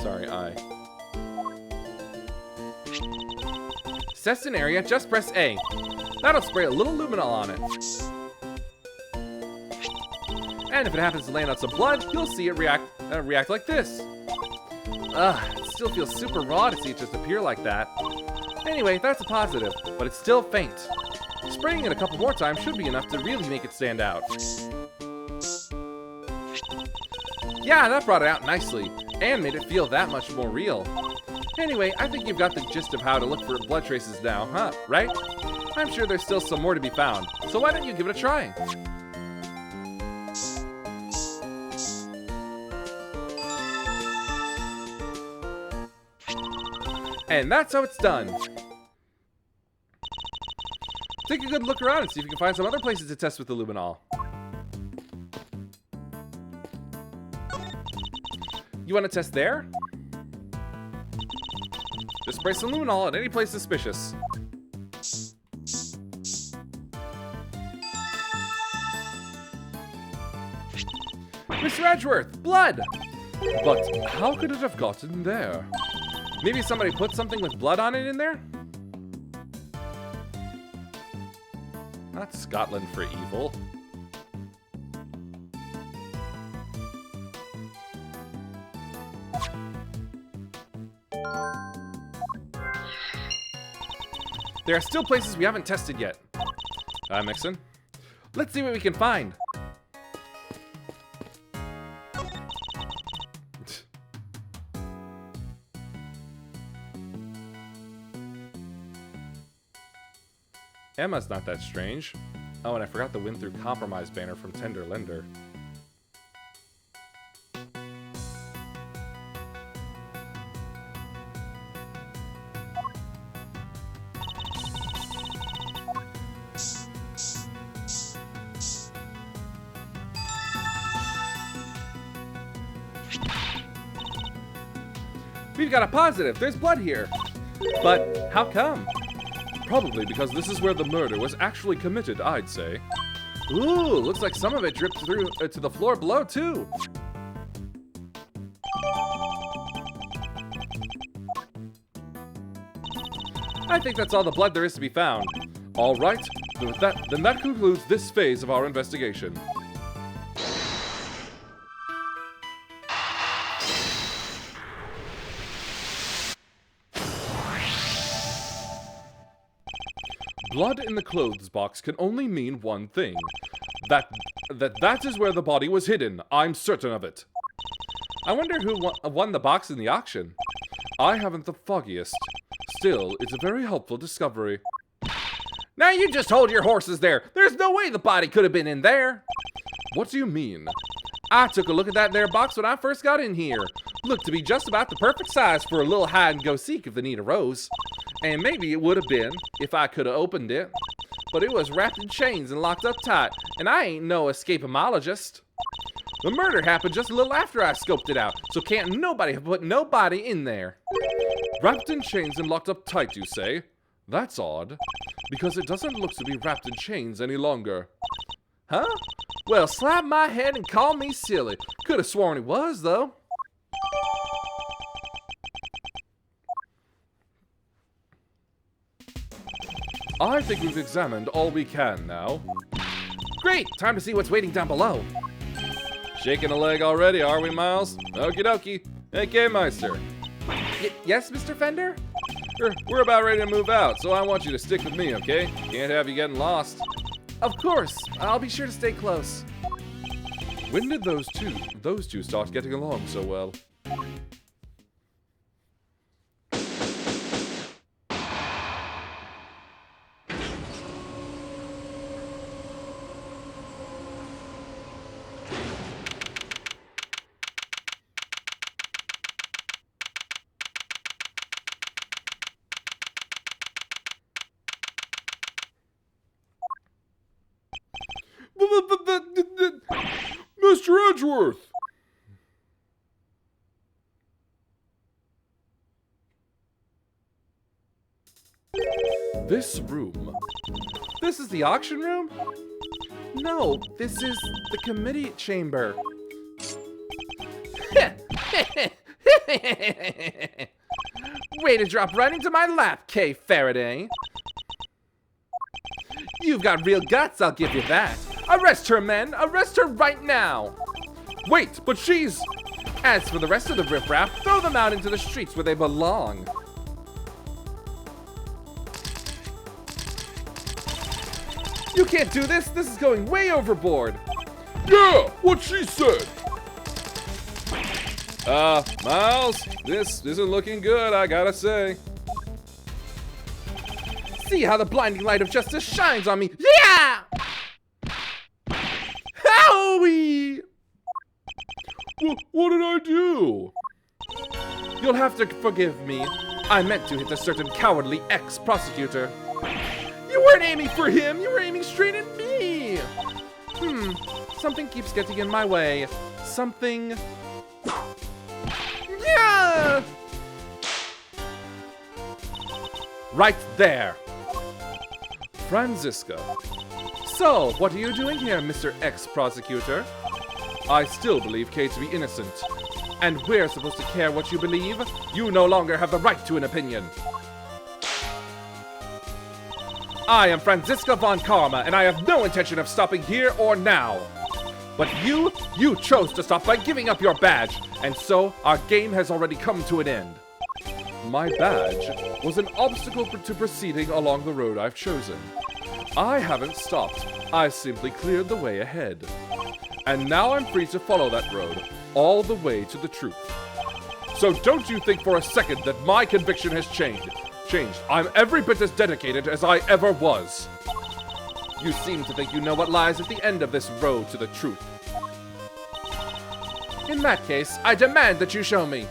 Sorry, Test an area, just press A. That'll spray a little luminol on it. And if it happens to land on some blood, you'll see it react like this. It still feels super raw to see it just appear like that. Anyway, that's a positive, but it's still faint. Spraying it a couple more times should be enough to really make it stand out. Yeah, that brought it out nicely, and made it feel that much more real. Anyway, I think you've got the gist of how to look for blood traces now, huh? Right? I'm sure there's still some more to be found, so why don't you give it a try? And that's how it's done. Take a good look around and see if you can find some other places to test with the luminol. You want to test there? Just spray some luminol at any place suspicious. Mr. Edgeworth, blood! But how could it have gotten there? Maybe somebody put something with blood on it in there? Not Scotland for evil. There are still places we haven't tested yet. Mixon? Let's see what we can find. Emma's not that strange. Oh, and I forgot the win through compromise banner from Tender Lender. We've got a positive. There's blood here. But how come? Probably because this is where the murder was actually committed, I'd say. Ooh, looks like some of it dripped through to the floor below, too. I think that's all the blood there is to be found. All right, then that concludes this phase of our investigation. Blood in the clothes box can only mean one thing. That is where the body was hidden. I'm certain of it. I wonder who won the box in the auction. I haven't the foggiest. Still, it's a very helpful discovery. Now you just hold your horses there. There's no way the body could have been in there. What do you mean? I took a look at that there box when I first got in here. Looked to be just about the perfect size for a little hide-and-go-seek if the need arose. And maybe it would have been, if I could have opened it. But it was wrapped in chains and locked up tight, and I ain't no escapologist. The murder happened just a little after I scoped it out, so can't nobody have put nobody in there. Wrapped in chains and locked up tight, you say? That's odd, because it doesn't look to be wrapped in chains any longer. Huh? Well, slap my head and call me silly. Could have sworn it was, though. I think we've examined all we can now. Great! Time to see what's waiting down below. Shaking a leg already, are we, Miles? Okie dokie. Hey, K-Meister. Yes, Mr. Fender? We're about ready to move out, so I want you to stick with me, okay? Can't have you getting lost. Of course. I'll be sure to stay close. When did those two start getting along so well? Mr. Edgeworth! This room. This is the auction room? No, this is the committee chamber. Way to drop right into my lap, Kay Faraday. You've got real guts, I'll give you that. Arrest her, men! Arrest her right now! Wait, but she's... As for the rest of the riffraff, throw them out into the streets where they belong. You can't do this! This is going way overboard! Yeah, what she said! Miles, this isn't looking good, I gotta say. See how the blinding light of justice shines on me! Yeah! Howie! What did I do? You'll have to forgive me. I meant to hit a certain cowardly ex-prosecutor. You weren't aiming for him, you were aiming straight at me! Something keeps getting in my way. Something... Yeah! Right there. Franziska. So, what are you doing here, Mr. Ex-Prosecutor? I still believe Kay to be innocent. And we're supposed to care what you believe? You no longer have the right to an opinion. I am Franziska von Karma, and I have no intention of stopping here or now. But you chose to stop by giving up your badge, and so our game has already come to an end. My badge was an obstacle to proceeding along the road I've chosen. I haven't stopped, I simply cleared the way ahead. And now I'm free to follow that road, all the way to the truth. So don't you think for a second that my conviction has changed. I'm every bit as dedicated as I ever was. You seem to think you know what lies at the end of this road to the truth. In that case, I demand that you show me.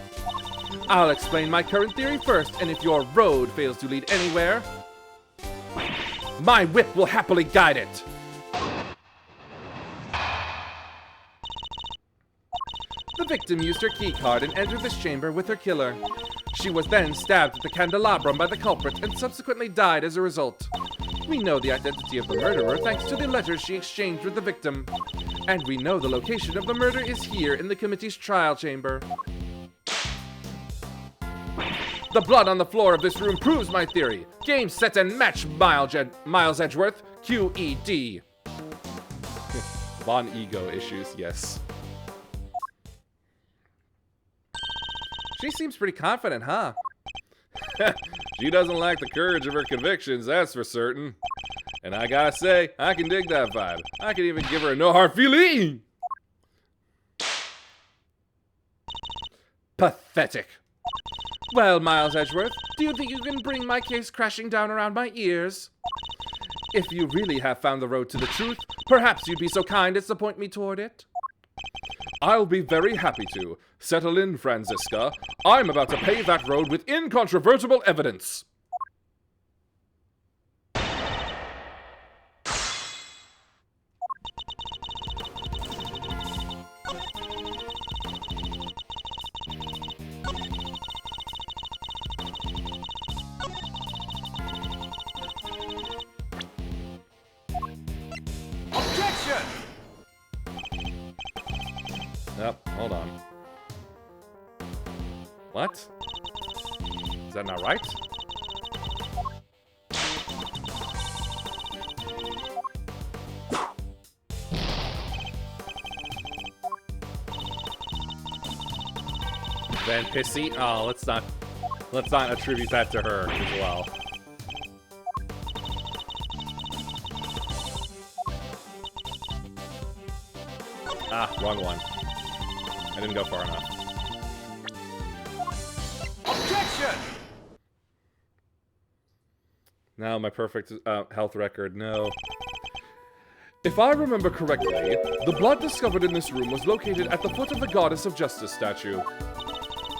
I'll explain my current theory first, and if your road fails to lead anywhere, my whip will happily guide it. The victim used her keycard and entered this chamber with her killer. She was then stabbed with the candelabrum by the culprit and subsequently died as a result. We know the identity of the murderer thanks to the letters she exchanged with the victim. And we know the location of the murder is here in the committee's trial chamber. The blood on the floor of this room proves my theory. Game, set, and match, Miles Edgeworth, QED. Von ego issues, yes. She seems pretty confident, huh? She doesn't lack the courage of her convictions, that's for certain. And I gotta say, I can dig that vibe. I can even give her a no hard feeling. Pathetic. Well, Miles Edgeworth, do you think you can bring my case crashing down around my ears? If you really have found the road to the truth, perhaps you'd be so kind as to point me toward it? I'll be very happy to. Settle in, Franziska. I'm about to pave that road with incontrovertible evidence. Objection! Yep, hold on. What? Is that not right? Van Pissy? Oh, let's not attribute that to her as well. Ah, wrong one. I didn't go far enough. Objection! Now my perfect health record, no. If I remember correctly, the blood discovered in this room was located at the foot of the Goddess of Justice statue.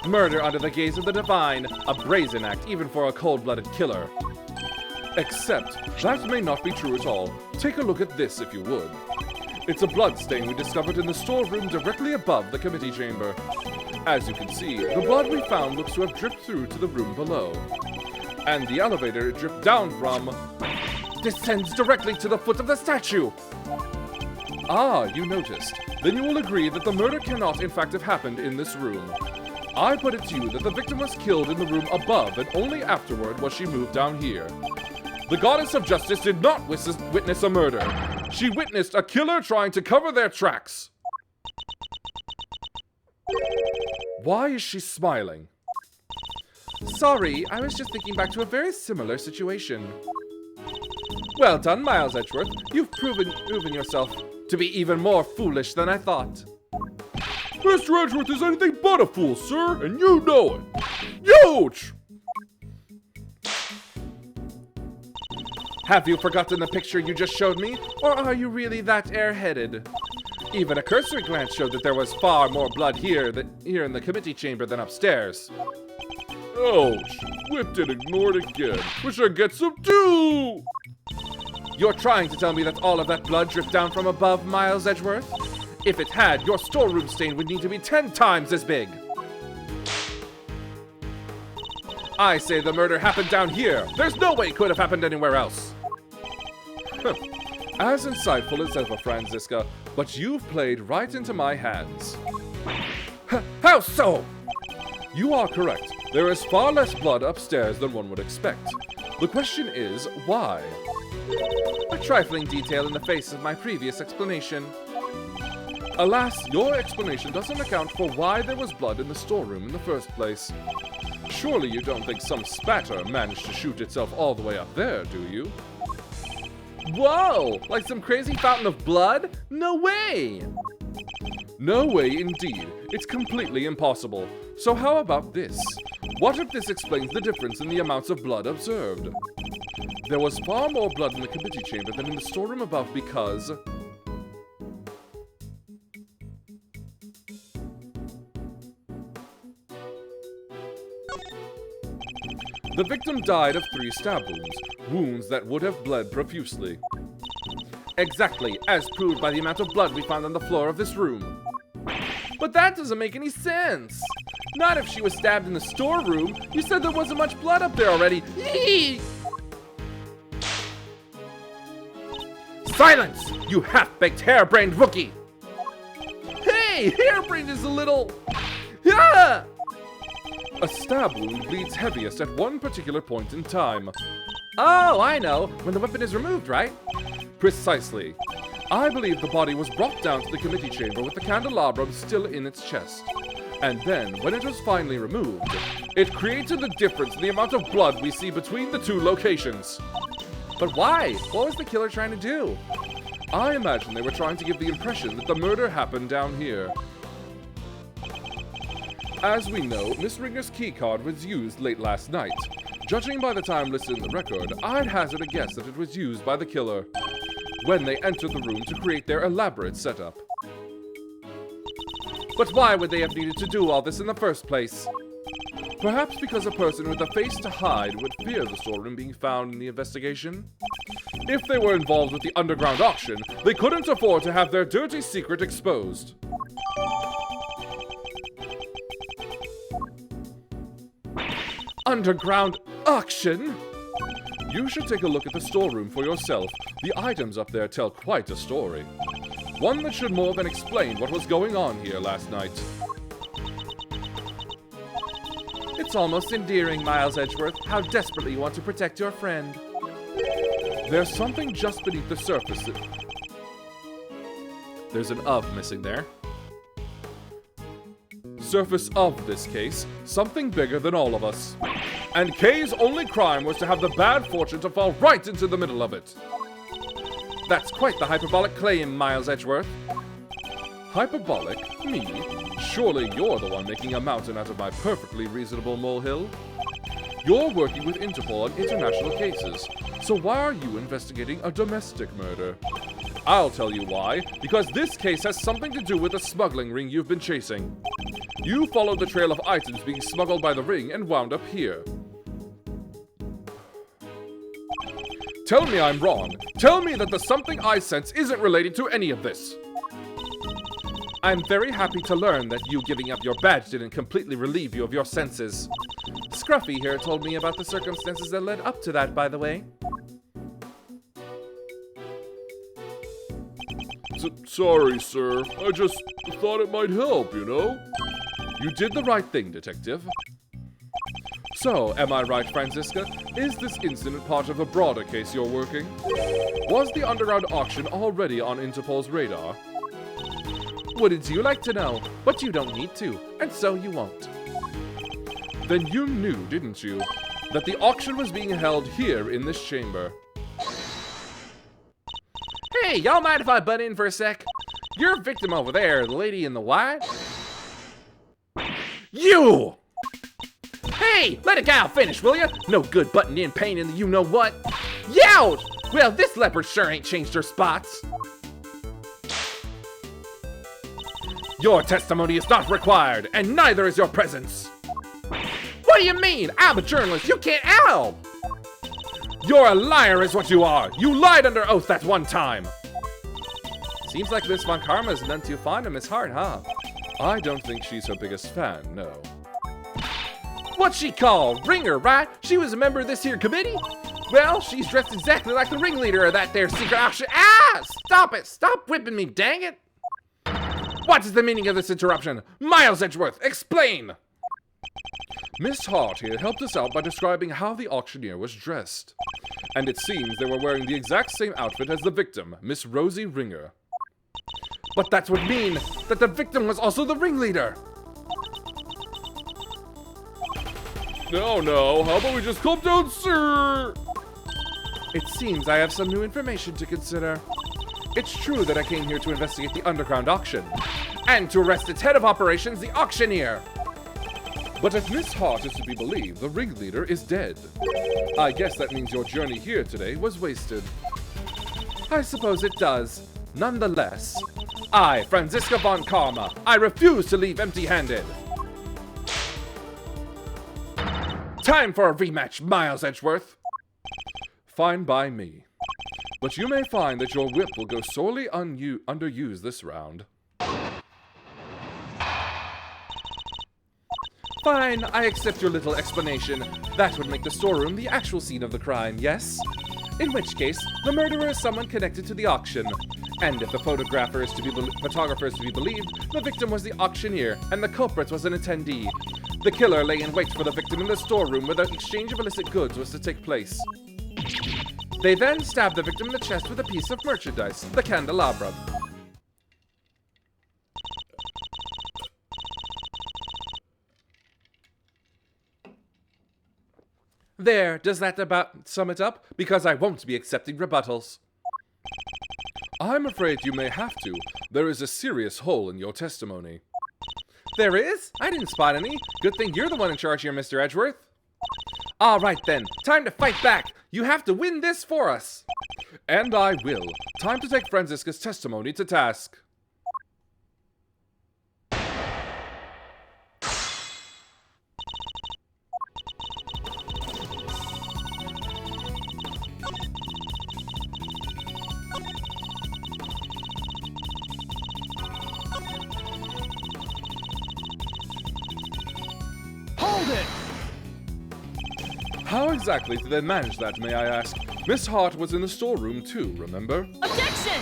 Murder under the gaze of the divine, a brazen act even for a cold-blooded killer. Except, that may not be true at all. Take a look at this if you would. It's a blood stain we discovered in the storeroom directly above the committee chamber. As you can see, the blood we found looks to have dripped through to the room below. And the elevator it dripped down from descends directly to the foot of the statue! Ah, you noticed. Then you will agree that the murder cannot in fact have happened in this room. I put it to you that the victim was killed in the room above and only afterward was she moved down here. The Goddess of Justice did not witness a murder. She witnessed a killer trying to cover their tracks. Why is she smiling? Sorry, I was just thinking back to a very similar situation. Well done, Miles Edgeworth. You've proven yourself to be even more foolish than I thought. Mr. Edgeworth is anything but a fool, sir, and you know it. Huge! Have you forgotten the picture you just showed me, or are you really that airheaded? Even a cursory glance showed that there was far more blood here in the committee chamber than upstairs. Ouch! Whipped and ignored again. Wish I'd get some too! You're trying to tell me that all of that blood dripped down from above, Miles Edgeworth? If it had, your storeroom stain would need to be 10 times as big. I say the murder happened down here. There's no way it could have happened anywhere else. As insightful as ever, Franziska, But you've played right into my hands. How so? You are correct. There is far less blood upstairs than one would expect. The question is, why? A trifling detail in the face of my previous explanation. Alas, your explanation doesn't account for why there was blood in the storeroom in the first place. Surely you don't think some spatter managed to shoot itself all the way up there, do you? Whoa! Like some crazy fountain of blood? No way! No way indeed. It's completely impossible. So how about this? What if this explains the difference in the amounts of blood observed? There was far more blood in the committee chamber than in the storeroom above because... the victim died of 3 stab wounds, wounds that would have bled profusely. Exactly, as proved by the amount of blood we found on the floor of this room. But that doesn't make any sense. Not if she was stabbed in the storeroom. You said there wasn't much blood up there already. Yee! Silence, you half-baked harebrained rookie! Hey, harebrained is a little... Ah! A stab wound bleeds heaviest at one particular point in time. Oh, I know. When the weapon is removed, right? Precisely. I believe the body was brought down to the committee chamber with the candelabrum still in its chest. And then, when it was finally removed, it created the difference in the amount of blood we see between the 2 locations. But why? What was the killer trying to do? I imagine they were trying to give the impression that the murder happened down here. As we know, Miss Ringer's keycard was used late last night. Judging by the time listed in the record, I'd hazard a guess that it was used by the killer when they entered the room to create their elaborate setup. But why would they have needed to do all this in the first place? Perhaps because a person with a face to hide would fear the storeroom being found in the investigation? If they were involved with the underground auction, they couldn't afford to have their dirty secret exposed. Underground auction? You should take a look at the storeroom for yourself. The items up there tell quite a story. One that should more than explain what was going on here last night. It's almost endearing, Miles Edgeworth, how desperately you want to protect your friend. There's something just beneath the surface. There's an of missing there. Surface of this case, something bigger than all of us. And Kay's only crime was to have the bad fortune to fall right into the middle of it. That's quite the hyperbolic claim, Miles Edgeworth. Hyperbolic? Me? Surely you're the one making a mountain out of my perfectly reasonable molehill. You're working with Interpol on international cases, so why are you investigating a domestic murder? I'll tell you why, because this case has something to do with the smuggling ring you've been chasing. You followed the trail of items being smuggled by the ring and wound up here. Tell me I'm wrong. Tell me that the something I sense isn't related to any of this. I'm very happy to learn that you giving up your badge didn't completely relieve you of your senses. Scruffy here told me about the circumstances that led up to that, by the way. Sorry, sir. I just thought it might help, you know? You did the right thing, Detective. So, am I right, Franziska? Is this incident part of a broader case you're working? Was the underground auction already on Interpol's radar? Wouldn't you like to know? But you don't need to, and so you won't. Then you knew, didn't you, that the auction was being held here in this chamber? Hey, y'all mind if I butt in for a sec? Your victim over there, the lady in the white? You! Hey, let a gal finish, will ya? No good butting in pain in the you-know-what. Yout! Well, this leopard sure ain't changed her spots. Your testimony is not required, and neither is your presence. What do you mean? I'm a journalist. You can't help. You're a liar is what you are. You lied under oath that one time. Seems like Miss Von Karma's none too fond of Miss Hart, huh? I don't think she's her biggest fan, no. What's she called? Ringer, right? She was a member of this here committee? Well, she's dressed exactly like the ringleader of that there secret auction. Ah! Stop it! Stop whipping me, dang it! What is the meaning of this interruption? Miles Edgeworth, explain! Miss Hart here helped us out by describing how the auctioneer was dressed. And it seems they were wearing the exact same outfit as the victim, Miss Rosie Ringer. But that would mean that the victim was also the ringleader. No, how about we just calm down, sir? It seems I have some new information to consider. It's true that I came here to investigate the underground auction, and to arrest its head of operations, the auctioneer. But if Miss Hart is to be believed, the ringleader is dead. I guess that means your journey here today was wasted. I suppose it does. Nonetheless, I, Franziska von Karma, I refuse to leave empty-handed. Time for a rematch, Miles Edgeworth. Fine by me. But you may find that your whip will go sorely underused this round. Fine, I accept your little explanation. That would make the storeroom the actual scene of the crime, yes? In which case, the murderer is someone connected to the auction. And if the photographer is to be believed, the victim was the auctioneer, and the culprit was an attendee. The killer lay in wait for the victim in the storeroom where the exchange of illicit goods was to take place. They then stabbed the victim in the chest with a piece of merchandise, the candelabra. There, does that about sum it up? Because I won't be accepting rebuttals. I'm afraid you may have to. There is a serious hole in your testimony. There is? I didn't spot any. Good thing you're the one in charge here, Mr. Edgeworth. All right then, time to fight back. You have to win this for us. And I will. Time to take Franziska's testimony to task. Hold it! How exactly did they manage that, may I ask? Miss Hart was in the storeroom too, remember? Objection!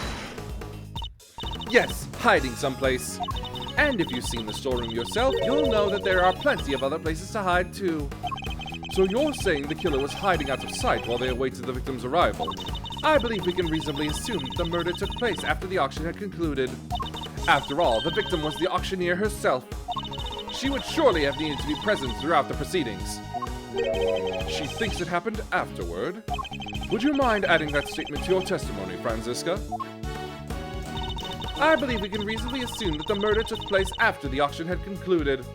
Yes, hiding someplace. And if you've seen the storeroom yourself, you'll know that there are plenty of other places to hide too. So you're saying the killer was hiding out of sight while they awaited the victim's arrival? I believe we can reasonably assume that the murder took place after the auction had concluded. After all, the victim was the auctioneer herself. She would surely have needed to be present throughout the proceedings. She thinks it happened afterward. Would you mind adding that statement to your testimony, Franziska? I believe we can reasonably assume that the murder took place after the auction had concluded.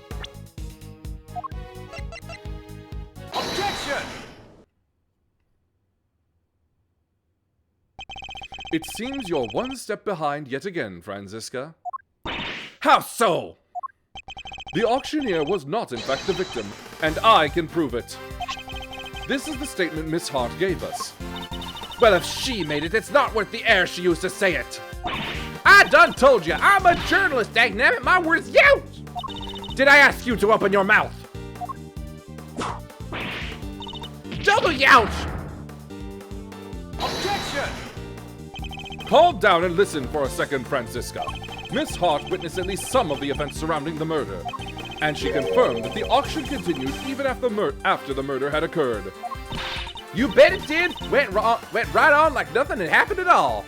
Objection! It seems you're one step behind yet again, Franziska. How so? The auctioneer was not in fact the victim, and I can prove it. This is the statement Miss Hart gave us. Well, if she made it, it's not worth the air she used to say it. I done told you, I'm a journalist, dagnabbit, my word is youch! Did I ask you to open your mouth? Double youch! Objection! Calm down and listen for a second, Franziska. Miss Hart witnessed at least some of the events surrounding the murder, and she confirmed that the auction continued even after the murder had occurred. You bet it did! Went right on like nothing had happened at all.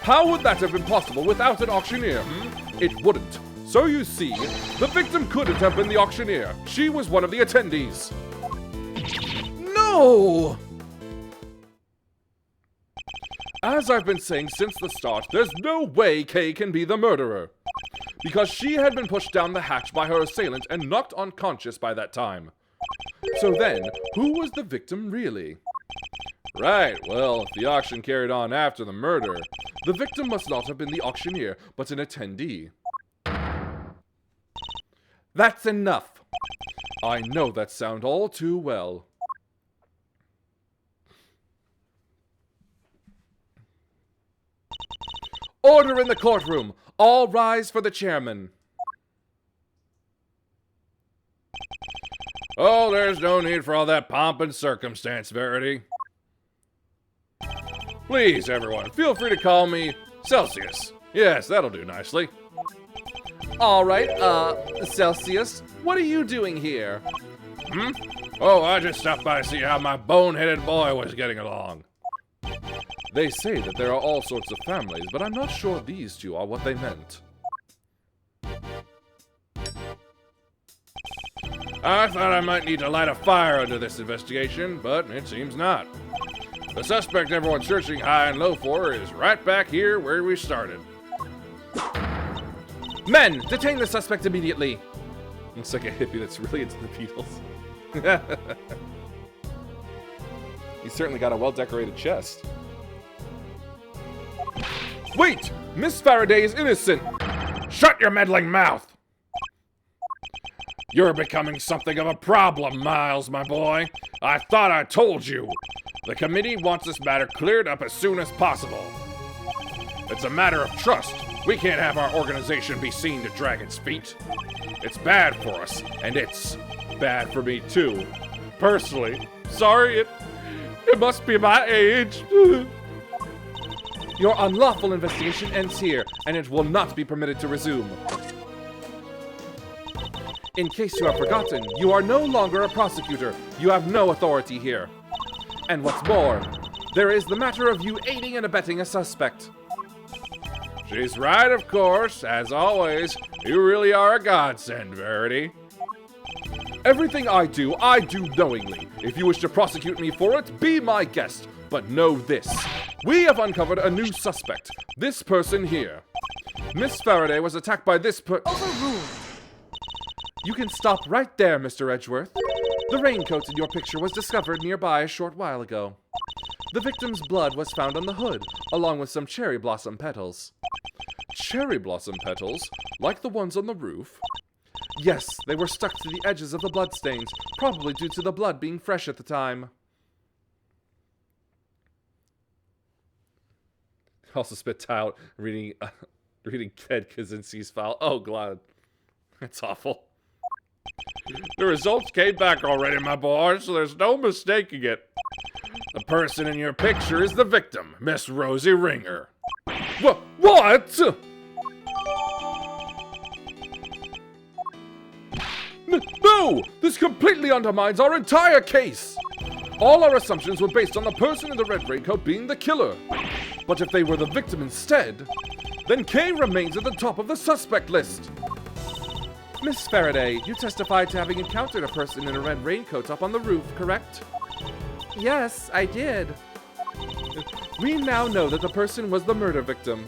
How would that have been possible without an auctioneer? It wouldn't. So you see, the victim couldn't have been the auctioneer. She was one of the attendees. No! As I've been saying since the start, there's no way Kay can be the murderer. Because she had been pushed down the hatch by her assailant and knocked unconscious by that time. So then, who was the victim really? Right, well, if the auction carried on after the murder, the victim must not have been the auctioneer, but an attendee. That's enough. I know that sound all too well. Order in the courtroom. All rise for the chairman. Oh, there's no need for all that pomp and circumstance, Verity. Please, everyone, feel free to call me Celsius. Yes, that'll do nicely. Alright, Celsius, what are you doing here? Oh, I just stopped by to see how my boneheaded boy was getting along. They say that there are all sorts of families, but I'm not sure these two are what they meant. I thought I might need to light a fire under this investigation, but it seems not. The suspect everyone's searching high and low for is right back here where we started. Men, detain the suspect immediately. Looks like a hippie that's really into the Beatles. He's certainly got a well-decorated chest. Wait! Miss Faraday is innocent! Shut your meddling mouth! You're becoming something of a problem, Miles, my boy. I thought I told you. The committee wants this matter cleared up as soon as possible. It's a matter of trust. We can't have our organization be seen to drag its feet. It's bad for us, and it's bad for me too. Personally. Sorry, it must be my age. Your unlawful investigation ends here, and it will not be permitted to resume. In case you have forgotten, you are no longer a prosecutor. You have no authority here. And what's more, there is the matter of you aiding and abetting a suspect. She's right, of course. As always, you really are a godsend, Verity. Everything I do knowingly. If you wish to prosecute me for it, be my guest. But know this. We have uncovered a new suspect. This person here. Miss Faraday was attacked by this Overruled. You can stop right there, Mr. Edgeworth. The raincoat in your picture was discovered nearby a short while ago. The victim's blood was found on the hood, along with some cherry blossom petals. Cherry blossom petals? Like the ones on the roof? Yes, they were stuck to the edges of the bloodstains, probably due to the blood being fresh at the time. Also spit out reading Ted Kaczynski's file. Oh, God. That's awful. The results came back already, my boy, so there's no mistaking it. The person in your picture is the victim, Miss Rosie Ringer. What? No! This completely undermines our entire case! All our assumptions were based on the person in the red raincoat being the killer. But if they were the victim instead, then Kay remains at the top of the suspect list. Miss Faraday, you testified to having encountered a person in a red raincoat up on the roof, correct? Yes, I did. We now know that the person was the murder victim.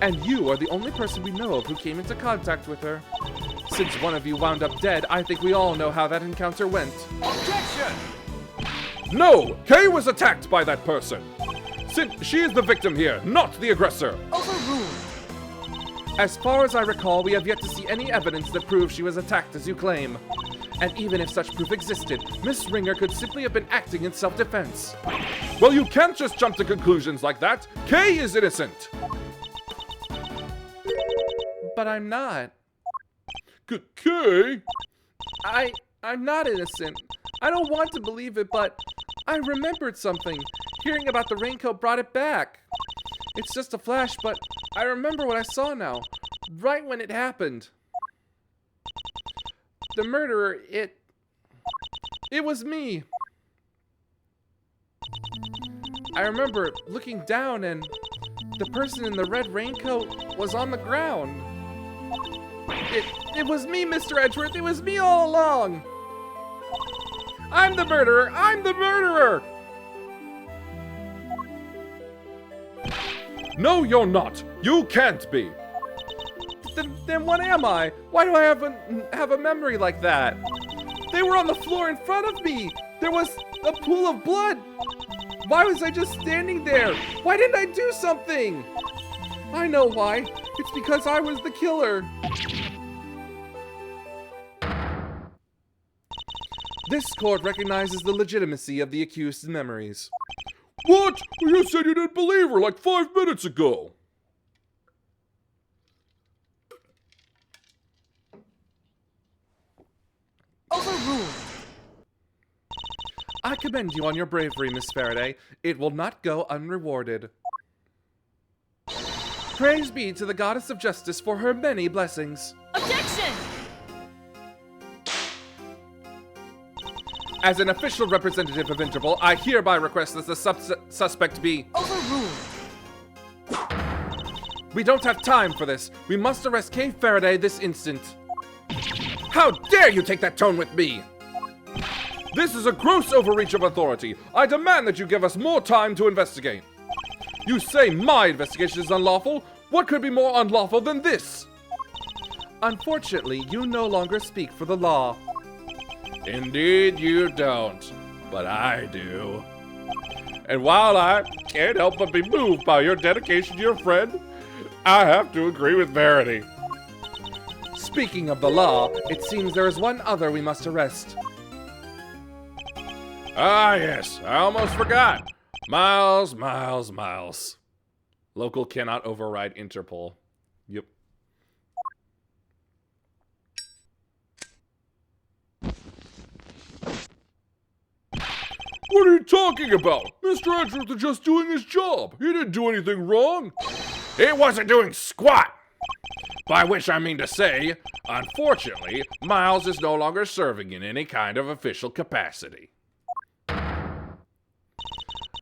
And you are the only person we know of who came into contact with her. Since one of you wound up dead, I think we all know how that encounter went. Objection! No! Kay was attacked by that person! Since she is the victim here, not the aggressor! Overruled. As far as I recall, we have yet to see any evidence that proves she was attacked as you claim. And even if such proof existed, Miss Ringer could simply have been acting in self-defense. Well, you can't just jump to conclusions like that! Kay is innocent! But I'm not. Kay? I'm not innocent. I don't want to believe it, but I remembered something. Hearing about the raincoat brought it back. It's just a flash, but I remember what I saw now. Right when it happened. The murderer, it was me. I remember looking down and the person in the red raincoat was on the ground. It was me, Mr. Edgeworth. It was me all along. I'm the murderer. I'm the murderer. No, you're not. You can't be. Then what am I? Why do I have a memory like that? They were on the floor in front of me. There was a pool of blood. Why was I just standing there? Why didn't I do something? I know why. It's because I was the killer. This court recognizes the legitimacy of the accused's memories. What? You said you didn't believe her like 5 minutes ago. Overruled. I commend you on your bravery, Miss Faraday. It will not go unrewarded. Praise be to the goddess of justice for her many blessings. As an official representative of Interpol, I hereby request that the suspect be Overruled. We don't have time for this. We must arrest Kay Faraday this instant. How dare you take that tone with me? This is a gross overreach of authority. I demand that you give us more time to investigate. You say my investigation is unlawful? What could be more unlawful than this? Unfortunately, you no longer speak for the law. Indeed you don't, but I do. And while I can't help but be moved by your dedication to your friend, I have to agree with Verity. Speaking of the law, it seems there is one other we must arrest. Ah, yes, I almost forgot. Miles, Miles, Miles. Local cannot override Interpol. Yep. What are you talking about? Mr. Edgeworth was just doing his job. He didn't do anything wrong. He wasn't doing squat. By which I mean to say, unfortunately, Miles is no longer serving in any kind of official capacity.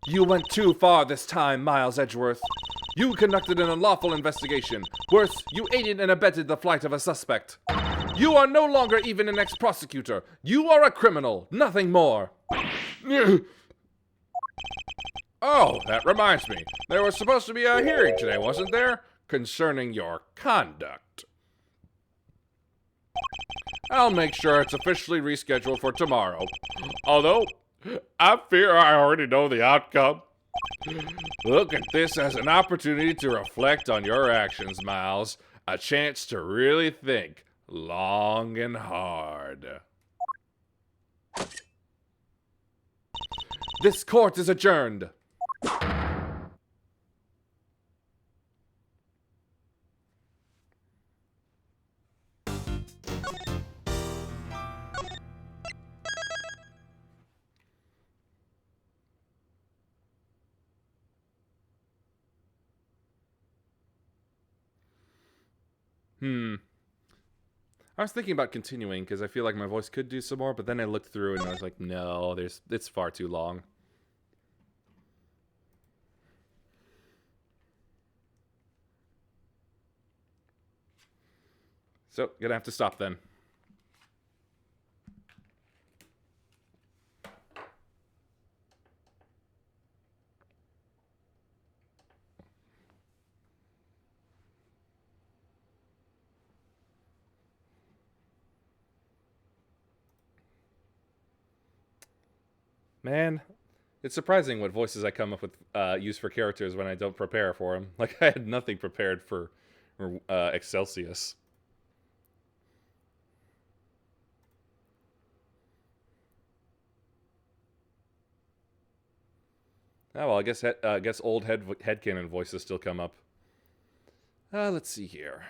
You went too far this time, Miles Edgeworth. You conducted an unlawful investigation. Worse, you aided and abetted the flight of a suspect. You are no longer even an ex-prosecutor. You are a criminal, nothing more. Oh, that reminds me. There was supposed to be a hearing today, wasn't there? Concerning your conduct. I'll make sure it's officially rescheduled for tomorrow. Although, I fear I already know the outcome. Look at this as an opportunity to reflect on your actions, Miles. A chance to really think long and hard. This court is adjourned. I was thinking about continuing because I feel like my voice could do some more, but then I looked through and I was like, no, it's far too long. So, gonna have to stop then. Man, it's surprising what voices I come up with use for characters when I don't prepare for them. Like, I had nothing prepared for Excelsius. Oh, well, I guess old headcanon voices still come up. Let's see here.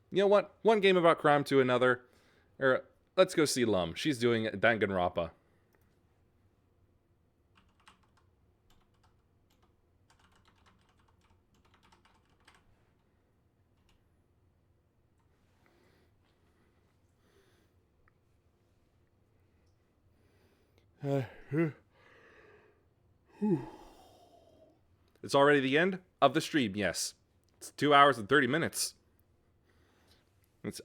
You know what? One game about crime to another. Let's go see Lum. She's doing Danganronpa. It's already the end of the stream, yes. It's 2 hours and 30 minutes.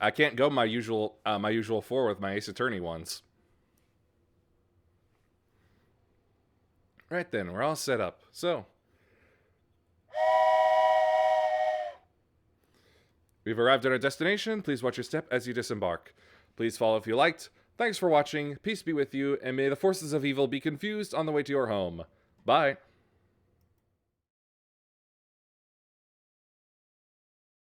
I can't go my usual 4 with my Ace Attorney ones. Right then, we're all set up. So, we've arrived at our destination. Please watch your step as you disembark. Please follow if you liked. Thanks for watching. Peace be with you, and may the forces of evil be confused on the way to your home. Bye.